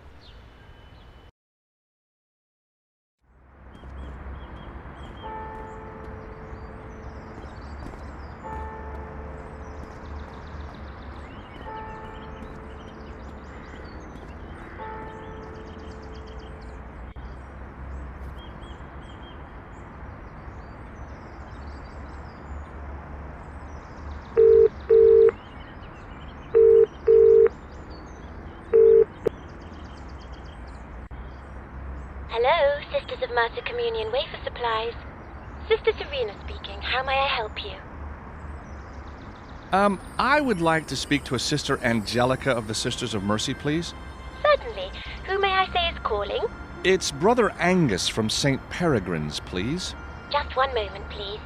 Hello, Sisters of Mercy Communion Wafer Supplies. Sister Serena speaking. How may I help you? I would like to speak to a Sister Angelica of the Sisters of Mercy, please. Certainly. Who may I say is calling? It's Brother Angus from St. Peregrine's, please. Just one moment, please.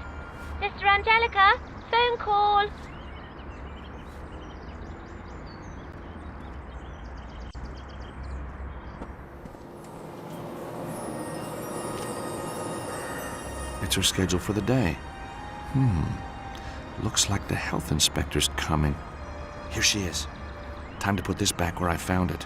Sister Angelica, phone call. It's her schedule for the day. Looks like the health inspector's coming. Here she is. Time to put this back where I found it.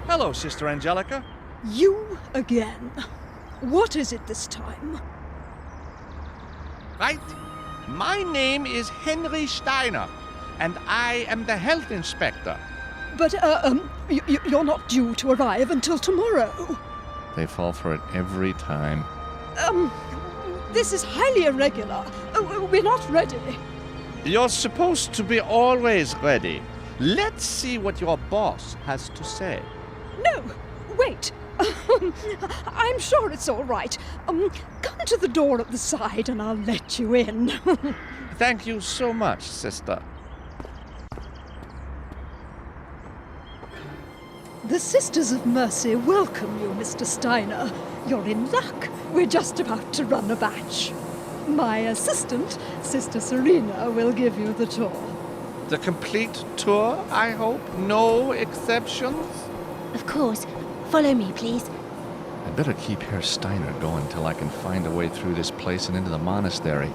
Hello, Sister Angelica. You again. What is it this time? Right? My name is Henry Steiner, and I am the health inspector. But, you're not due to arrive until tomorrow. They fall for it every time. This is highly irregular. We're not ready. You're supposed to be always ready. Let's see what your boss has to say. No, wait. I'm sure it's all right. Come to the door at the side and I'll let you in. Thank you so much, sister. The Sisters of Mercy welcome you, Mr. Steiner. You're in luck. We're just about to run a batch. My assistant, Sister Serena, will give you the tour. The complete tour, I hope? No exceptions? Of course. Follow me, please. I better keep Herr Steiner going till I can find a way through this place and into the monastery.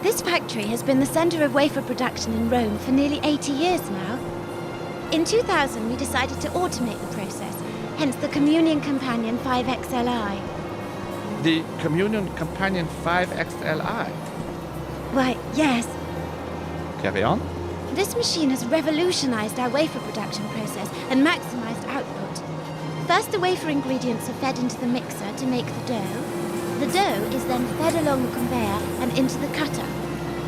This factory has been the center of wafer production in Rome for nearly 80 years now. In 2000, we decided to automate the process, hence the Communion Companion 5XLI. The Communion Companion 5XLI? Why, yes. Carry on. This machine has revolutionized our wafer production process and maximized output. First, the wafer ingredients are fed into the mixer to make the dough. The dough is then fed along the conveyor and into the cutter.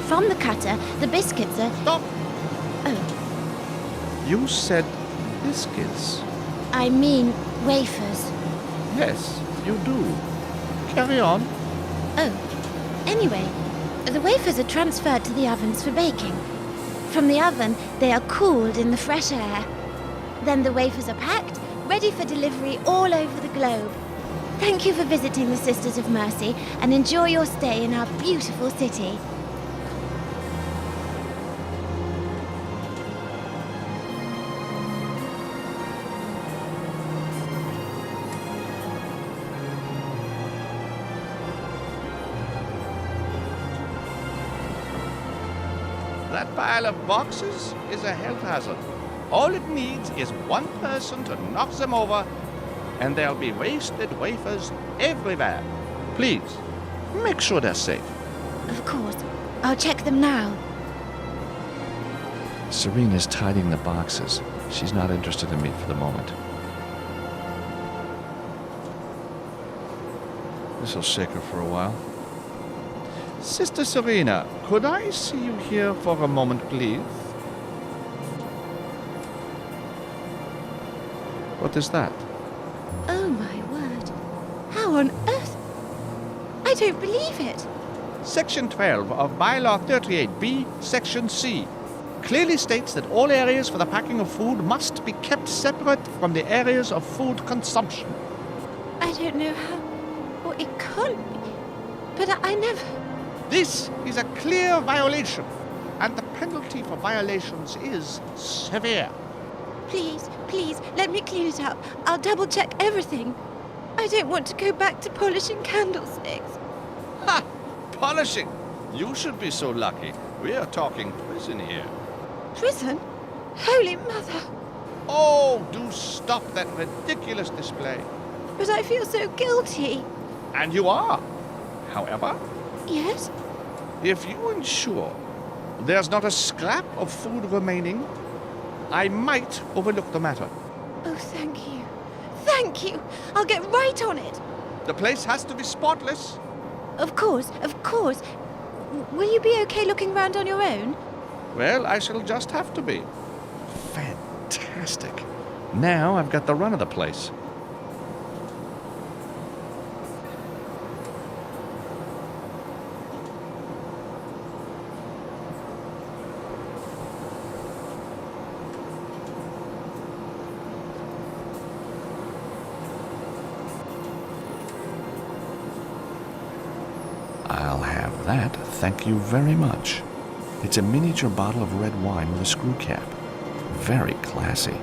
From the cutter, the biscuits are... Stop! Oh. You said biscuits. I mean wafers. Yes, you do. Carry on. Oh. Anyway, the wafers are transferred to the ovens for baking. From the oven, they are cooled in the fresh air. Then the wafers are packed, ready for delivery all over the globe. Thank you for visiting the Sisters of Mercy, and enjoy your stay in our beautiful city. That pile of boxes is a health hazard. All it needs is one person to knock them over, and there'll be wasted wafers everywhere. Please, make sure they're safe. Of course. I'll check them now. Serena's tidying the boxes. She's not interested in me for the moment. This'll shake her for a while. Sister Serena, could I see you here for a moment, please? What is that? Oh my word. How on earth? I don't believe it. Section 12 of Bylaw 38B, Section C, clearly states that all areas for the packing of food must be kept separate from the areas of food consumption. I don't know how... Well, it can't be. But I never... This is a clear violation, and the penalty for violations is severe. Please, please, let me clean it up. I'll double-check everything. I don't want to go back to polishing candlesticks. Ha! Polishing! You should be so lucky. We are talking prison here. Prison? Holy Mother! Oh, do stop that ridiculous display. But I feel so guilty. And you are. However, yes? If you ensure there's not a scrap of food remaining, I might overlook the matter. Oh, thank you. Thank you. I'll get right on it. The place has to be spotless. Of course, of course. Will you be okay looking round on your own? Well, I shall just have to be. Fantastic. Now I've got the run of the place. that, thank you very much. It's a miniature bottle of red wine with a screw cap. Very classy.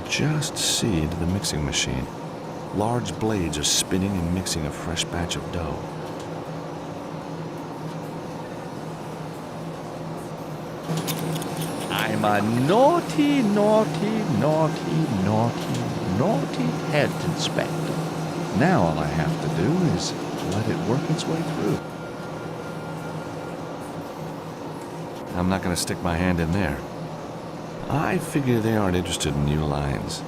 Just see into the mixing machine. Large blades are spinning and mixing a fresh batch of dough. I'm a naughty, naughty, naughty, naughty, naughty head inspector. Now all I have to do is let it work its way through. I'm not going to stick my hand in there. I figure they aren't interested in new lines,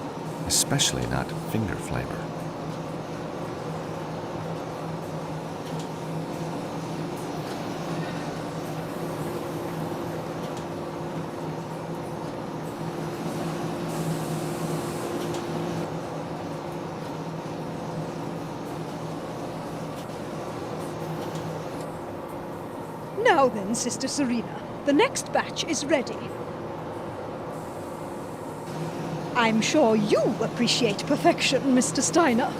especially not finger flavor. Now then, Sister Serena, the next batch is ready. I'm sure you appreciate perfection, Mr. Steiner.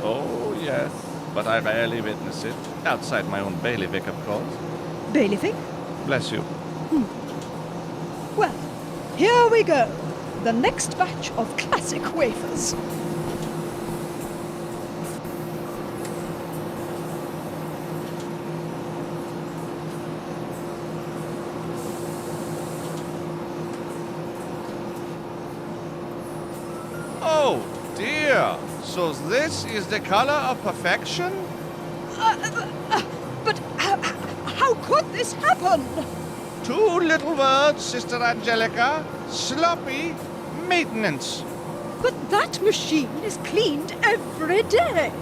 Oh, yes, but I rarely witness it. Outside my own bailiwick, of course. Bailiwick? Bless you. Well, here we go. The next batch of classic wafers. Oh, dear. So this is the color of perfection? But how could this happen? 2 little words, Sister Angelica. Sloppy maintenance. But that machine is cleaned every day.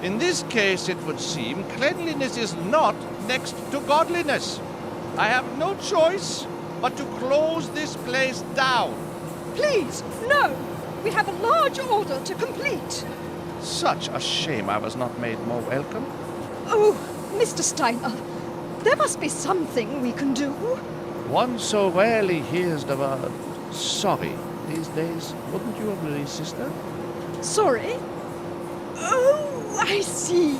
In this case, it would seem cleanliness is not next to godliness. I have no choice but to close this place down. Please, no. We have a large order to complete. Such a shame I was not made more welcome. Oh, Mr. Steiner, there must be something we can do. One so rarely hears the word sorry these days. Wouldn't you agree, sister? Sorry? Oh, I see.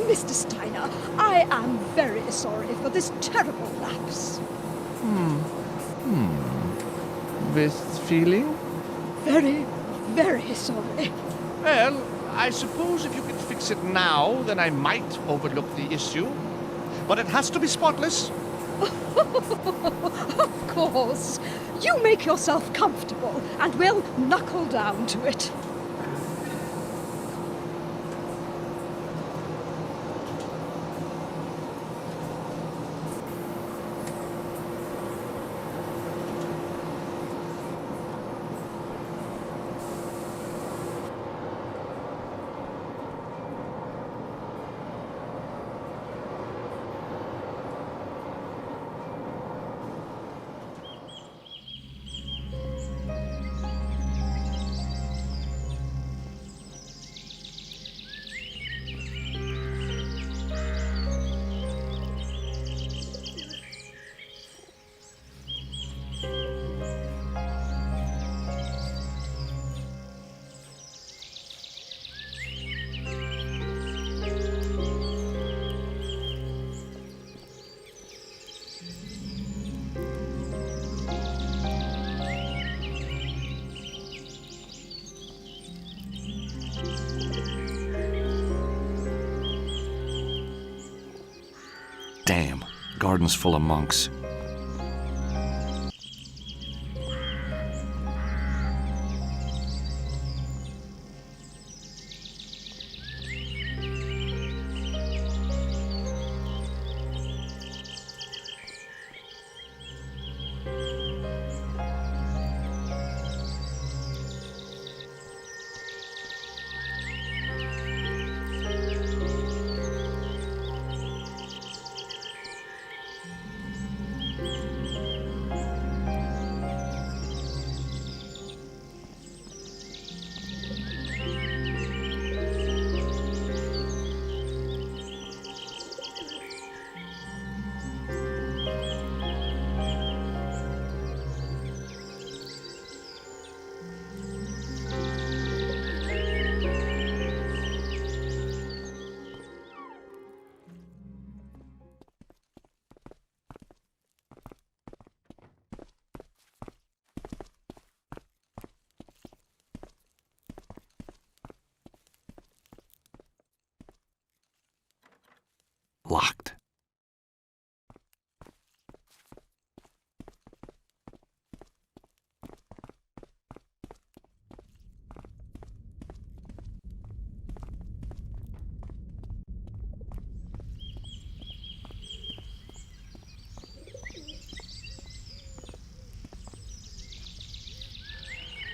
Mr. Steiner, I am very sorry for this terrible lapse. With feeling? Very, very sorry. Well, I suppose if you can fix it now, then I might overlook the issue. But it has to be spotless. Of course. You make yourself comfortable, and we'll knuckle down to it. Damn, garden's full of monks. Locked.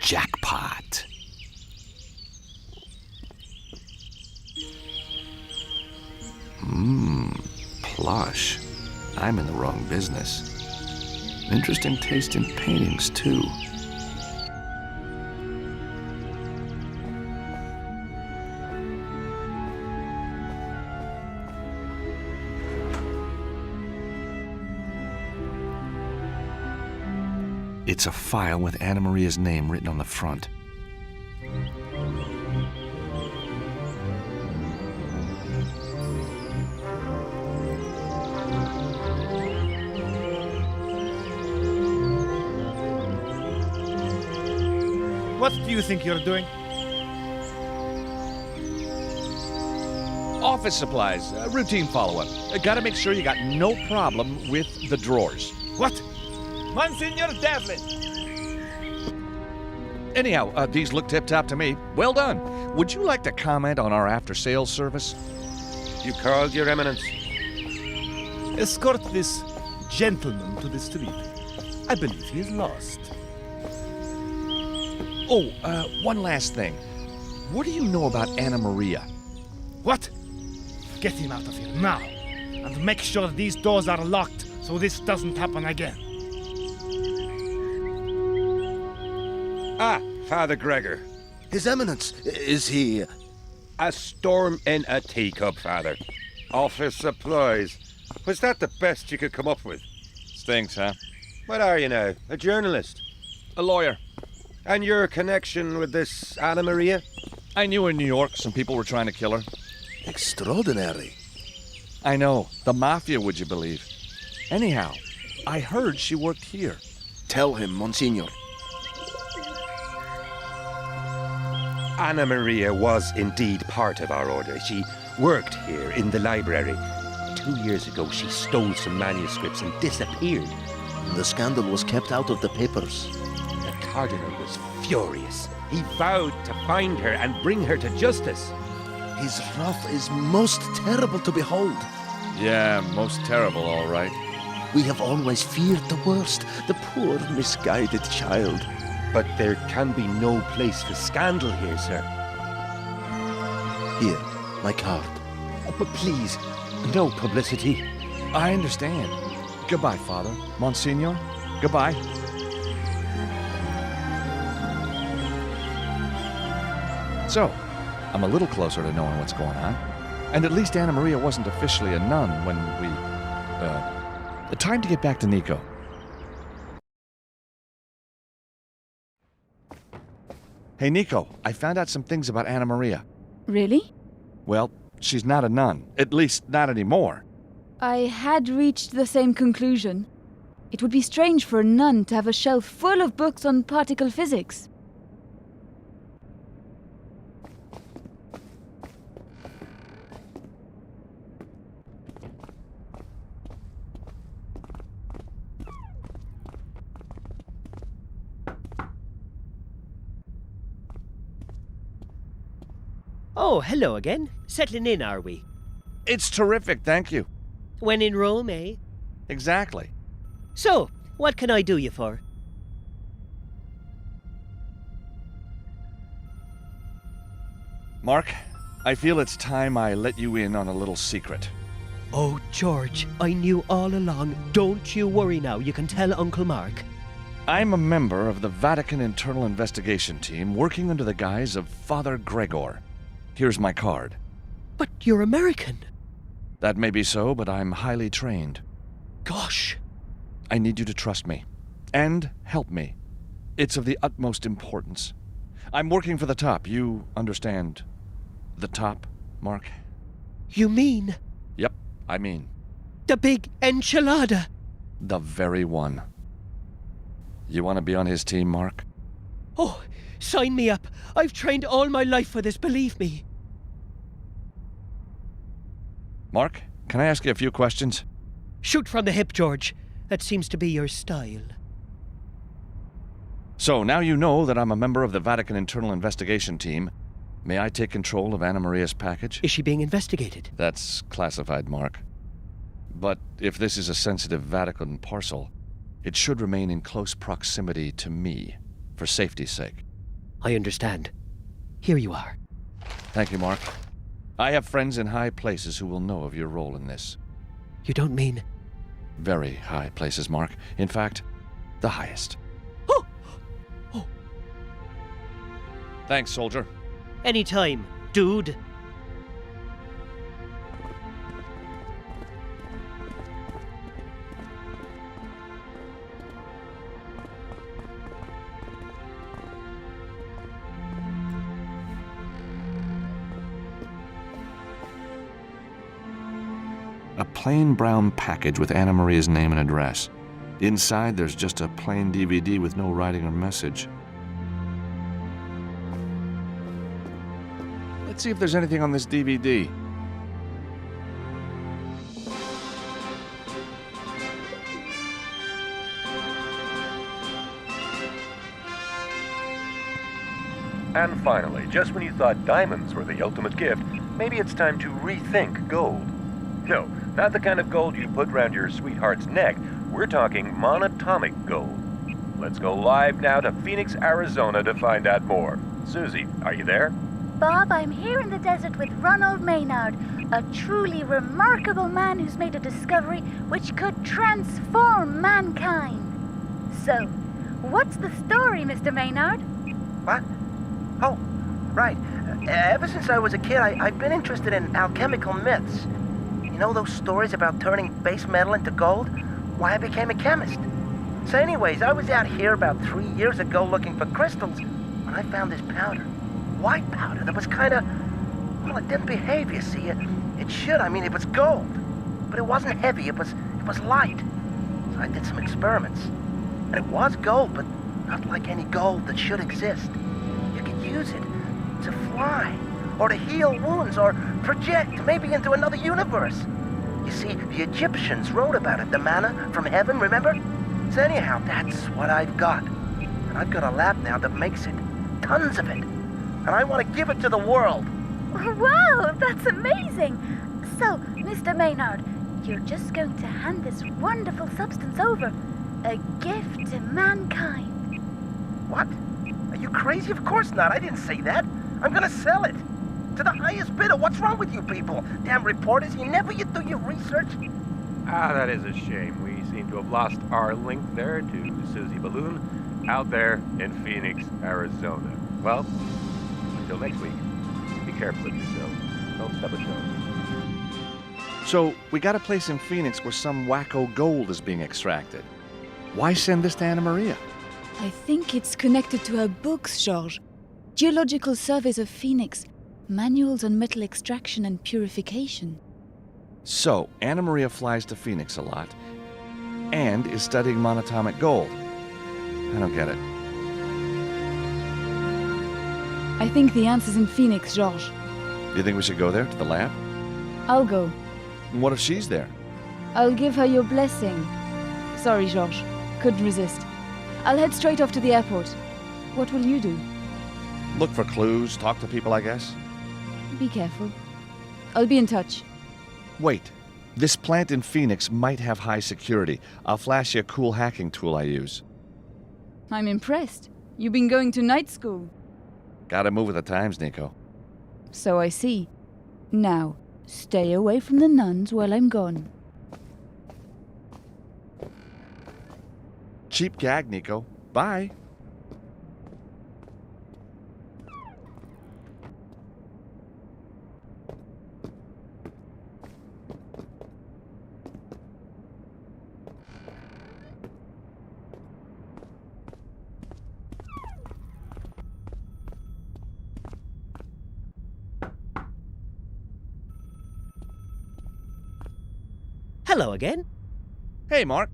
Jackpot. Plush. I'm in the wrong business. Interesting taste in paintings, too. It's a file with Anna Maria's name written on the front. What do you think you're doing? Office supplies, routine follow-up. Gotta make sure you got no problem with the drawers. What? Monsignor Devlin! Anyhow, these look tip-top to me. Well done. Would you like to comment on our after-sales service? You called, Your Eminence? Escort this gentleman to the street. I believe he is lost. Oh, one last thing. What do you know about Anna Maria? What? Get him out of here now. And make sure these doors are locked so this doesn't happen again. Ah, Father Gregor. His Eminence, is he... A storm in a teacup, Father. Office supplies. Was that the best you could come up with? Stinks, huh? What are you now? A journalist? A lawyer. And your connection with this Anna Maria? I knew her in New York. Some people were trying to kill her. Extraordinary. I know. The mafia, would you believe? Anyhow, I heard she worked here. Tell him, Monsignor. Anna Maria was indeed part of our order. She worked here in the library. 2 years ago, she stole some manuscripts and disappeared. The scandal was kept out of the papers. The Cardinal was furious. He vowed to find her and bring her to justice. His wrath is most terrible to behold. Yeah, most terrible, all right. We have always feared the worst, the poor, misguided child. But there can be no place for scandal here, sir. Here, my card. But please, no publicity. I understand. Goodbye, Father. Monsignor, goodbye. So, I'm a little closer to knowing what's going on. And at least Anna Maria wasn't officially a nun when we... time to get back to Nico. Hey, Nico, I found out some things about Anna Maria. Really? Well, she's not a nun. At least, not anymore. I had reached the same conclusion. It would be strange for a nun to have a shelf full of books on particle physics. Oh, hello again. Settling in, are we? It's terrific, thank you. When in Rome, eh? Exactly. So, what can I do you for? Mark, I feel it's time I let you in on a little secret. Oh, George, I knew all along. Don't you worry now, you can tell Uncle Mark. I'm a member of the Vatican Internal Investigation Team working under the guise of Father Gregor. Here's my card. But you're American. That may be so, but I'm highly trained. Gosh. I need you to trust me. And help me. It's of the utmost importance. I'm working for the top. You understand the top, Mark? You mean? Yep, I mean. The big enchilada. The very one. You want to be on his team, Mark? Oh, sign me up. I've trained all my life for this, believe me. Mark, can I ask you a few questions? Shoot from the hip, George. That seems to be your style. So, now you know that I'm a member of the Vatican Internal Investigation Team. May I take control of Anna Maria's package? Is she being investigated? That's classified, Mark. But if this is a sensitive Vatican parcel, it should remain in close proximity to me, for safety's sake. I understand. Here you are. Thank you, Mark. I have friends in high places who will know of your role in this. You don't mean... Very high places, Mark. In fact, the highest. Oh! Thanks, soldier. Anytime, dude. A plain brown package with Anna Maria's name and address. Inside, there's just a plain DVD with no writing or message. Let's see if there's anything on this DVD. And finally, just when you thought diamonds were the ultimate gift, maybe it's time to rethink gold. No, not the kind of gold you put round your sweetheart's neck. We're talking monatomic gold. Let's go live now to Phoenix, Arizona to find out more. Susie, are you there? Bob, I'm here in the desert with Ronald Maynard, a truly remarkable man who's made a discovery which could transform mankind. So, what's the story, Mr. Maynard? What? Oh, right. Ever since I was a kid, I've been interested in alchemical myths. You know those stories about turning base metal into gold? Why, I became a chemist. So anyways, I was out here about 3 years ago looking for crystals when I found this powder. White powder that was kind of... Well, it didn't behave, you see. It should. I mean, it was gold. But it wasn't heavy. It was light. So I did some experiments. And it was gold, but not like any gold that should exist. You could use it to fly, or to heal wounds, or project maybe into another universe. You see, the Egyptians wrote about it, the manna from heaven, remember? So anyhow, that's what I've got. And I've got a lab now that makes it. Tons of it. And I want to give it to the world. Wow, that's amazing! So, Mr. Maynard, you're just going to hand this wonderful substance over. A gift to mankind. What? Are you crazy? Of course not. I didn't say that. I'm gonna sell it. To the highest bidder. What's wrong with you people? Damn reporters, you do your research? Ah, that is a shame. We seem to have lost our link there to Susie Balloon out there in Phoenix, Arizona. Well, until next week, be careful of yourself. Don't stub a toe. So, we got a place in Phoenix where some wacko gold is being extracted. Why send this to Anna Maria? I think it's connected to her books, George. Geological Surveys of Phoenix, Manuals on Metal Extraction and Purification. So, Anna Maria flies to Phoenix a lot and is studying monatomic gold. I don't get it. I think the answer's in Phoenix, George. Do you think we should go there, to the lab? I'll go. And what if she's there? I'll give her your blessing. Sorry, George. Couldn't resist. I'll head straight off to the airport. What will you do? Look for clues, talk to people, I guess. Be careful. I'll be in touch. Wait. This plant in Phoenix might have high security. I'll flash you a cool hacking tool I use. I'm impressed. You've been going to night school. Gotta move with the times, Nico. So I see. Now, stay away from the nuns while I'm gone. Cheap gag, Nico. Bye. Hello again. Hey, Mark.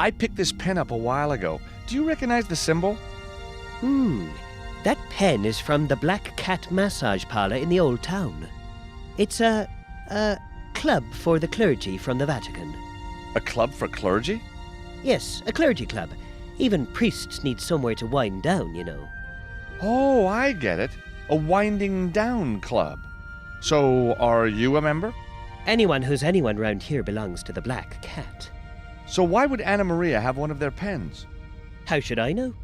I picked this pen up a while ago. Do you recognize the symbol? That pen is from the Black Cat Massage Parlor in the Old Town. It's a club for the clergy from the Vatican. A club for clergy? Yes, a clergy club. Even priests need somewhere to wind down, you know. Oh, I get it. A winding down club. So, are you a member? Anyone who's anyone round here belongs to the Black Cat. So why would Anna Maria have one of their pens? How should I know?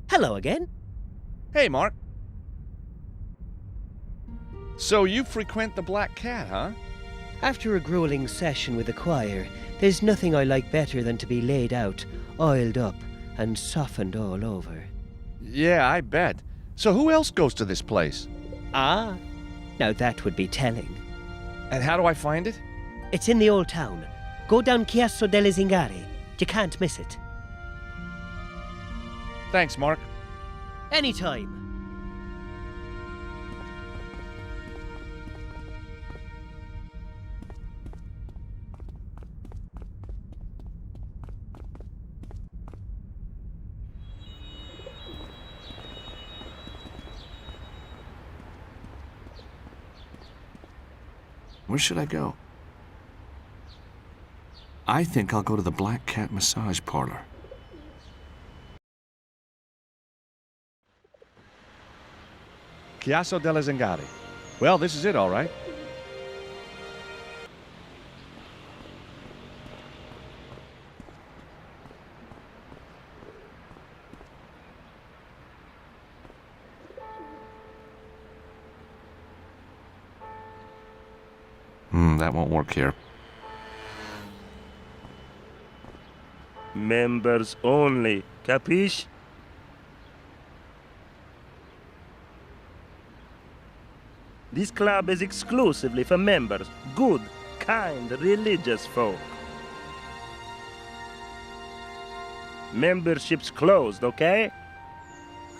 Hello again. Hey, Mark. So you frequent the Black Cat, huh? After a grueling session with the choir, there's nothing I like better than to be laid out, oiled up, and softened all over. Yeah, I bet. So who else goes to this place? Ah, now that would be telling. And how do I find it? It's in the Old Town. Go down Chiasso delle Zingare. You can't miss it. Thanks, Mark. Anytime. Where should I go? I think I'll go to the Black Cat Massage Parlor. Chiasso delle Zingari. Well, this is it, all right. That won't work here. Members only, capiche? This club is exclusively for members, good, kind, religious folk. Membership's closed, okay?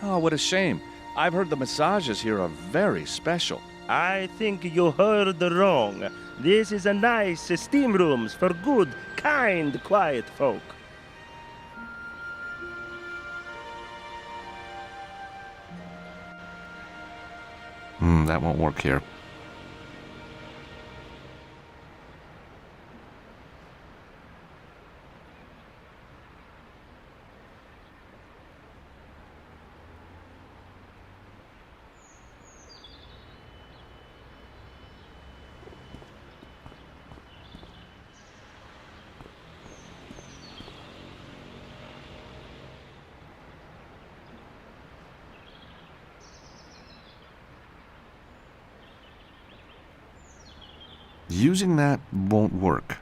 Oh, what a shame. I've heard the massages here are very special. I think you heard wrong. This is a nice steam rooms for good, kind, quiet folk. That won't work here. Using that won't work.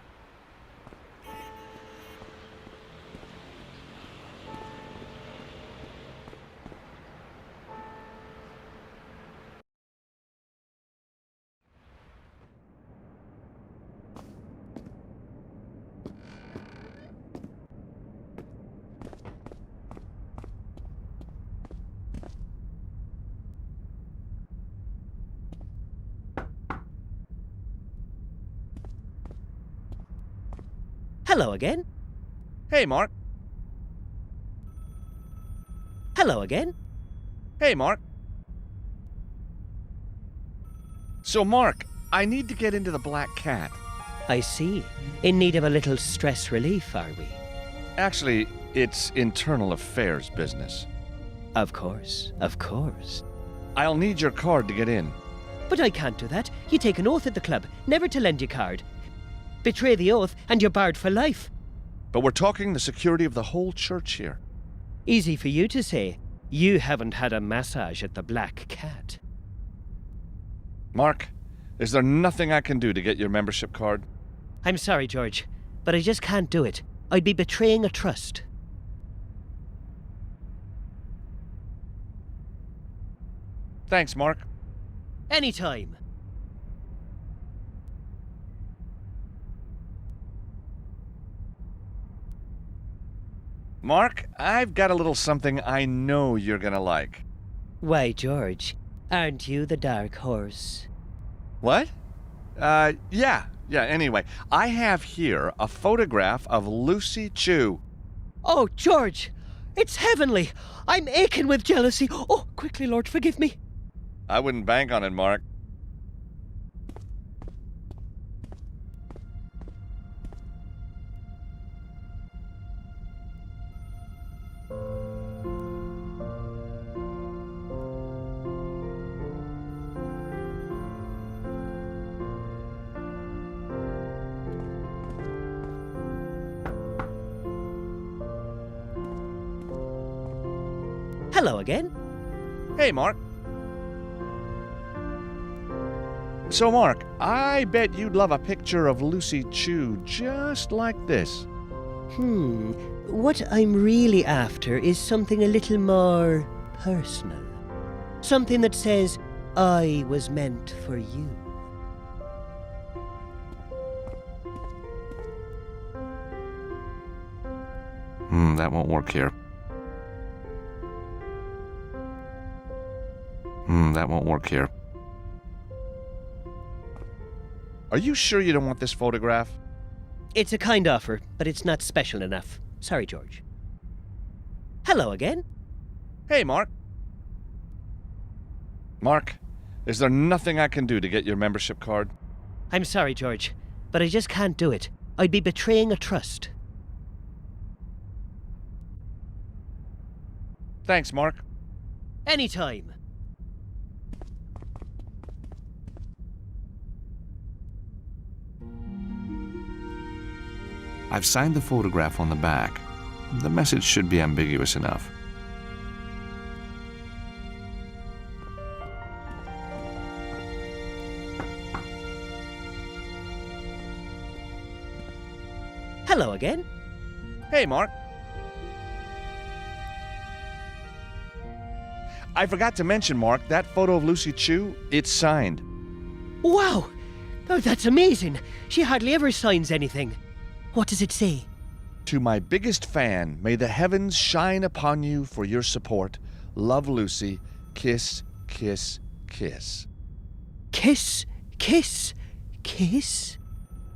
Hello again. Hey, Mark. Hello again. Hey, Mark. So, Mark, I need to get into the Black Cat. I see. In need of a little stress relief, are we? Actually, it's internal affairs business. Of course, of course. I'll need your card to get in. But I can't do that. You take an oath at the club, never to lend your card. Betray the oath, and you're barred for life. But we're talking the security of the whole church here. Easy for you to say. You haven't had a massage at the Black Cat. Mark, is there nothing I can do to get your membership card? I'm sorry, George, but I just can't do it. I'd be betraying a trust. Thanks, Mark. Anytime. Mark, I've got a little something I know you're gonna like. Why, George, aren't you the dark horse? What? Yeah, Yeah, anyway, I have here a photograph of Lucy Chu. Oh, George! It's heavenly! I'm aching with jealousy. Oh, quickly, Lord, forgive me. I wouldn't bank on it, Mark. Hello again. Hey, Mark. So, Mark, I bet you'd love a picture of Lucy Chu just like this. What I'm really after is something a little more personal. Something that says, I was meant for you. That won't work here. That won't work here. Are you sure you don't want this photograph? It's a kind offer, but it's not special enough. Sorry, George. Hello again. Hey, Mark. Mark, is there nothing I can do to get your membership card? I'm sorry, George, but I just can't do it. I'd be betraying a trust. Thanks, Mark. Anytime. I've signed the photograph on the back. The message should be ambiguous enough. Hello again. Hey, Mark. I forgot to mention, Mark, that photo of Lucy Chu, it's signed. Wow! Oh, that's amazing. She hardly ever signs anything. What does it say? To my biggest fan, may the heavens shine upon you for your support. Love, Lucy. Kiss, kiss, kiss. Kiss, kiss, kiss?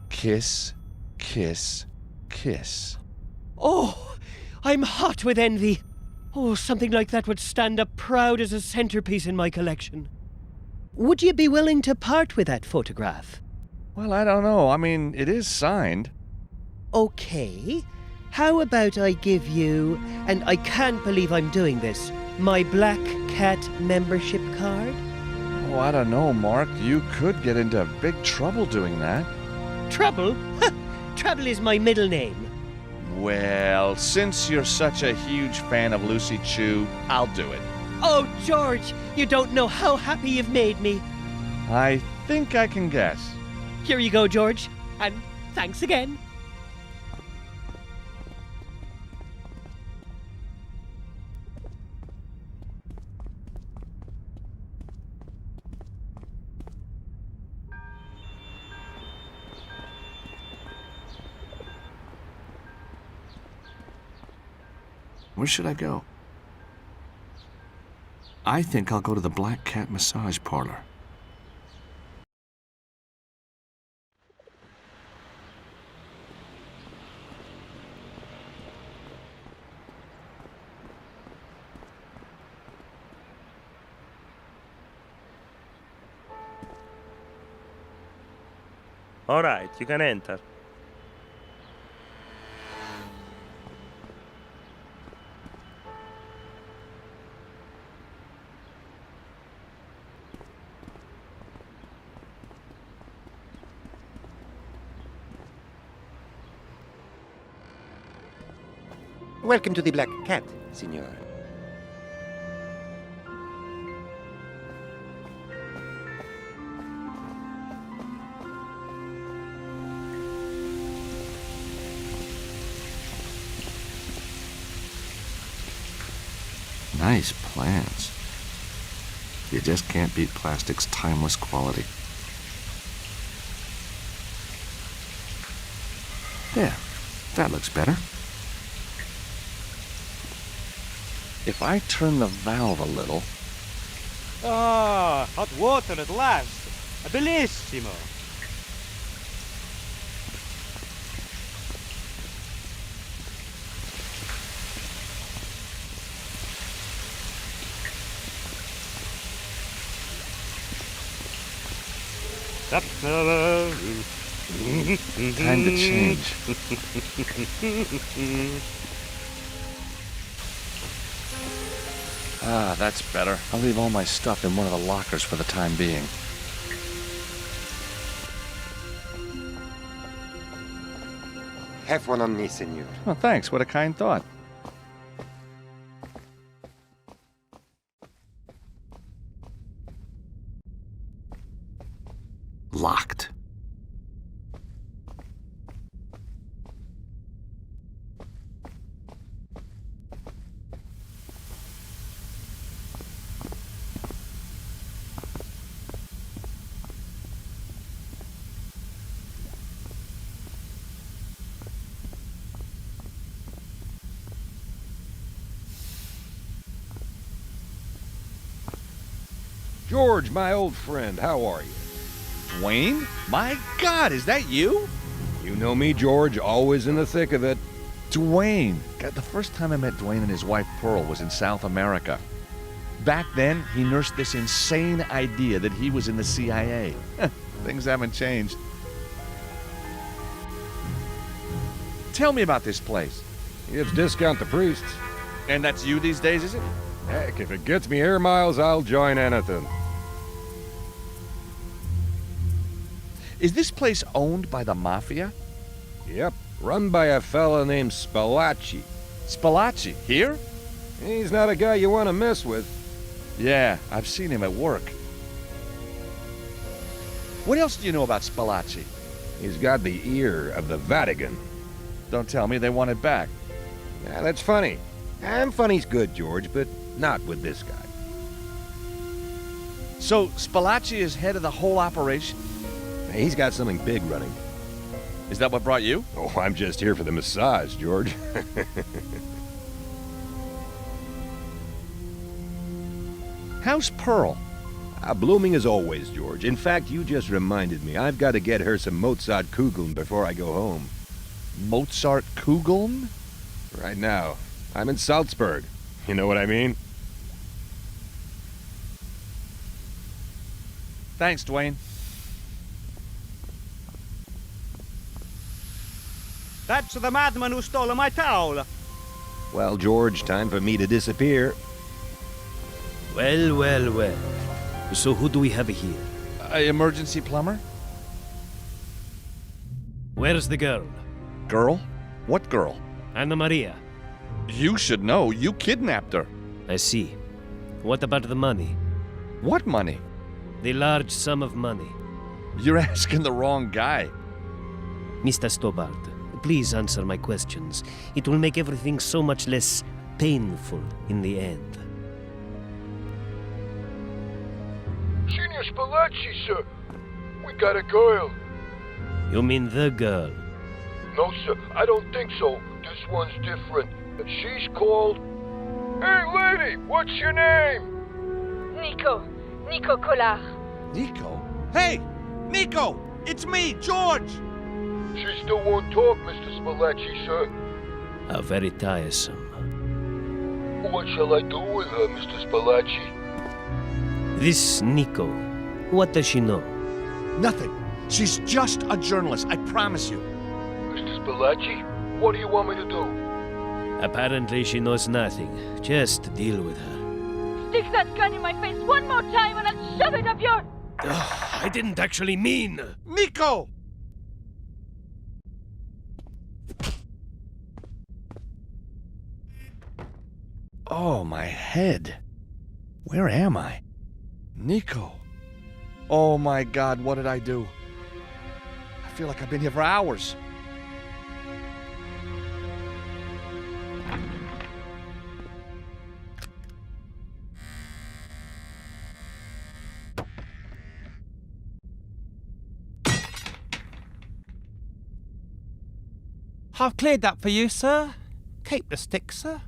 Kiss, kiss, kiss. Oh, I'm hot with envy. Oh, something like that would stand up proud as a centerpiece in my collection. Would you be willing to part with that photograph? Well, I don't know. I mean, it is signed. Okay. How about I give you, and I can't believe I'm doing this, my Black Cat membership card? Oh, I don't know, Mark. You could get into big trouble doing that. Trouble? Trouble is my middle name. Well, since you're such a huge fan of Lucy Chu, I'll do it. Oh, George, you don't know how happy you've made me. I think I can guess. Here you go, George, and thanks again. Where should I go? I think I'll go to the Black Cat massage parlor. All right, you can enter. Welcome to the Black Cat, Signor. Nice plans. You just can't beat plastic's timeless quality. There, that looks better. If I turn the valve a little... Ah, hot water at last. Bellissimo. That fella. Time to change. Ah, that's better. I'll leave all my stuff in one of the lockers for the time being. Have one on me, senor. Oh, thanks. What a kind thought. Locked. George, my old friend, how are you? Dwayne? My God, is that you? You know me, George, always in the thick of it. Dwayne. God, the first time I met Dwayne and his wife Pearl was in South America. Back then, he nursed this insane idea that he was in the CIA. Things haven't changed. Tell me about this place. He gives discount to priests. And that's you these days, is it? Heck, if it gets me air miles, I'll join anything. Is this place owned by the Mafia? Yep, run by a fella named Spalacci. Spalacci? Here? He's not a guy you want to mess with. Yeah, I've seen him at work. What else do you know about Spalacci? He's got the ear of the Vatican. Don't tell me they want it back. Yeah, that's funny. And funny's good, George, but not with this guy. So, Spalacci is head of the whole operation? He's got something big running. Is that what brought you? Oh, I'm just here for the massage, George. How's Pearl? Blooming as always, George. In fact, you just reminded me. I've got to get her some Mozart Kugeln before I go home. Mozart Kugeln? Right now. I'm in Salzburg. You know what I mean? Thanks, Dwayne. That's the madman who stole my towel. Well, George, time for me to disappear. Well, well, well. So who do we have here? Emergency plumber? Where's the girl? Girl? What girl? Anna Maria. You should know. You kidnapped her. I see. What about the money? What money? The large sum of money. You're asking the wrong guy. Mr. Stobart, please answer my questions. It will make everything so much less painful in the end. Senior Spalacci, sir. We got a girl. You mean the girl? No, sir, I don't think so. This one's different. She's called... Hey, lady, what's your name? Nico Collard. Nico? Hey! Nico! It's me, George! She still won't talk, Mr. Spalacci, sir. How very tiresome. What shall I do with her, Mr. Spalacci? This Nico, what does she know? Nothing. She's just a journalist, I promise you. Mr. Spalacci, what do you want me to do? Apparently she knows nothing. Just deal with her. Stick that gun in my face one more time and I'll shove it up your... I didn't actually mean... Nico! Oh, my head. Where am I? Nico. Oh my God, what did I do? I feel like I've been here for hours. I've cleared that for you, sir. Keep the stick, sir.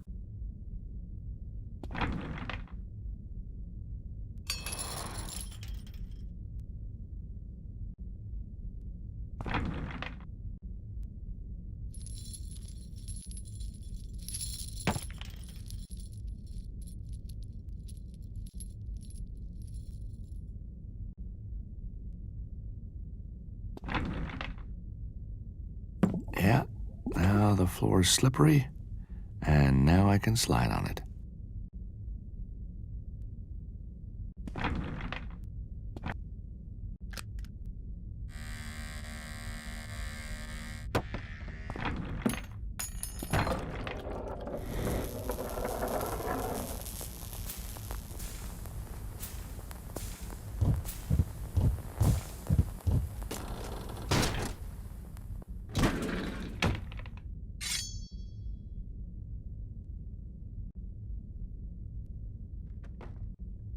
floor is slippery, and now I can slide on it.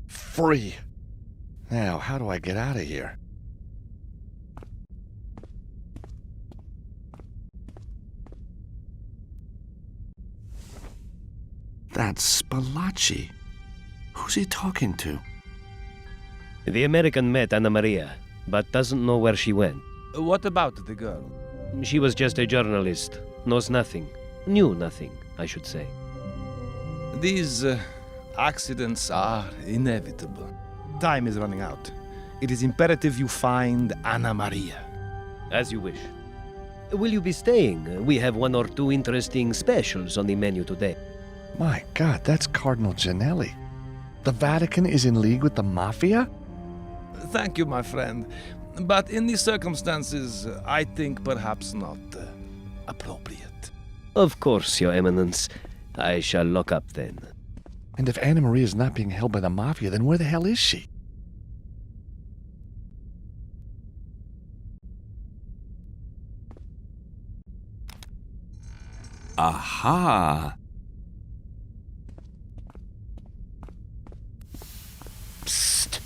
Free. Now, how do I get out of here? That's Spalacci. Who's he talking to? The American met Anna Maria, but doesn't know where she went. What about the girl? She was just a journalist. Knows nothing. Knew nothing, I should say. These accidents are inevitable. Time is running out. It is imperative you find Anna Maria. As you wish. Will you be staying? We have 1 or 2 interesting specials on the menu today. My God, that's Cardinal Ginelli. The Vatican is in league with the Mafia? Thank you, my friend. But in these circumstances, I think perhaps not appropriate. Of course, Your Eminence. I shall lock up then. And if Anna Maria is not being held by the Mafia, then where the hell is she? Aha! Psst!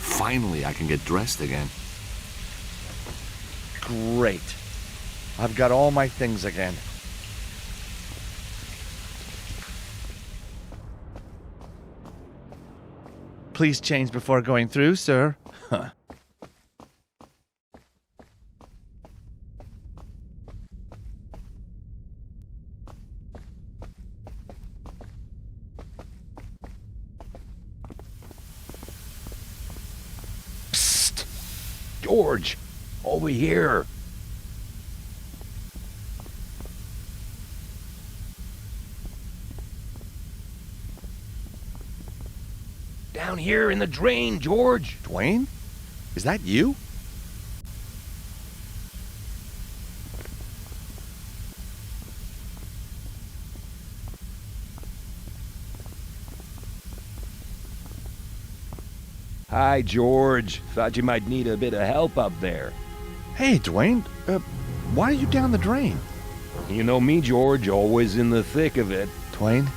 Finally, I can get dressed again. Great. I've got all my things again. Please change before going through, sir. Huh. George, over here. Down here in the drain, George. Dwayne? Is that you? Hi, George. Thought you might need a bit of help up there. Hey, Dwayne. Why are you down the drain? You know me, George, always in the thick of it. Dwayne,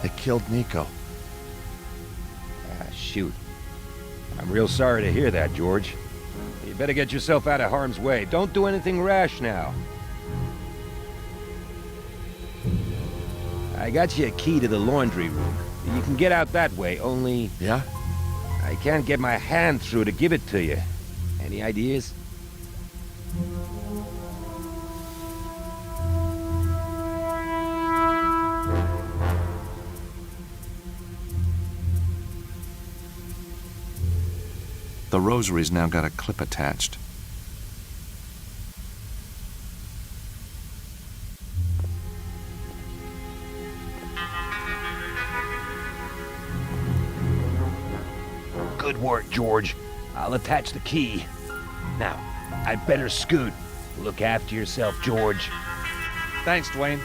they killed Nico. Ah, shoot. I'm real sorry to hear that, George. You better get yourself out of harm's way. Don't do anything rash now. I got you a key to the laundry room. You can get out that way, only... Yeah? I can't get my hand through to give it to you. Any ideas? The rosary's now got a clip attached. Good work, George. I'll attach the key. Now, I'd better scoot. Look after yourself, George. Thanks, Dwayne.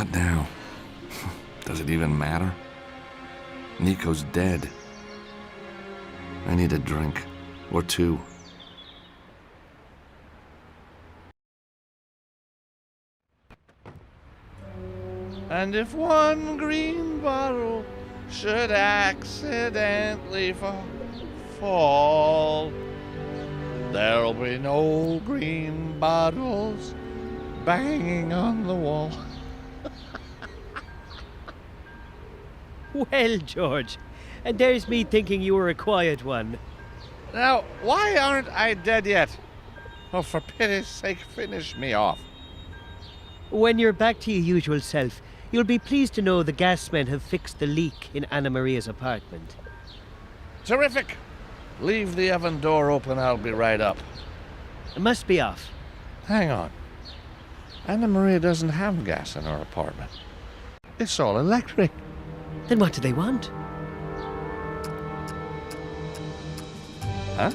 What now? Does it even matter? Nico's dead. I need a drink. Or two. And if one green bottle should accidentally fall, there'll be no green bottles banging on the wall. Well, George, and there's me thinking you were a quiet one. Now, why aren't I dead yet? Oh, for pity's sake, finish me off. When you're back to your usual self, you'll be pleased to know the gasmen have fixed the leak in Anna Maria's apartment. Terrific! Leave the oven door open, I'll be right up. It must be off. Hang on. Anna Maria doesn't have gas in her apartment. It's all electric. Then what do they want? Huh?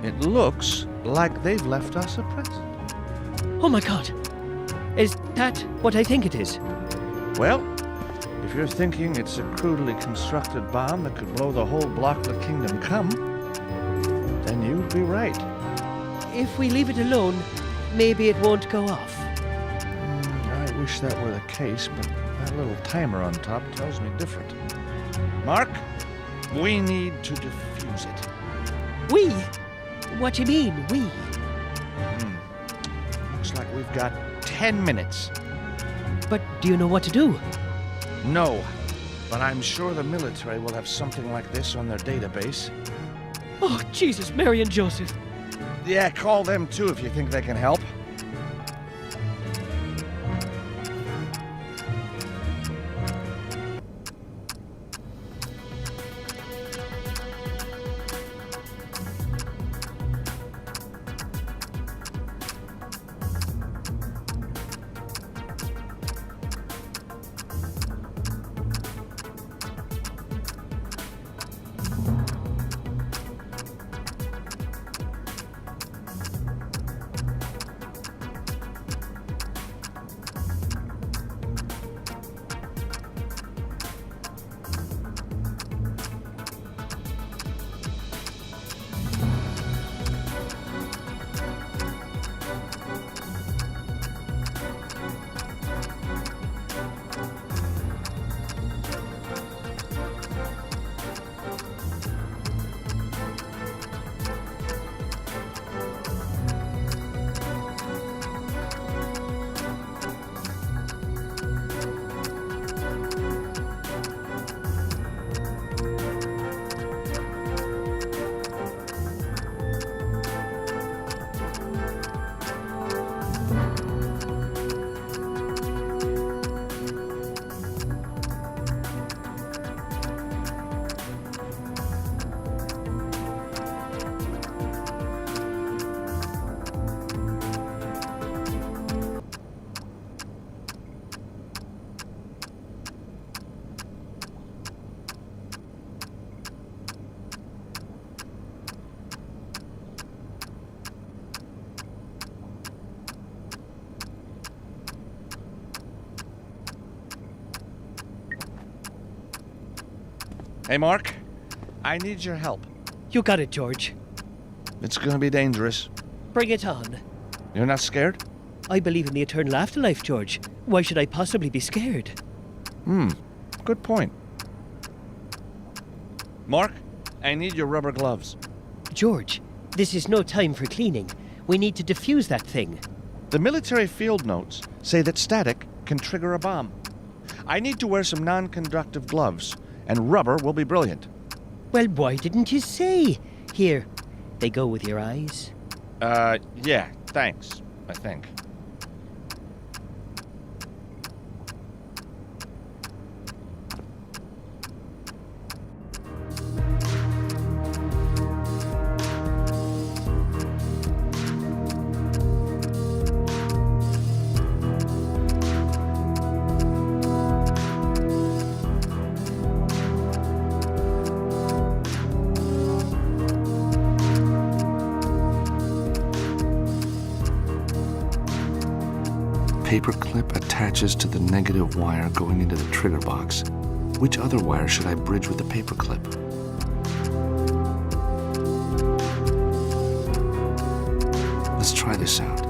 It looks like they've left us a present. Oh my God! Is that what I think it is? Well, if you're thinking it's a crudely constructed bomb that could blow the whole block of the Kingdom Come, then you'd be right. If we leave it alone, maybe it won't go off. I wish that were the case, but that little timer on top tells me different. Mark, we need to defuse it. We? What do you mean, we? Looks like we've got 10 minutes. But do you know what to do? No, but I'm sure the military will have something like this on their database. Oh, Jesus, Mary and Joseph. Yeah, call them too if you think they can help. Hey, Mark, I need your help. You got it, George. It's gonna be dangerous. Bring it on. You're not scared? I believe in the eternal afterlife, George. Why should I possibly be scared? Good point. Mark, I need your rubber gloves. George, this is no time for cleaning. We need to defuse that thing. The military field notes say that static can trigger a bomb. I need to wear some non-conductive gloves, and rubber will be brilliant. Well, why didn't you say? Here, they go with your eyes. Yeah, thanks, I think. paperclip attaches to the negative wire going into the trigger box. Which other wire should I bridge with the paperclip? Let's try this out.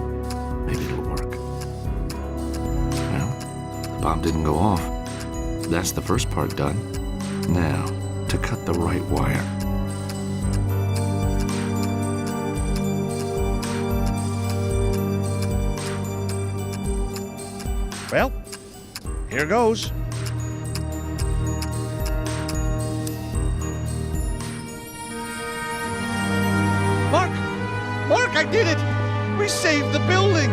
Maybe it'll work. Well, the bomb didn't go off. That's the first part done. Now, to cut the right wire. Well, here goes. Mark, I did it! We saved the building!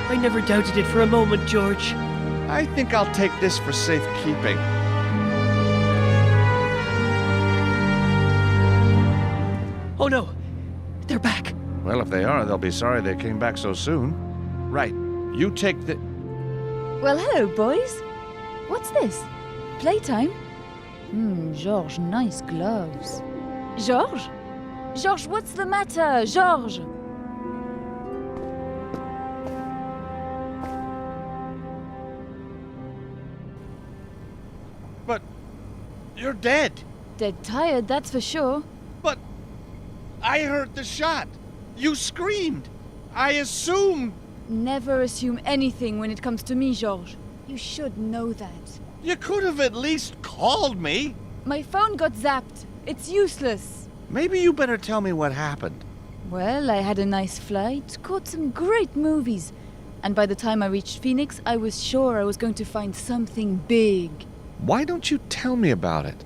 I never doubted it for a moment, George. I think I'll take this for safekeeping. Oh no, they're back. Well, if they are, they'll be sorry they came back so soon. Right, you take the... Well, hello, boys. What's this? Playtime? Georges, nice gloves. Georges? Georges, what's the matter? Georges! But you're dead. Dead tired, that's for sure. But I heard the shot. You screamed. I assumed. Never assume anything when it comes to me, Georges. You should know that. You could have at least called me. My phone got zapped. It's useless. Maybe you better tell me what happened. Well, I had a nice flight, caught some great movies. And by the time I reached Phoenix, I was sure I was going to find something big. Why don't you tell me about it?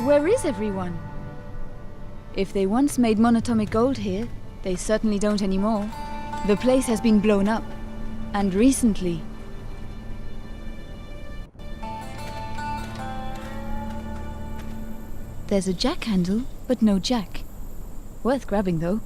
Where is everyone? If they once made monatomic gold here, they certainly don't anymore. The place has been blown up. And recently. There's a jack handle, but no jack. Worth grabbing, though.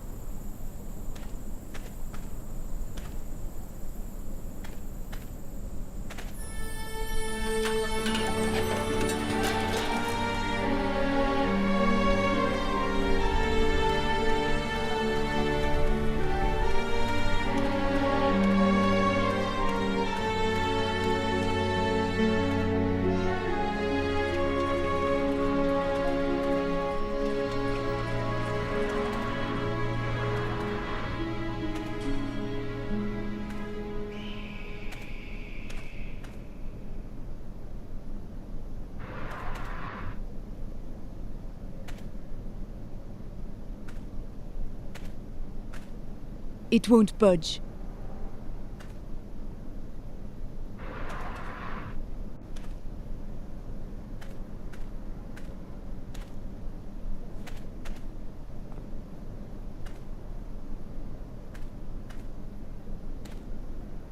It won't budge.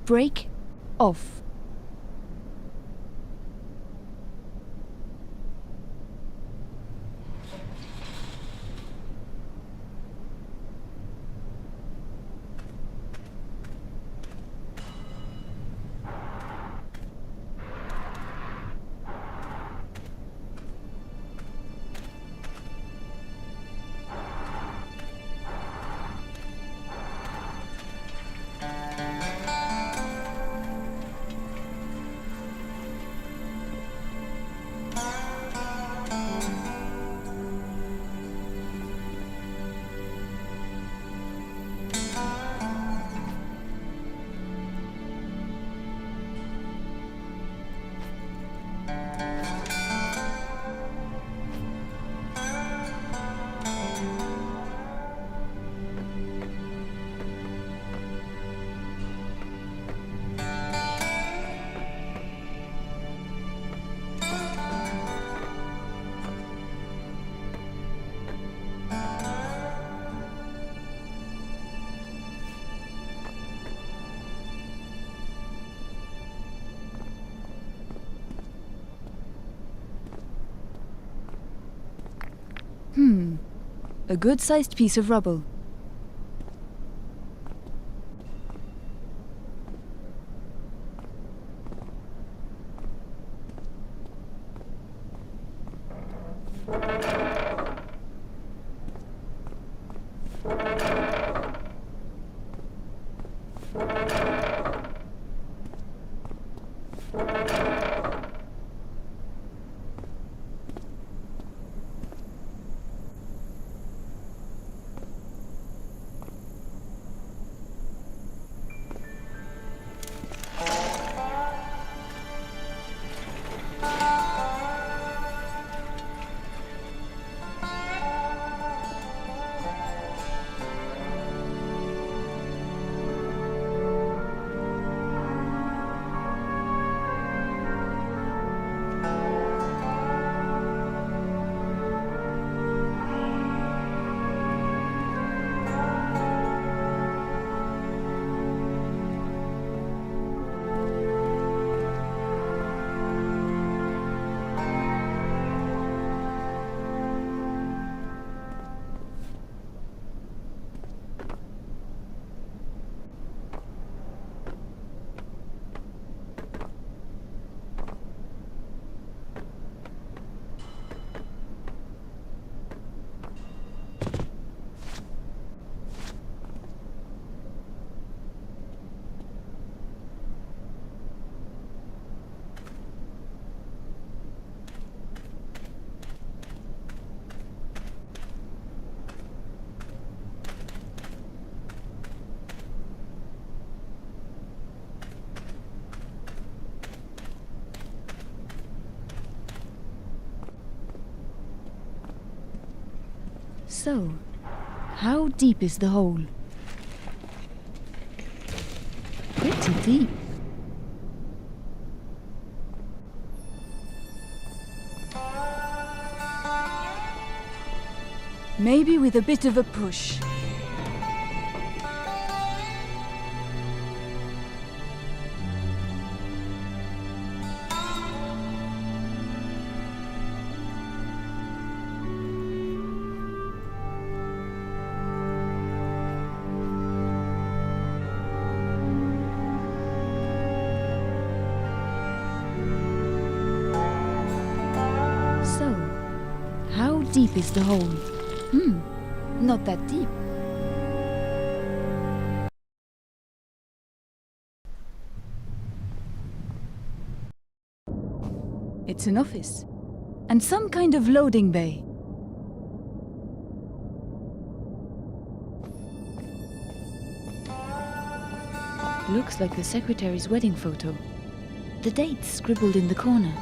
Break off. A good-sized piece of rubble. So, how deep is the hole? Pretty deep. Maybe with a bit of a push. So, how deep is the hole? Not that deep. It's an office. And some kind of loading bay. Looks like the secretary's wedding photo. The date's scribbled in the corner.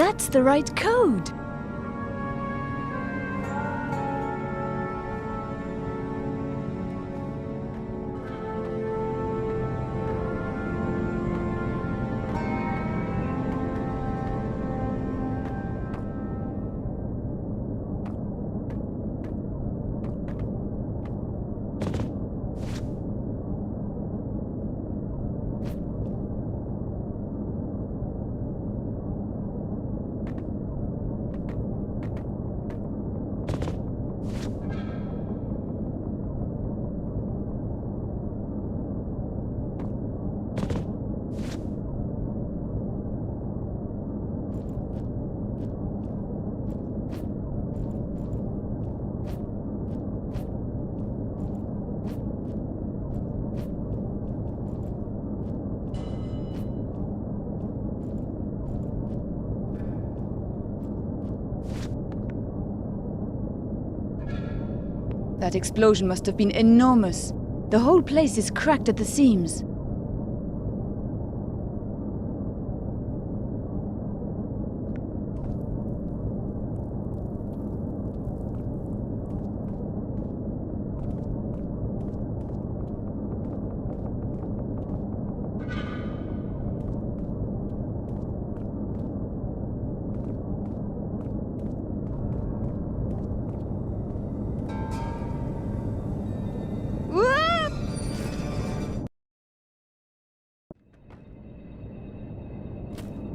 That's the right code! That explosion must have been enormous. The whole place is cracked at the seams.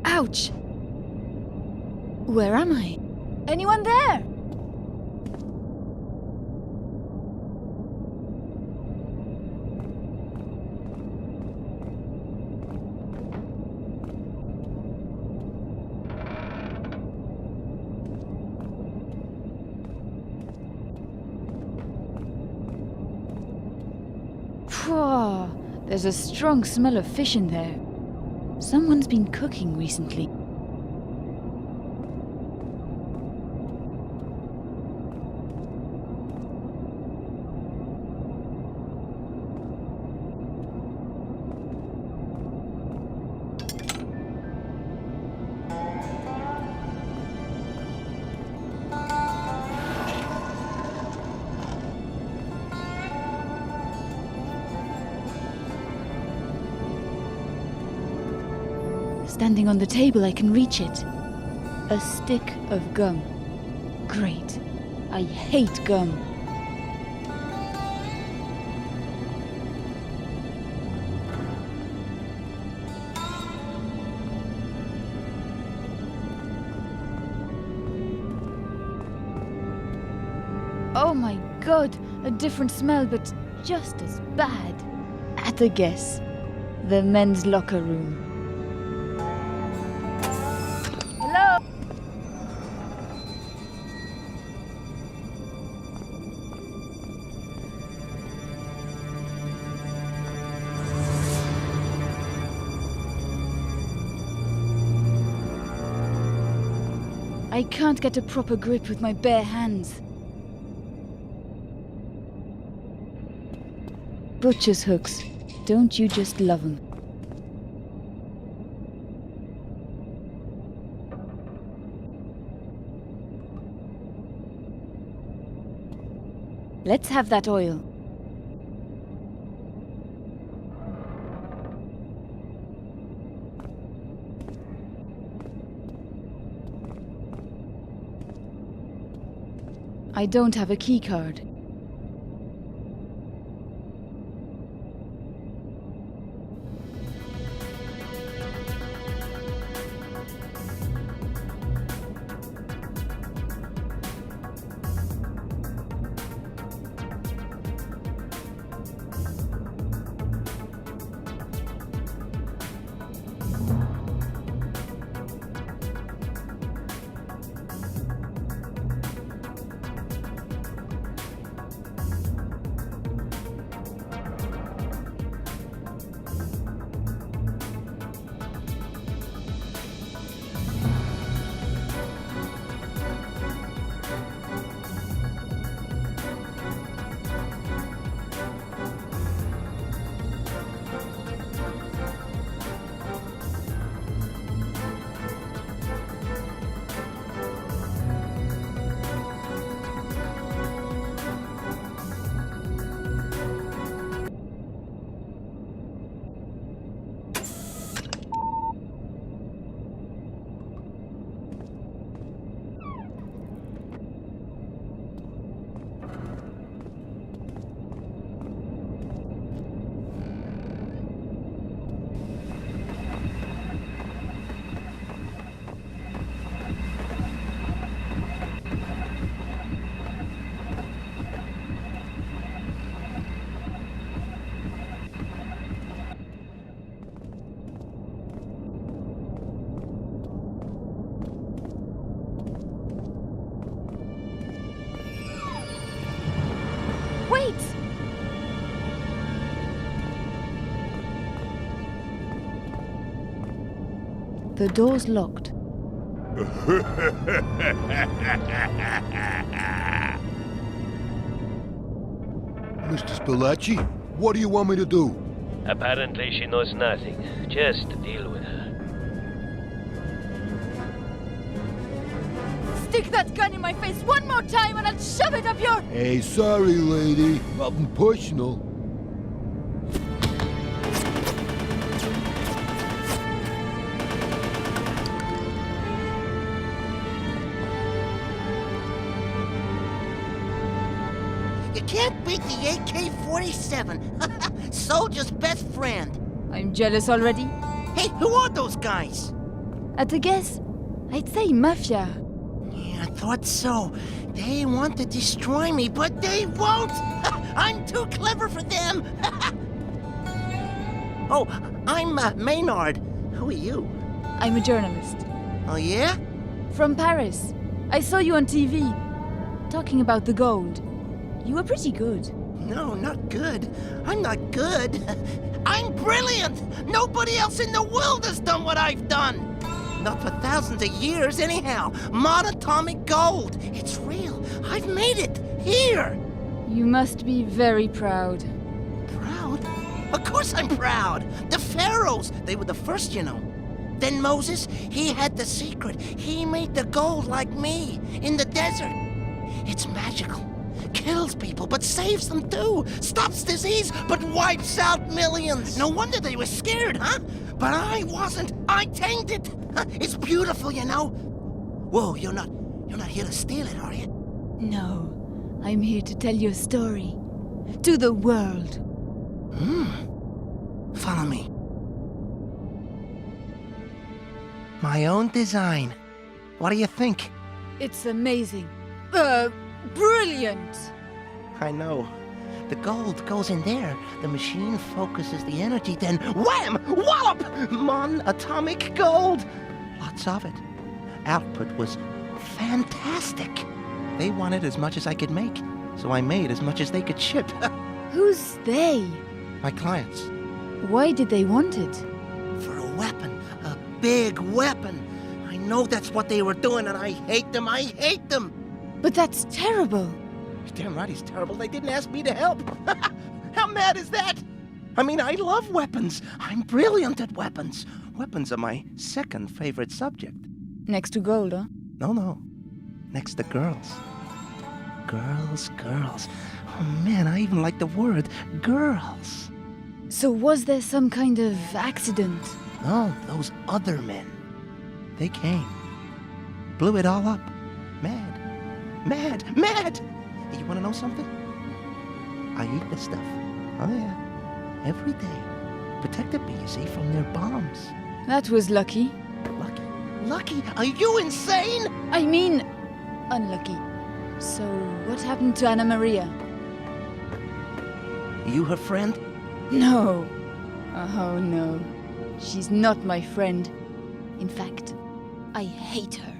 Ouch! Where am I? Anyone there? Phew, there's a strong smell of fish in there. Someone's been cooking recently. Standing on the table, I can reach it. A stick of gum. Great. I hate gum. Oh my god, a different smell, but just as bad. At a guess. The men's locker room. Hello? I can't get a proper grip with my bare hands. Butcher's hooks. Don't you just love them? Let's have that oil. I don't have a key card. Wait! The door's locked. Mr. Spilacci, what do you want me to do? Apparently she knows nothing. Just deal with her. Stick that gun in my face one more time and I'll shove it up your... Hey, sorry, lady. Nothing personal. You can't beat the AK-47. Soldier's best friend. I'm jealous already. Hey, who are those guys? At a guess, I'd say mafia. Yeah, I thought so. They want to destroy me, but they won't! I'm too clever for them! Oh, I'm Maynard. Who are you? I'm a journalist. Oh, yeah? From Paris. I saw you on TV, talking about the gold. You were pretty good. No, not good. I'm not good. I'm brilliant! Nobody else in the world has done what I've done! Not for thousands of years, anyhow. Monatomic gold. It's real. I've made it. Here. You must be very proud. Proud? Of course I'm proud. The pharaohs, they were the first, you know. Then Moses, he had the secret. He made the gold like me, in the desert. It's magical. Kills people, but saves them too. Stops disease, but wipes out millions. No wonder they were scared, huh? But I wasn't. I tamed it. It's beautiful, you know. Whoa, you're not here to steal it, are you? No, I'm here to tell your story. To the world. Follow me. My own design. What do you think? It's amazing. Brilliant! I know. The gold goes in there. The machine focuses the energy, then wham! Wallop! Atomic gold! Lots of it. Output was fantastic. They wanted as much as I could make, so I made as much as they could ship. Who's they? My clients. Why did they want it? For a weapon. A big weapon. I know that's what they were doing, and I hate them. I hate them! But that's terrible. Damn right he's terrible. They didn't ask me to help. How mad is that? I mean, I love weapons. I'm brilliant at weapons. Weapons are my second favorite subject. Next to gold, huh? No. Next to girls. Girls. Oh man, I even like the word girls. So was there some kind of accident? No, those other men. They came. Blew it all up. Mad. You want to know something? I eat this stuff. Oh, yeah. Every day. Protected me, you see, from their bombs. That was lucky. Lucky? Are you insane? I mean, unlucky. So, what happened to Anna Maria? You her friend? No. Oh, no. She's not my friend. In fact, I hate her.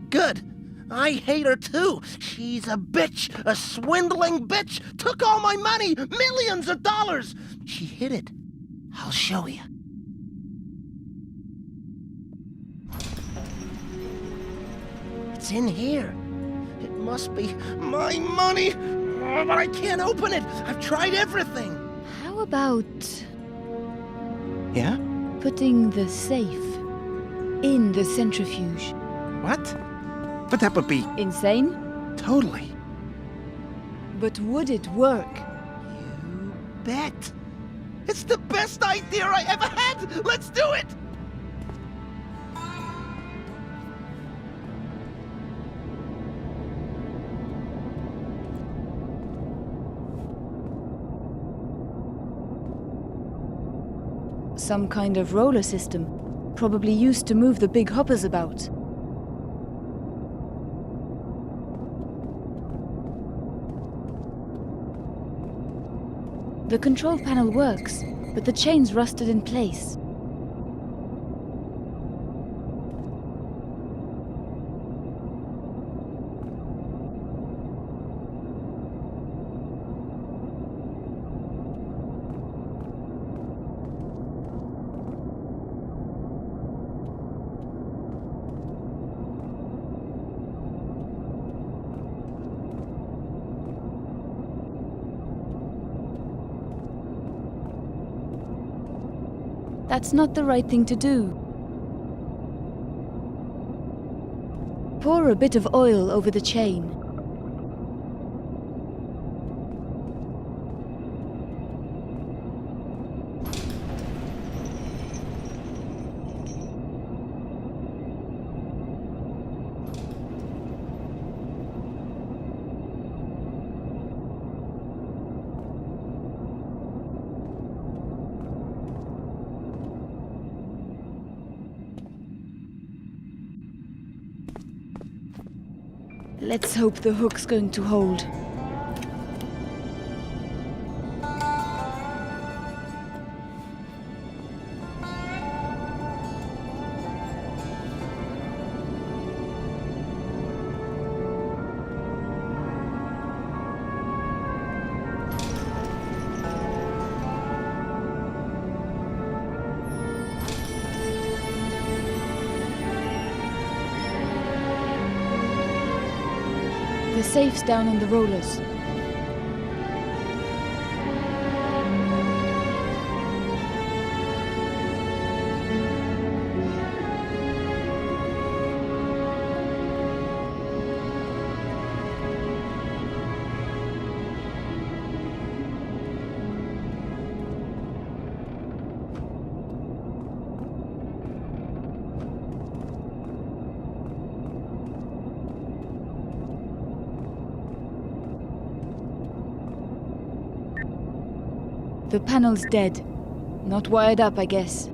Good. I hate her too. She's a bitch, a swindling bitch. Took all my money, millions of dollars. She hid it. I'll show you. It's in here. It must be my money. Oh, but I can't open it. I've tried everything. How about... Yeah? Putting the safe in the centrifuge. What? But that would be... Insane? Totally. But would it work? You bet. It's the best idea I ever had. Let's do it. Some kind of roller system. Probably used to move the big hoppers about. The control panel works, but the chain's rusted in place. That's not the right thing to do. Pour a bit of oil over the chain. Let's hope the hook's going to hold. The safe's down on the rollers. The panel's dead. Not wired up, I guess.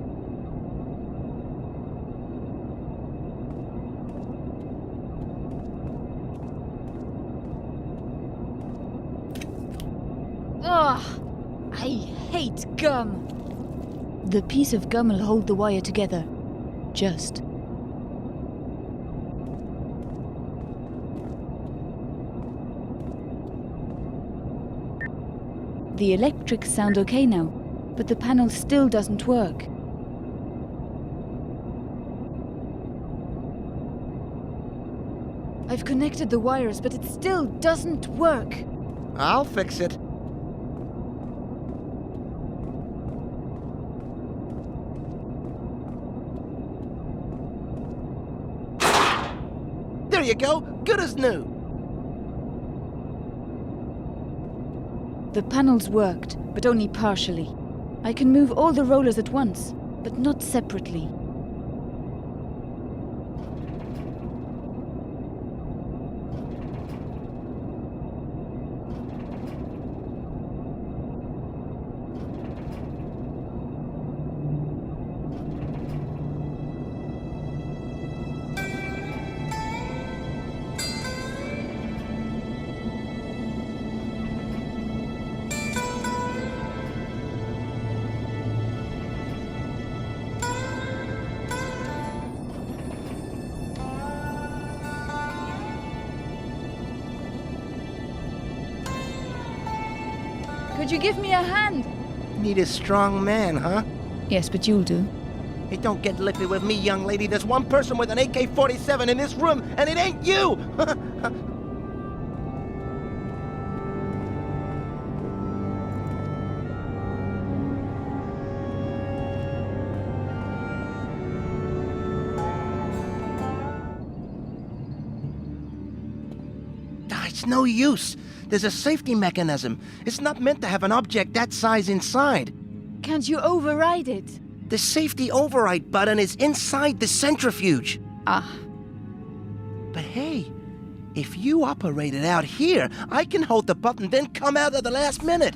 Ugh! I hate gum! The piece of gum will hold the wire together. Just. The electrics sound okay now, but the panel still doesn't work. I've connected the wires, but it still doesn't work. I'll fix it. There you go, good as new. The panels worked, but only partially. I can move all the rollers at once, but not separately. Could you give me a hand? Need a strong man, huh? Yes, but you'll do. Hey, don't get lippy with me, young lady. There's one person with an AK-47 in this room, and it ain't you! It's no use. There's a safety mechanism. It's not meant to have an object that size inside. Can't you override it? The safety override button is inside the centrifuge. Ah. But hey, if you operate it out here, I can hold the button, then come out at the last minute.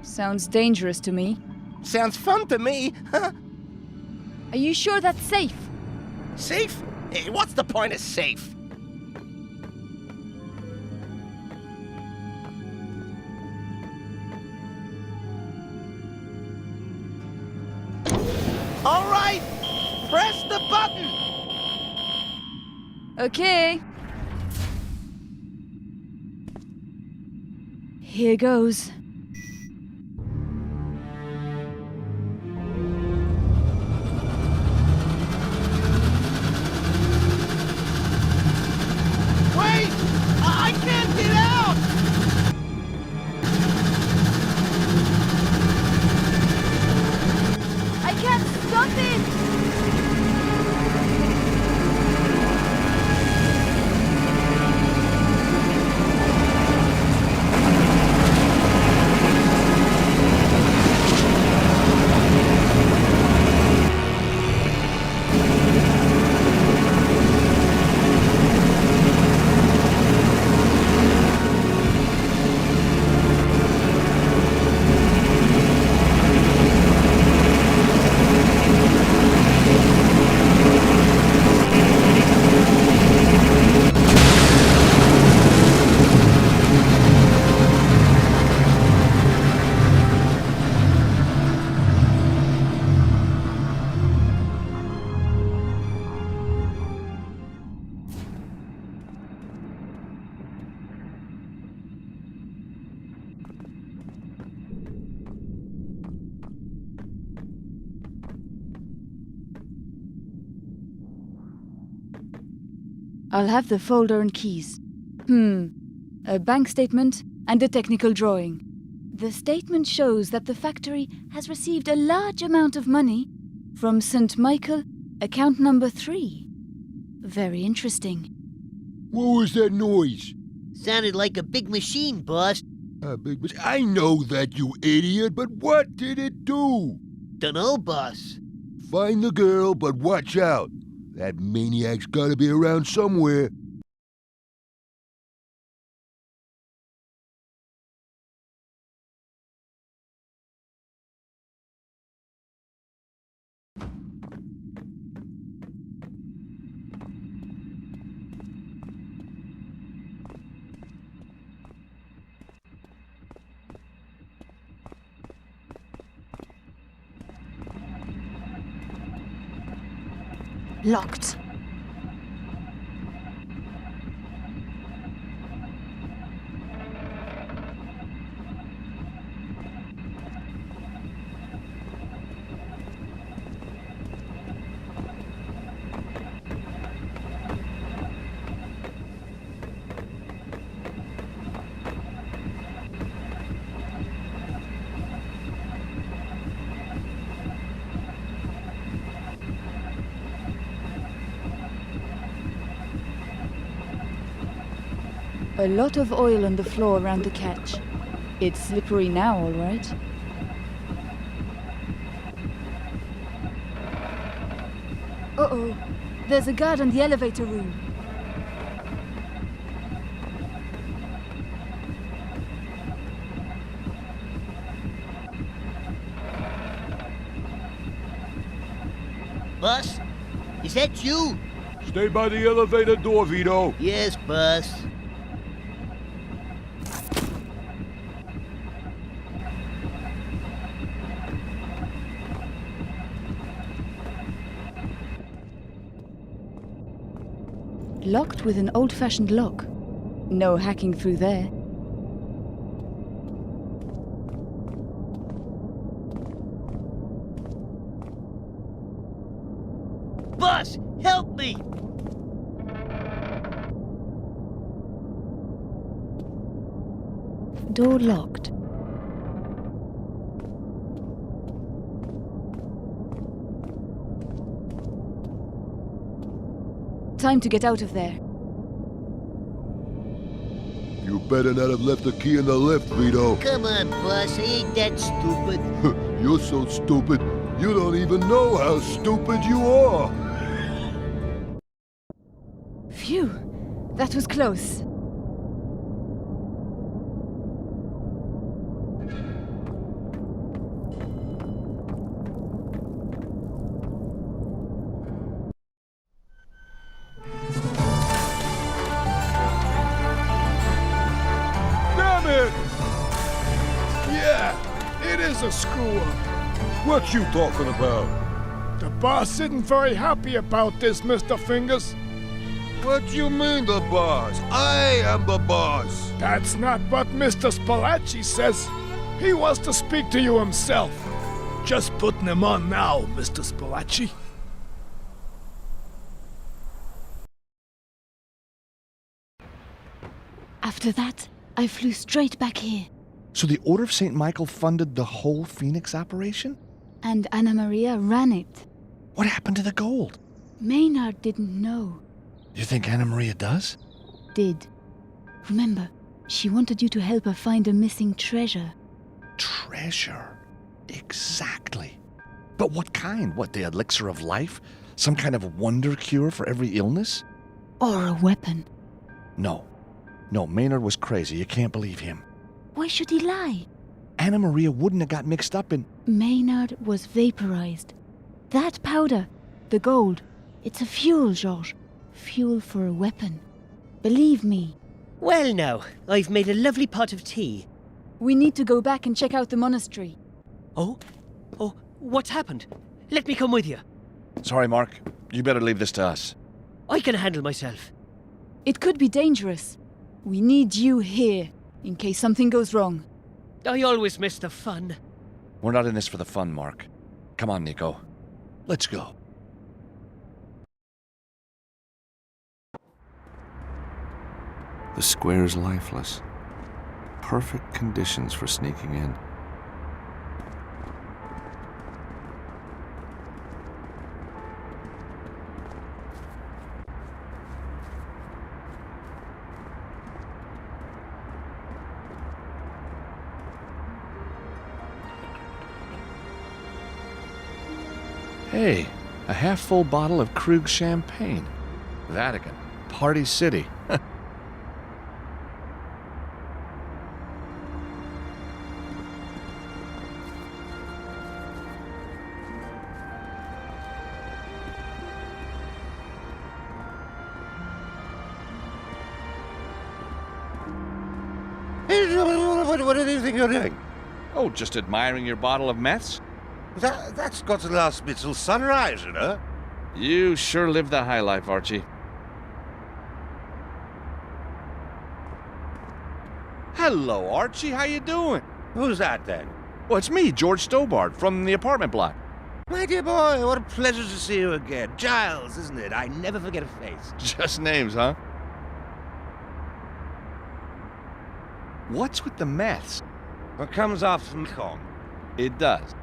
Sounds dangerous to me. Sounds fun to me, huh? Are you sure that's safe? Safe? Hey, what's the point of safe? All right, press the button. Okay. Here goes. Wait! I can't get out! I can't stop I'll have the folder and keys. A bank statement and a technical drawing. The statement shows that the factory has received a large amount of money from St. Michael, account number 3. Very interesting. What was that noise? Sounded like a big machine, boss. A big machine? I know that, you idiot, but what did it do? Dunno, boss. Find the girl, but watch out. That maniac's gotta be around somewhere. Locked. A lot of oil on the floor around the catch. It's slippery now, all right. Uh-oh. There's a guard in the elevator room. Boss? Is that you? Stay by the elevator door, Vito. Yes, boss. Locked with an old-fashioned lock. No hacking through there. Boss, help me! Door locked. Time to get out of there. You better not have left the key in the lift, Vito. Come on, boss, I ain't that stupid. You're so stupid, you don't even know how stupid you are. Phew, that was close. A screw-up. What you talking about? The boss isn't very happy about this, Mr. Fingers. What do you mean, the boss? I am the boss. That's not what Mr. Spalacci says. He wants to speak to you himself. Just putting him on now, Mr. Spalacci. After that, I flew straight back here. So the Order of St. Michael funded the whole Phoenix operation? And Anna Maria ran it. What happened to the gold? Maynard didn't know. You think Anna Maria does? Did. Remember, she wanted you to help her find a missing treasure. Treasure? Exactly. But what kind? What, the elixir of life? Some kind of wonder cure for every illness? Or a weapon. No. No, Maynard was crazy. You can't believe him. Why should he lie? Anna Maria wouldn't have got mixed up in... Maynard was vaporized. That powder, the gold, it's a fuel, Georges. Fuel for a weapon. Believe me. Well now, I've made a lovely pot of tea. We need to go back and check out the monastery. Oh? Oh, what's happened? Let me come with you. Sorry, Mark. You better leave this to us. I can handle myself. It could be dangerous. We need you here. In case something goes wrong. I always miss the fun. We're not in this for the fun, Mark. Come on, Nico. Let's go. The square's lifeless. Perfect conditions for sneaking in. Hey, a half-full bottle of Krug champagne. Vatican. Party City. What do you think you're doing? Oh, just admiring your bottle of meths? That's got to last me till sunrise, you know? You sure live the high life, Archie. Hello, Archie. How you doing? Who's that, then? Well, it's me, George Stobart, from the apartment block. My dear boy, what a pleasure to see you again. Giles, isn't it? I never forget a face. Just names, huh? What's with the meths? What comes after Macon? It does.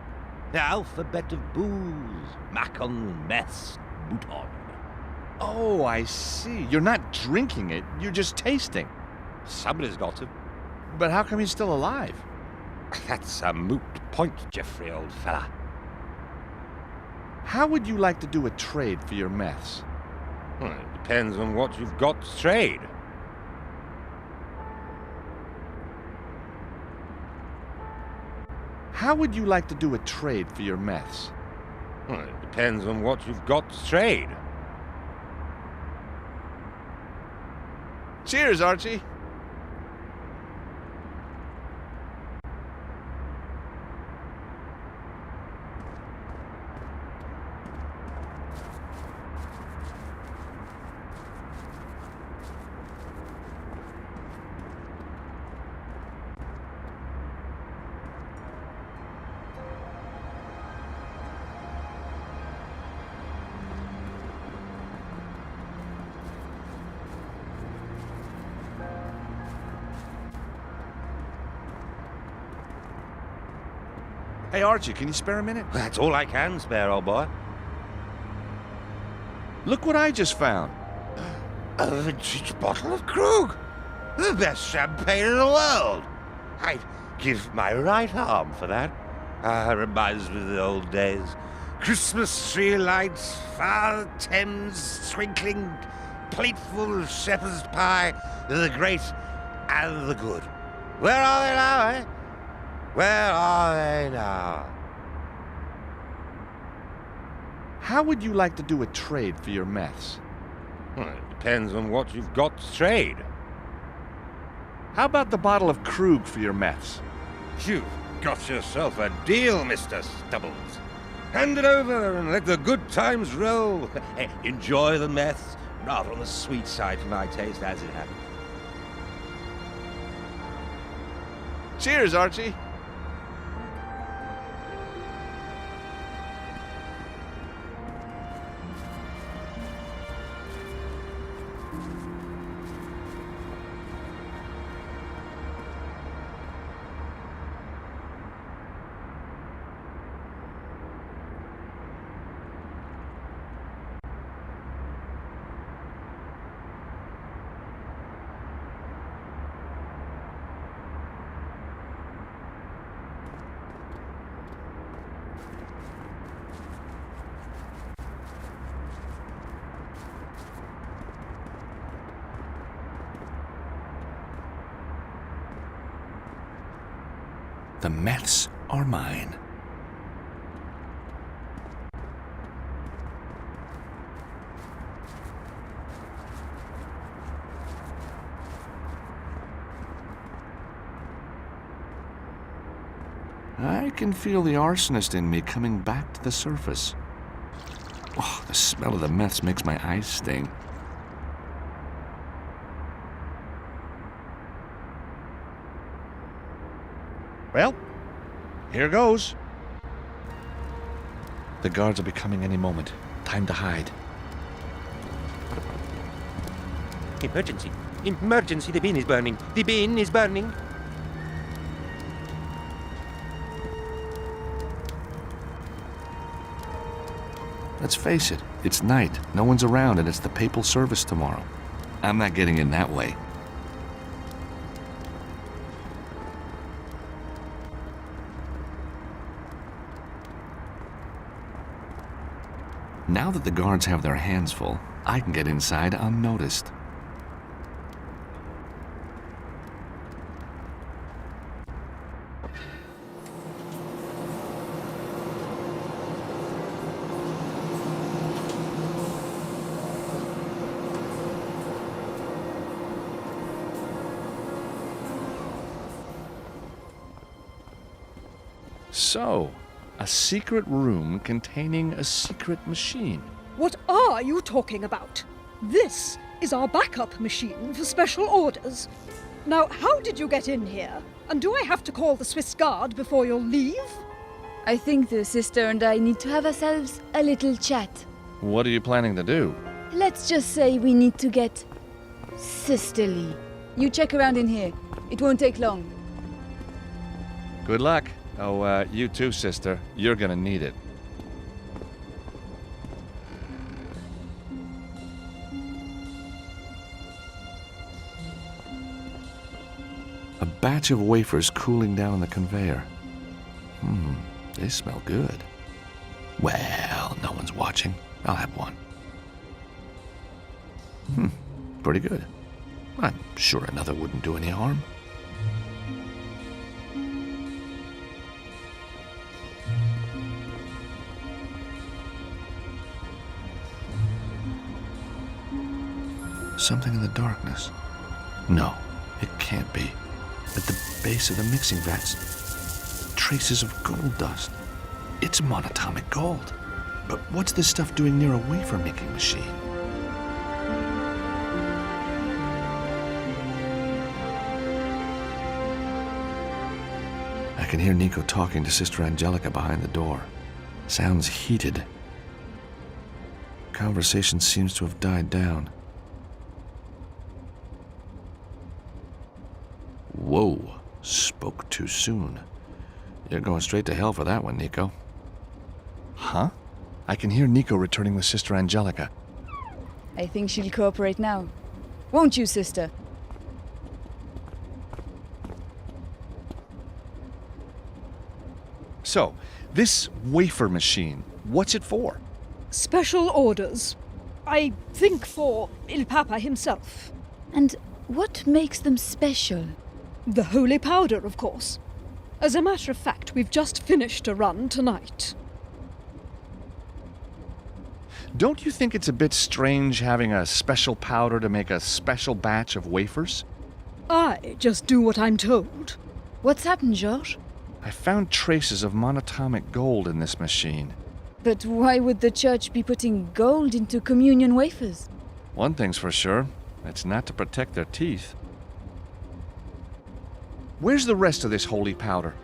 The alphabet of booze. Macon, meths, Mouton. Oh, I see. You're not drinking it, you're just tasting. Somebody's got to. But how come he's still alive? That's a moot point, Jeffrey, old fella. How would you like to do a trade for your meths? Well, it depends on what you've got to trade. How would you like to do a trade for your meths? Well, it depends on what you've got to trade. Cheers, Archie. Hey, Archie, can you spare a minute? That's all I can spare, old boy. Look what I just found. A vintage bottle of Krug. The best champagne in the world. I'd give my right arm for that. Reminds me of the old days. Christmas tree lights, far Thames twinkling, plateful of shepherd's pie, the great and the good. Where are they now, eh? Where are they now? How would you like to do a trade for your meths? Well, it depends on what you've got to trade. How about the bottle of Krug for your meths? You've got yourself a deal, Mr. Stubbles. Hand it over and let the good times roll. Enjoy the meths, rather on the sweet side for my taste, as it happens. Cheers, Archie. The meths are mine. I can feel the arsonist in me coming back to the surface. Oh, the smell of the meths makes my eyes sting. Well, here goes. The guards will be coming any moment. Time to hide. Emergency. Emergency, the bin is burning. The bin is burning. Let's face it, it's night, no one's around, and it's the papal service tomorrow. I'm not getting in that way. Now that the guards have their hands full, I can get inside unnoticed. So, a secret room containing a secret machine. What are you talking about? This is our backup machine for special orders. Now, how did you get in here? And do I have to call the Swiss Guard before you'll leave? I think the sister and I need to have ourselves a little chat. What are you planning to do? Let's just say we need to get sisterly. You check around in here. It won't take long. Good luck. Oh, you too, sister. You're gonna need it. A batch of wafers cooling down the conveyor. They smell good. Well, no one's watching. I'll have one. Pretty good. I'm sure another wouldn't do any harm. Something in the darkness. No, it can't be. At the base of the mixing vats, traces of gold dust. It's monatomic gold. But what's this stuff doing near a wafer making machine? I can hear Nico talking to Sister Angelica behind the door. Sounds heated. Conversation seems to have died down. Whoa, spoke too soon. You're going straight to hell for that one, Nico. Huh? I can hear Nico returning with Sister Angelica. I think she'll cooperate now. Won't you, sister? So, this wafer machine, what's it for? Special orders. I think for Il Papa himself. And what makes them special? The holy powder, of course. As a matter of fact, we've just finished a run tonight. Don't you think it's a bit strange having a special powder to make a special batch of wafers? I just do what I'm told. What's happened, Georges? I found traces of monatomic gold in this machine. But why would the church be putting gold into communion wafers? One thing's for sure, it's not to protect their teeth. Where's the rest of this holy powder?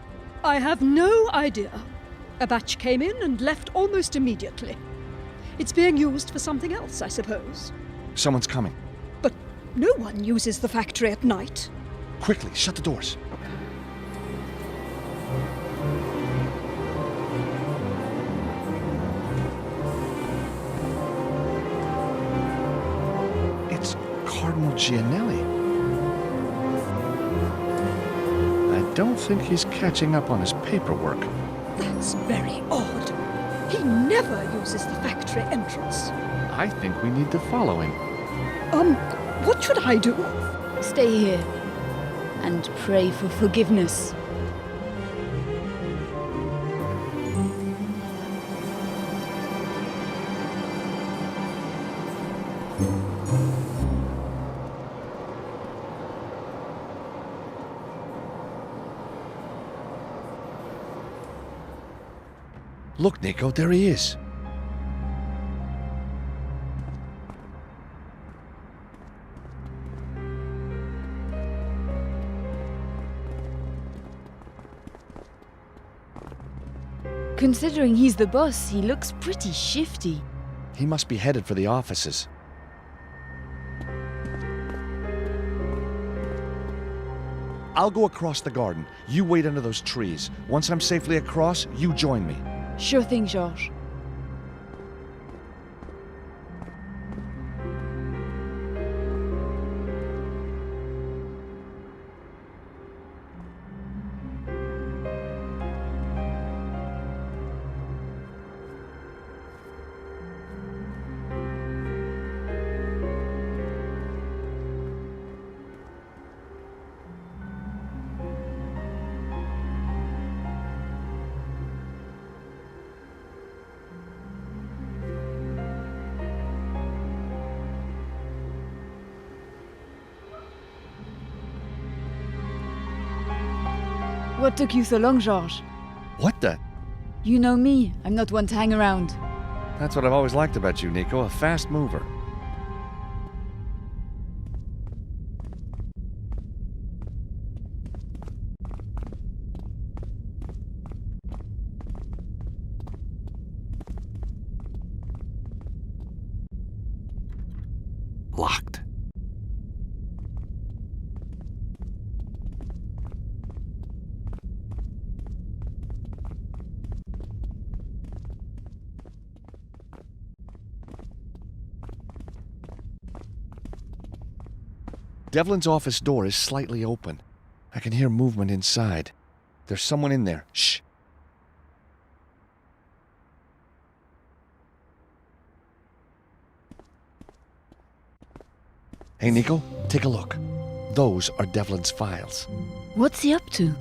I have no idea. A batch came in and left almost immediately. It's being used for something else, I suppose. Someone's coming. But no one uses the factory at night. Quickly, shut the doors. It's Cardinal Gianelli. I don't think he's catching up on his paperwork. That's very odd. He never uses the factory entrance. I think we need to follow him. What should I do? Stay here and pray for forgiveness. Look, Nico, there he is. Considering he's the boss, he looks pretty shifty. He must be headed for the offices. I'll go across the garden. You wait under those trees. Once I'm safely across, you join me. Sure thing, Georges. What took you so long, Georges? What the? You know me. I'm not one to hang around. That's what I've always liked about you, Nico. A fast mover. Locked. Devlin's office door is slightly open. I can hear movement inside. There's someone in there. Shh. Hey, Nico, take a look. Those are Devlin's files. What's he up to?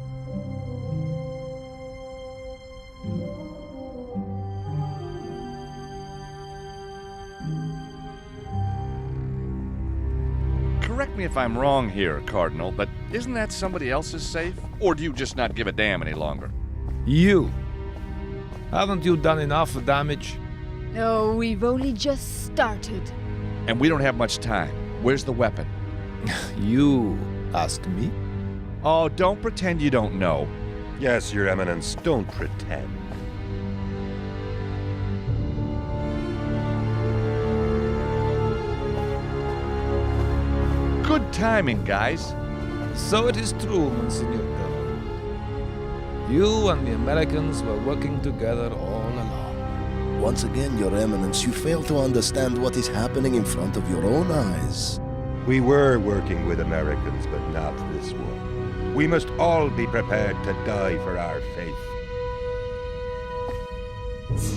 Correct me if I'm wrong here, Cardinal, but isn't that somebody else's safe? Or do you just not give a damn any longer? You. Haven't you done enough damage? Oh, we've only just started. And we don't have much time. Where's the weapon? You ask me? Oh, don't pretend you don't know. Yes, Your Eminence, don't pretend. Good timing, guys. So it is true, Monsignor Devlin. You and the Americans were working together all along. Once again, Your Eminence, you fail to understand what is happening in front of your own eyes. We were working with Americans, but not this one. We must all be prepared to die for our faith.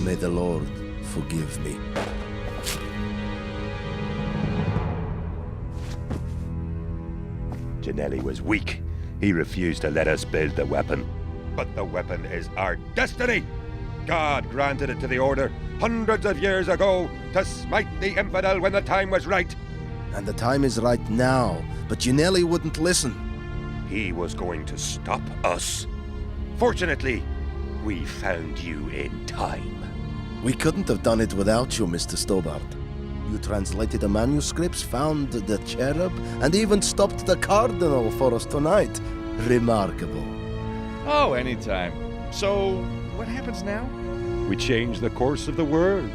May the Lord forgive me. Ginelli was weak. He refused to let us build the weapon. But the weapon is our destiny! God granted it to the Order hundreds of years ago to smite the infidel when the time was right. And the time is right now, but Ginelli wouldn't listen. He was going to stop us. Fortunately, we found you in time. We couldn't have done it without you, Mr. Stobart. You translated the manuscripts, found the cherub, and even stopped the cardinal for us tonight. Remarkable. Oh, anytime. So, what happens now? We change the course of the world.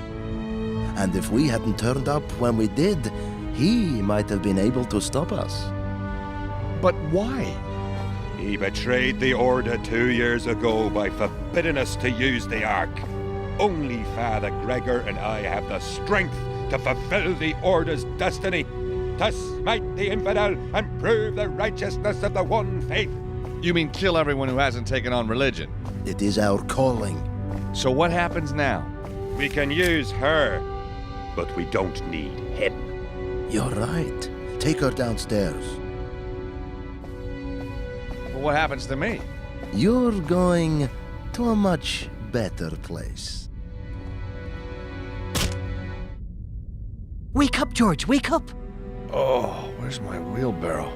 And if we hadn't turned up when we did, he might have been able to stop us. But why? He betrayed the Order 2 years ago by forbidding us to use the Ark. Only Father Gregor and I have the strength to fulfill the Order's destiny, to smite the infidel and prove the righteousness of the one faith. You mean kill everyone who hasn't taken on religion? It is our calling. So what happens now? We can use her, but we don't need him. You're right. Take her downstairs. Well, what happens to me? You're going to a much better place. Wake up, George, wake up! Oh, where's my wheelbarrow?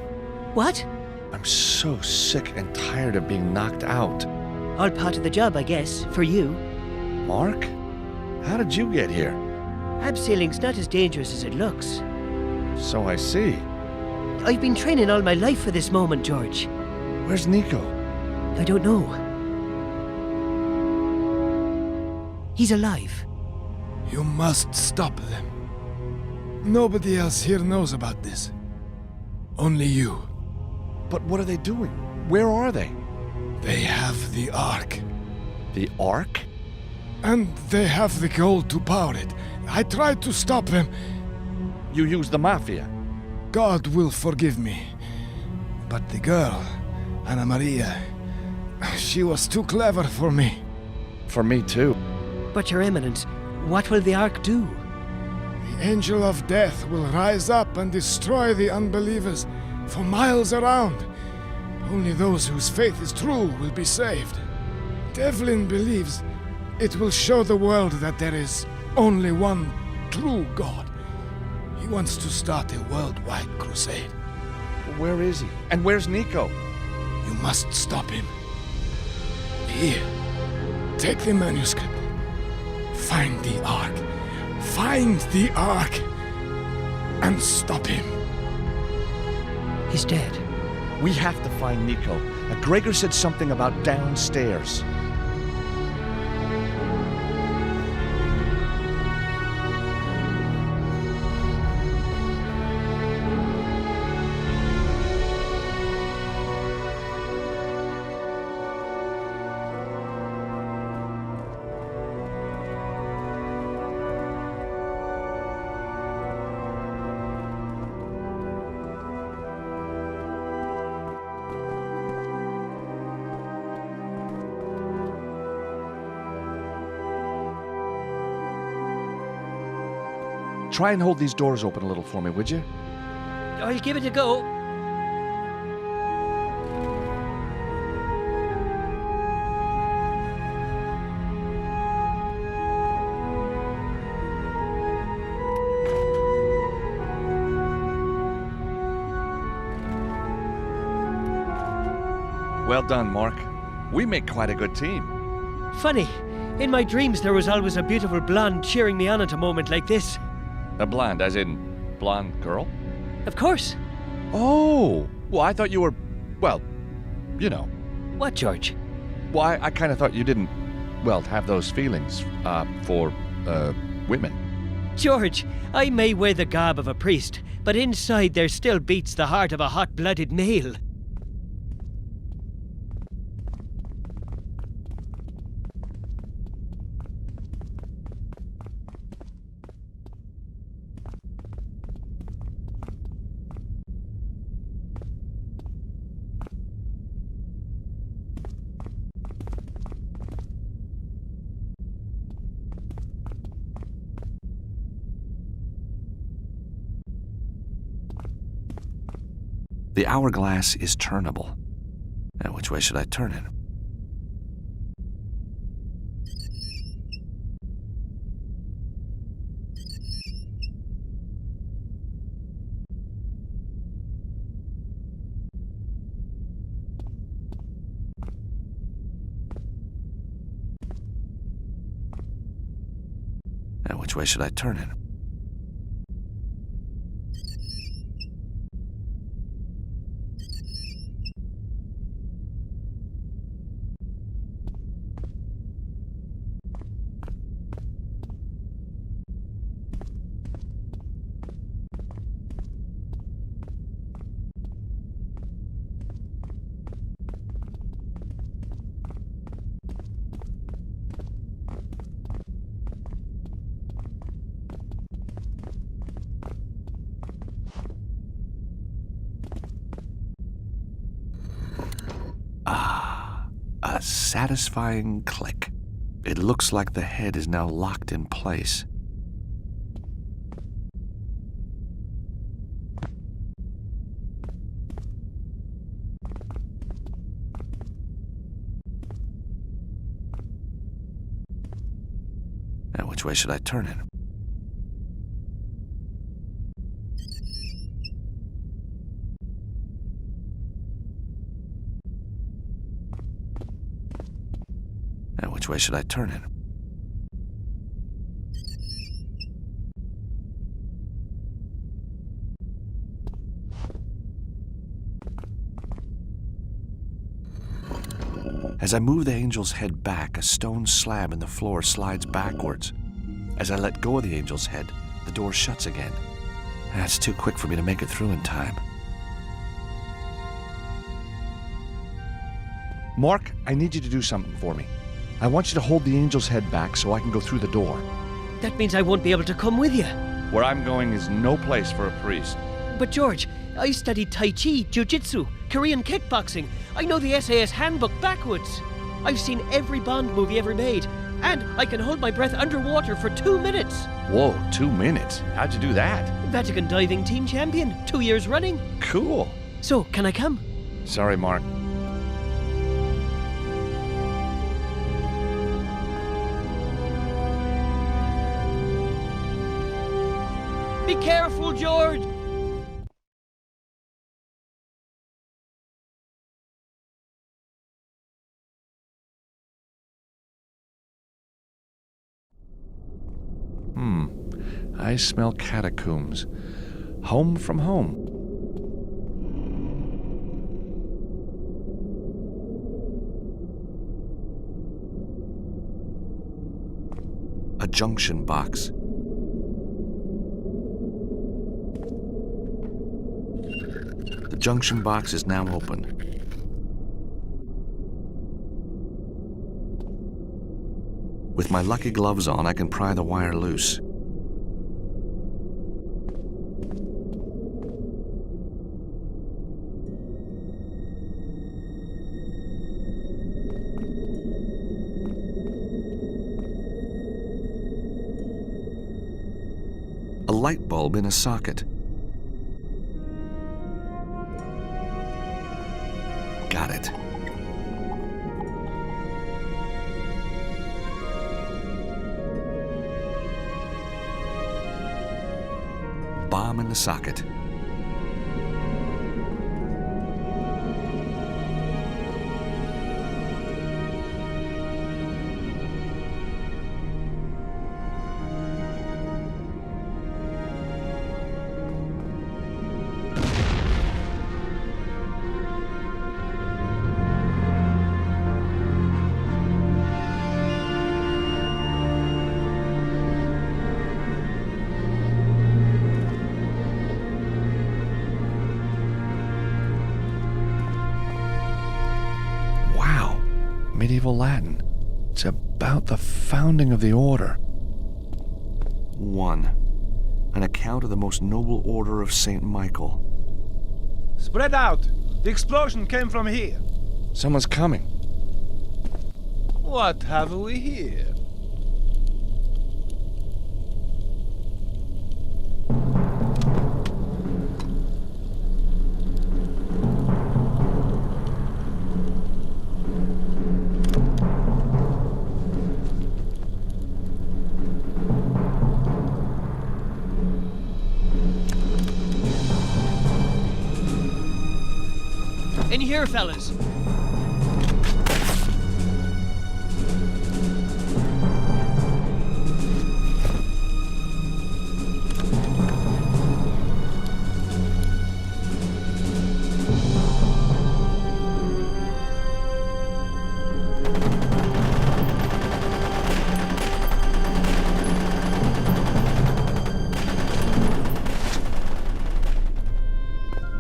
What? I'm so sick and tired of being knocked out. All part of the job, I guess, for you. Mark? How did you get here? Abseiling's not as dangerous as it looks. So I see. I've been training all my life for this moment, George. Where's Nico? I don't know. He's alive. You must stop them. Nobody else here knows about this. Only you. But what are they doing? Where are they? They have the Ark. The Ark? And they have the gold to power it. I tried to stop them. You used the Mafia. God will forgive me. But the girl, Anna Maria, she was too clever for me. For me too. But, Your Eminence, what will the Ark do? The angel of death will rise up and destroy the unbelievers for miles around. Only those whose faith is true will be saved. Devlin believes it will show the world that there is only one true God. He wants to start a worldwide crusade. Where is he? And where's Nico? You must stop him. Here, take the manuscript. Find the Ark. Find the Ark. And stop him. He's dead. We have to find Nico. Gregor said something about downstairs. Try and hold these doors open a little for me, would you? I'll give it a go. Well done, Mark. We make quite a good team. Funny, in my dreams there was always a beautiful blonde cheering me on at a moment like this. A blonde, as in blonde girl? Of course. Oh, well, I thought you were, well, you know. What, George? Well, I kind of thought you didn't, well, have those feelings for women. George, I may wear the garb of a priest, but inside there still beats the heart of a hot-blooded male. The hourglass is turnable. Now, which way should I turn it? Now, which way should I turn it? A satisfying click. It looks like the head is now locked in place. Now, which way should I turn it? Now, which way should I turn it? As I move the angel's head back, a stone slab in the floor slides backwards. As I let go of the angel's head, the door shuts again. That's too quick for me to make it through in time. Mark, I need you to do something for me. I want you to hold the angel's head back so I can go through the door. That means I won't be able to come with you. Where I'm going is no place for a priest. But George, I studied Tai Chi, Jiu-Jitsu, Korean kickboxing. I know the SAS handbook backwards. I've seen every Bond movie ever made. And I can hold my breath underwater for 2 minutes. Whoa, 2 minutes? How'd you do that? Vatican diving team champion, 2 years running. Cool. So, can I come? Sorry, Mark. Be careful, George! I smell catacombs. Home from home. A junction box. The junction box is now open. With my lucky gloves on, I can pry the wire loose. A light bulb in a socket. Got it. Bomb in the socket. Medieval Latin. It's about the founding of the order. 1. An account of the most noble order of St. Michael. Spread out! The explosion came from here. Someone's coming. What have we here? In here, fellas.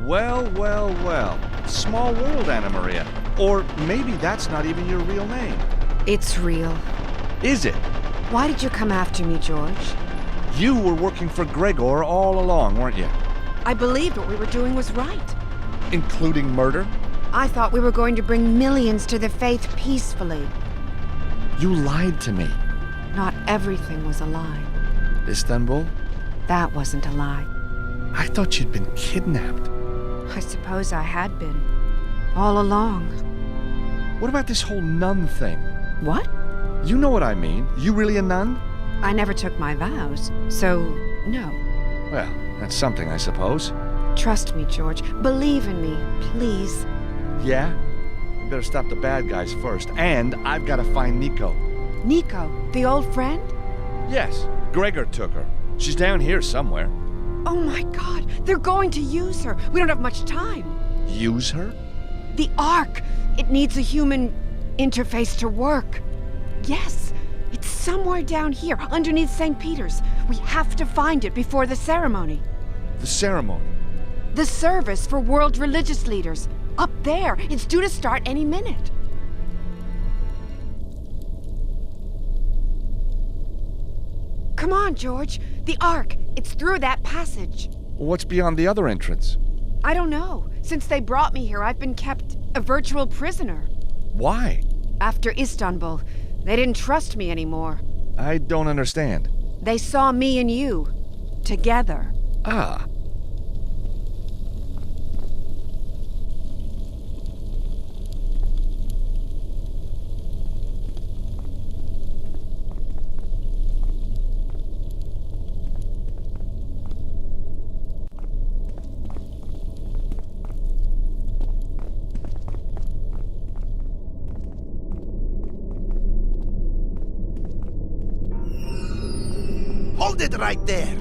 Well, well, well. Small world, Anna Maria. Or maybe that's not even your real name. It's real. Is it? Why did you come after me, George? You were working for Gregor all along, weren't you? I believed what we were doing was right. Including murder? I thought we were going to bring millions to the faith peacefully. You lied to me. Not everything was a lie. Istanbul? That wasn't a lie. I thought you'd been kidnapped. I suppose I had been. All along. What about this whole nun thing? What? You know what I mean. You really a nun? I never took my vows, so no. Well, that's something, I suppose. Trust me, George. Believe in me, please. Yeah? We better stop the bad guys first. And I've got to find Nico. Nico, the old friend? Yes, Gregor took her. She's down here somewhere. Oh my God, they're going to use her. We don't have much time. Use her? The Ark. It needs a human interface to work. Yes, it's somewhere down here, underneath St. Peter's. We have to find it before the ceremony. The ceremony? The service for world religious leaders. Up there. It's due to start any minute. Come on, George. The Ark. It's through that passage. What's beyond the other entrance? I don't know. Since they brought me here, I've been kept a virtual prisoner. Why? After Istanbul, they didn't trust me anymore. I don't understand. They saw me and you. Together. Ah. Hold it right there.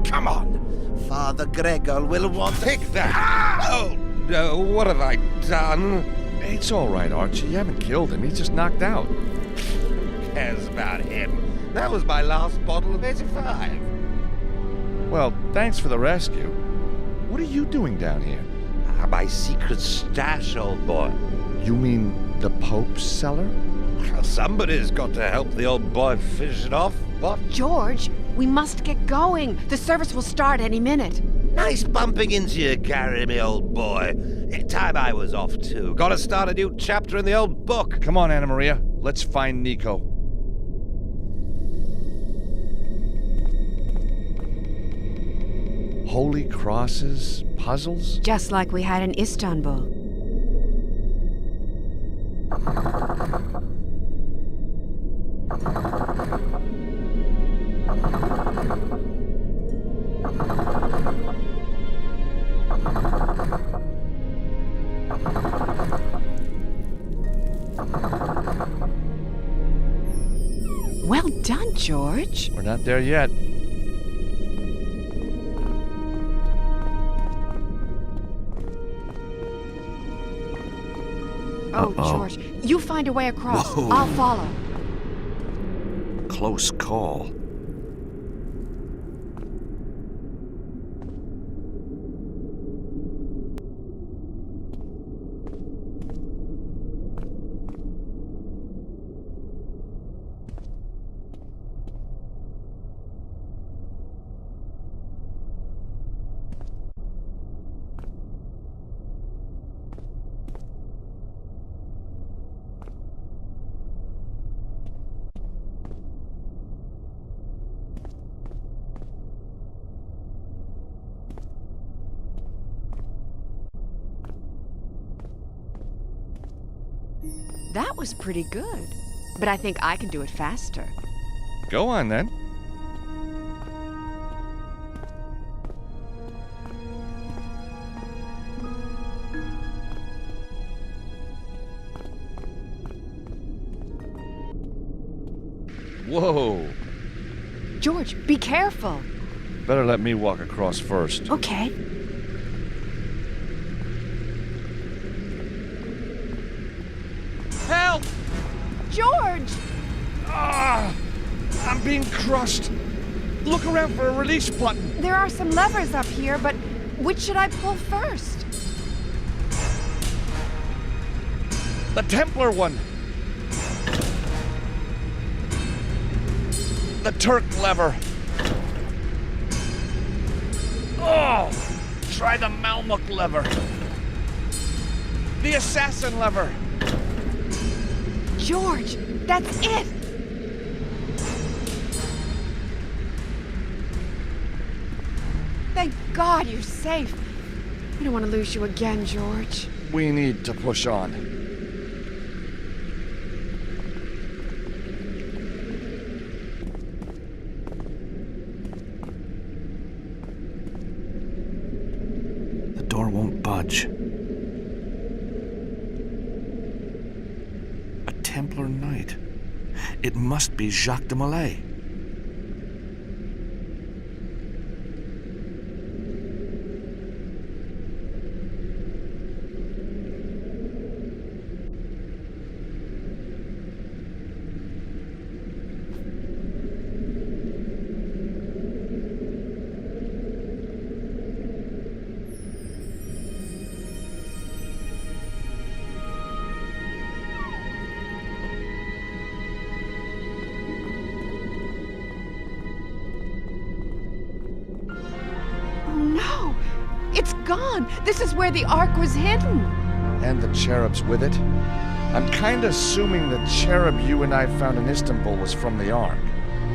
Come on. Father Gregor will want... Take that! Oh, no, what have I done? It's all right, Archie. You haven't killed him. He's just knocked out. Who cares about him? That was my last bottle of 85. Well, thanks for the rescue. What are you doing down here? My secret stash, old boy. You mean the Pope's cellar? Somebody's got to help the old boy finish it off. What? George, we must get going. The service will start any minute. Nice bumping into you, Gary, me old boy. Time I was off, too. Gotta start a new chapter in the old book. Come on, Anna Maria. Let's find Nico. Holy crosses, puzzles? Just like we had in Istanbul. Well done, George. We're not there yet. Oh, George, you find a way across. Whoa. I'll follow. Close call. That was pretty good. But I think I can do it faster. Go on, then. Whoa. George, be careful. Better let me walk across first. Okay. Help! George! Ah! I'm being crushed. Look around for a release button. There are some levers up here, but which should I pull first? The Templar one. The Turk lever. Oh! Try the Malmuk lever. The Assassin lever. George, that's it! Thank God you're safe. I don't want to lose you again, George. We need to push on. The door won't budge. A Templar Knight. It must be Jacques de Molay. gone. This is where the Ark was hidden. And the cherub's with it. I'm kinda assuming the cherub you and I found in Istanbul was from the Ark.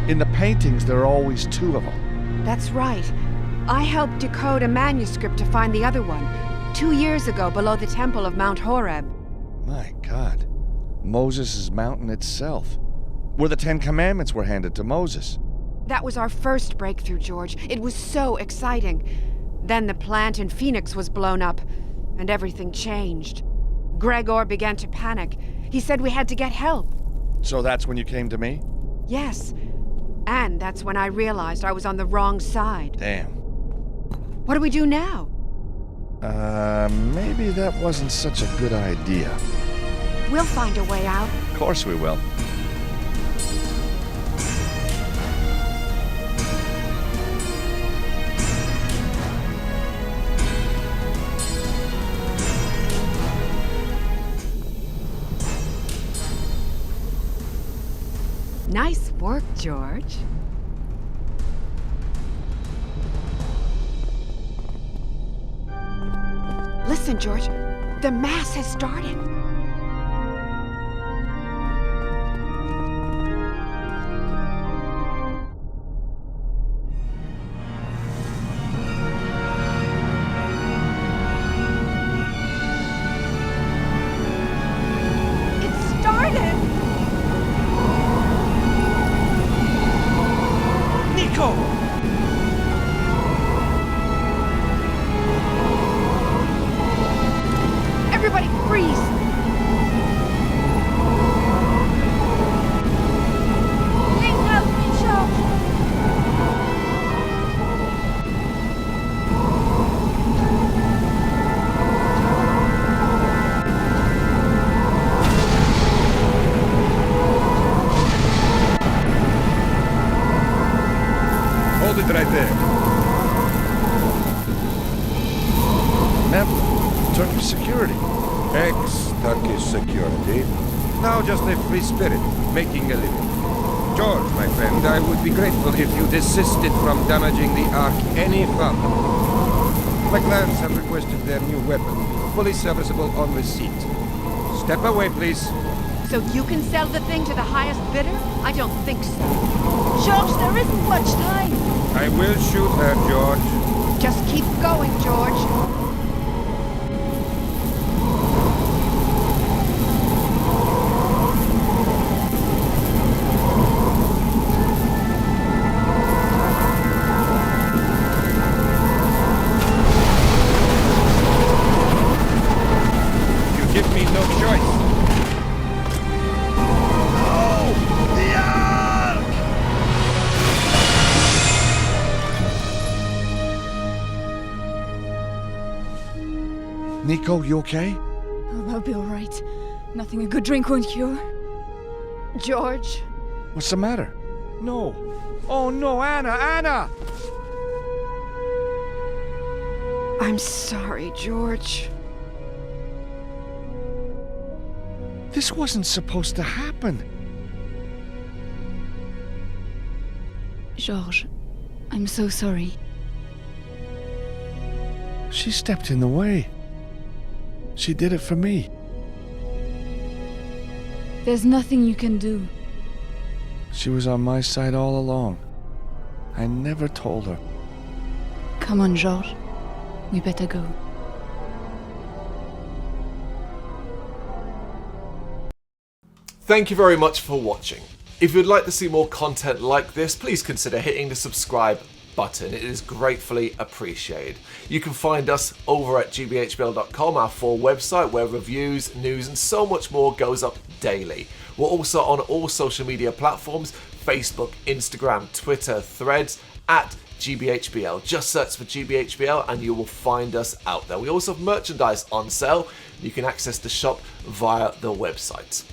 In the paintings, there are always two of them. That's right. I helped decode a manuscript to find the other one, 2 years ago below the temple of Mount Horeb. My God. Moses' mountain itself. Where the 10 Commandments were handed to Moses. That was our first breakthrough, George. It was so exciting. Then the plant in Phoenix was blown up, and everything changed. Gregor began to panic. He said we had to get help. So that's when you came to me? Yes. And that's when I realized I was on the wrong side. Damn. What do we do now? Maybe that wasn't such a good idea. We'll find a way out. Of course we will. Nice work, George. Listen, George. The Mass has started. It started! Nico! Everybody freeze! Please help me, George! Hold it right there. Ma'am, Turkish security. Ex-Turkish security. Now just a free spirit, making a living. George, my friend, I would be grateful if you desisted from damaging the Ark any further. My clans have requested their new weapon, fully serviceable on receipt. Step away, please. So you can sell the thing to the highest bidder? I don't think so. George, there isn't much time. I will shoot her, George. Just keep going, George. You give me no choice. Nico, you okay? Oh, I'll be all right. Nothing a good drink won't cure. George? What's the matter? No. Oh no, Anna! Anna! I'm sorry, George. This wasn't supposed to happen. George, I'm so sorry. She stepped in the way. She did it for me. There's nothing you can do. She was on my side all along. I never told her. Come on, George. We better go. Thank you very much for watching. If you'd like to see more content like this, please consider hitting the subscribe button. It is gratefully appreciated. You can find us over at gbhbl.com, our full website where reviews, news and so much more goes up daily. We're also on all social media platforms, Facebook, Instagram, Twitter, Threads, at gbhbl. Just search for gbhbl and you will find us out there. We also have merchandise on sale. You can access the shop via the website.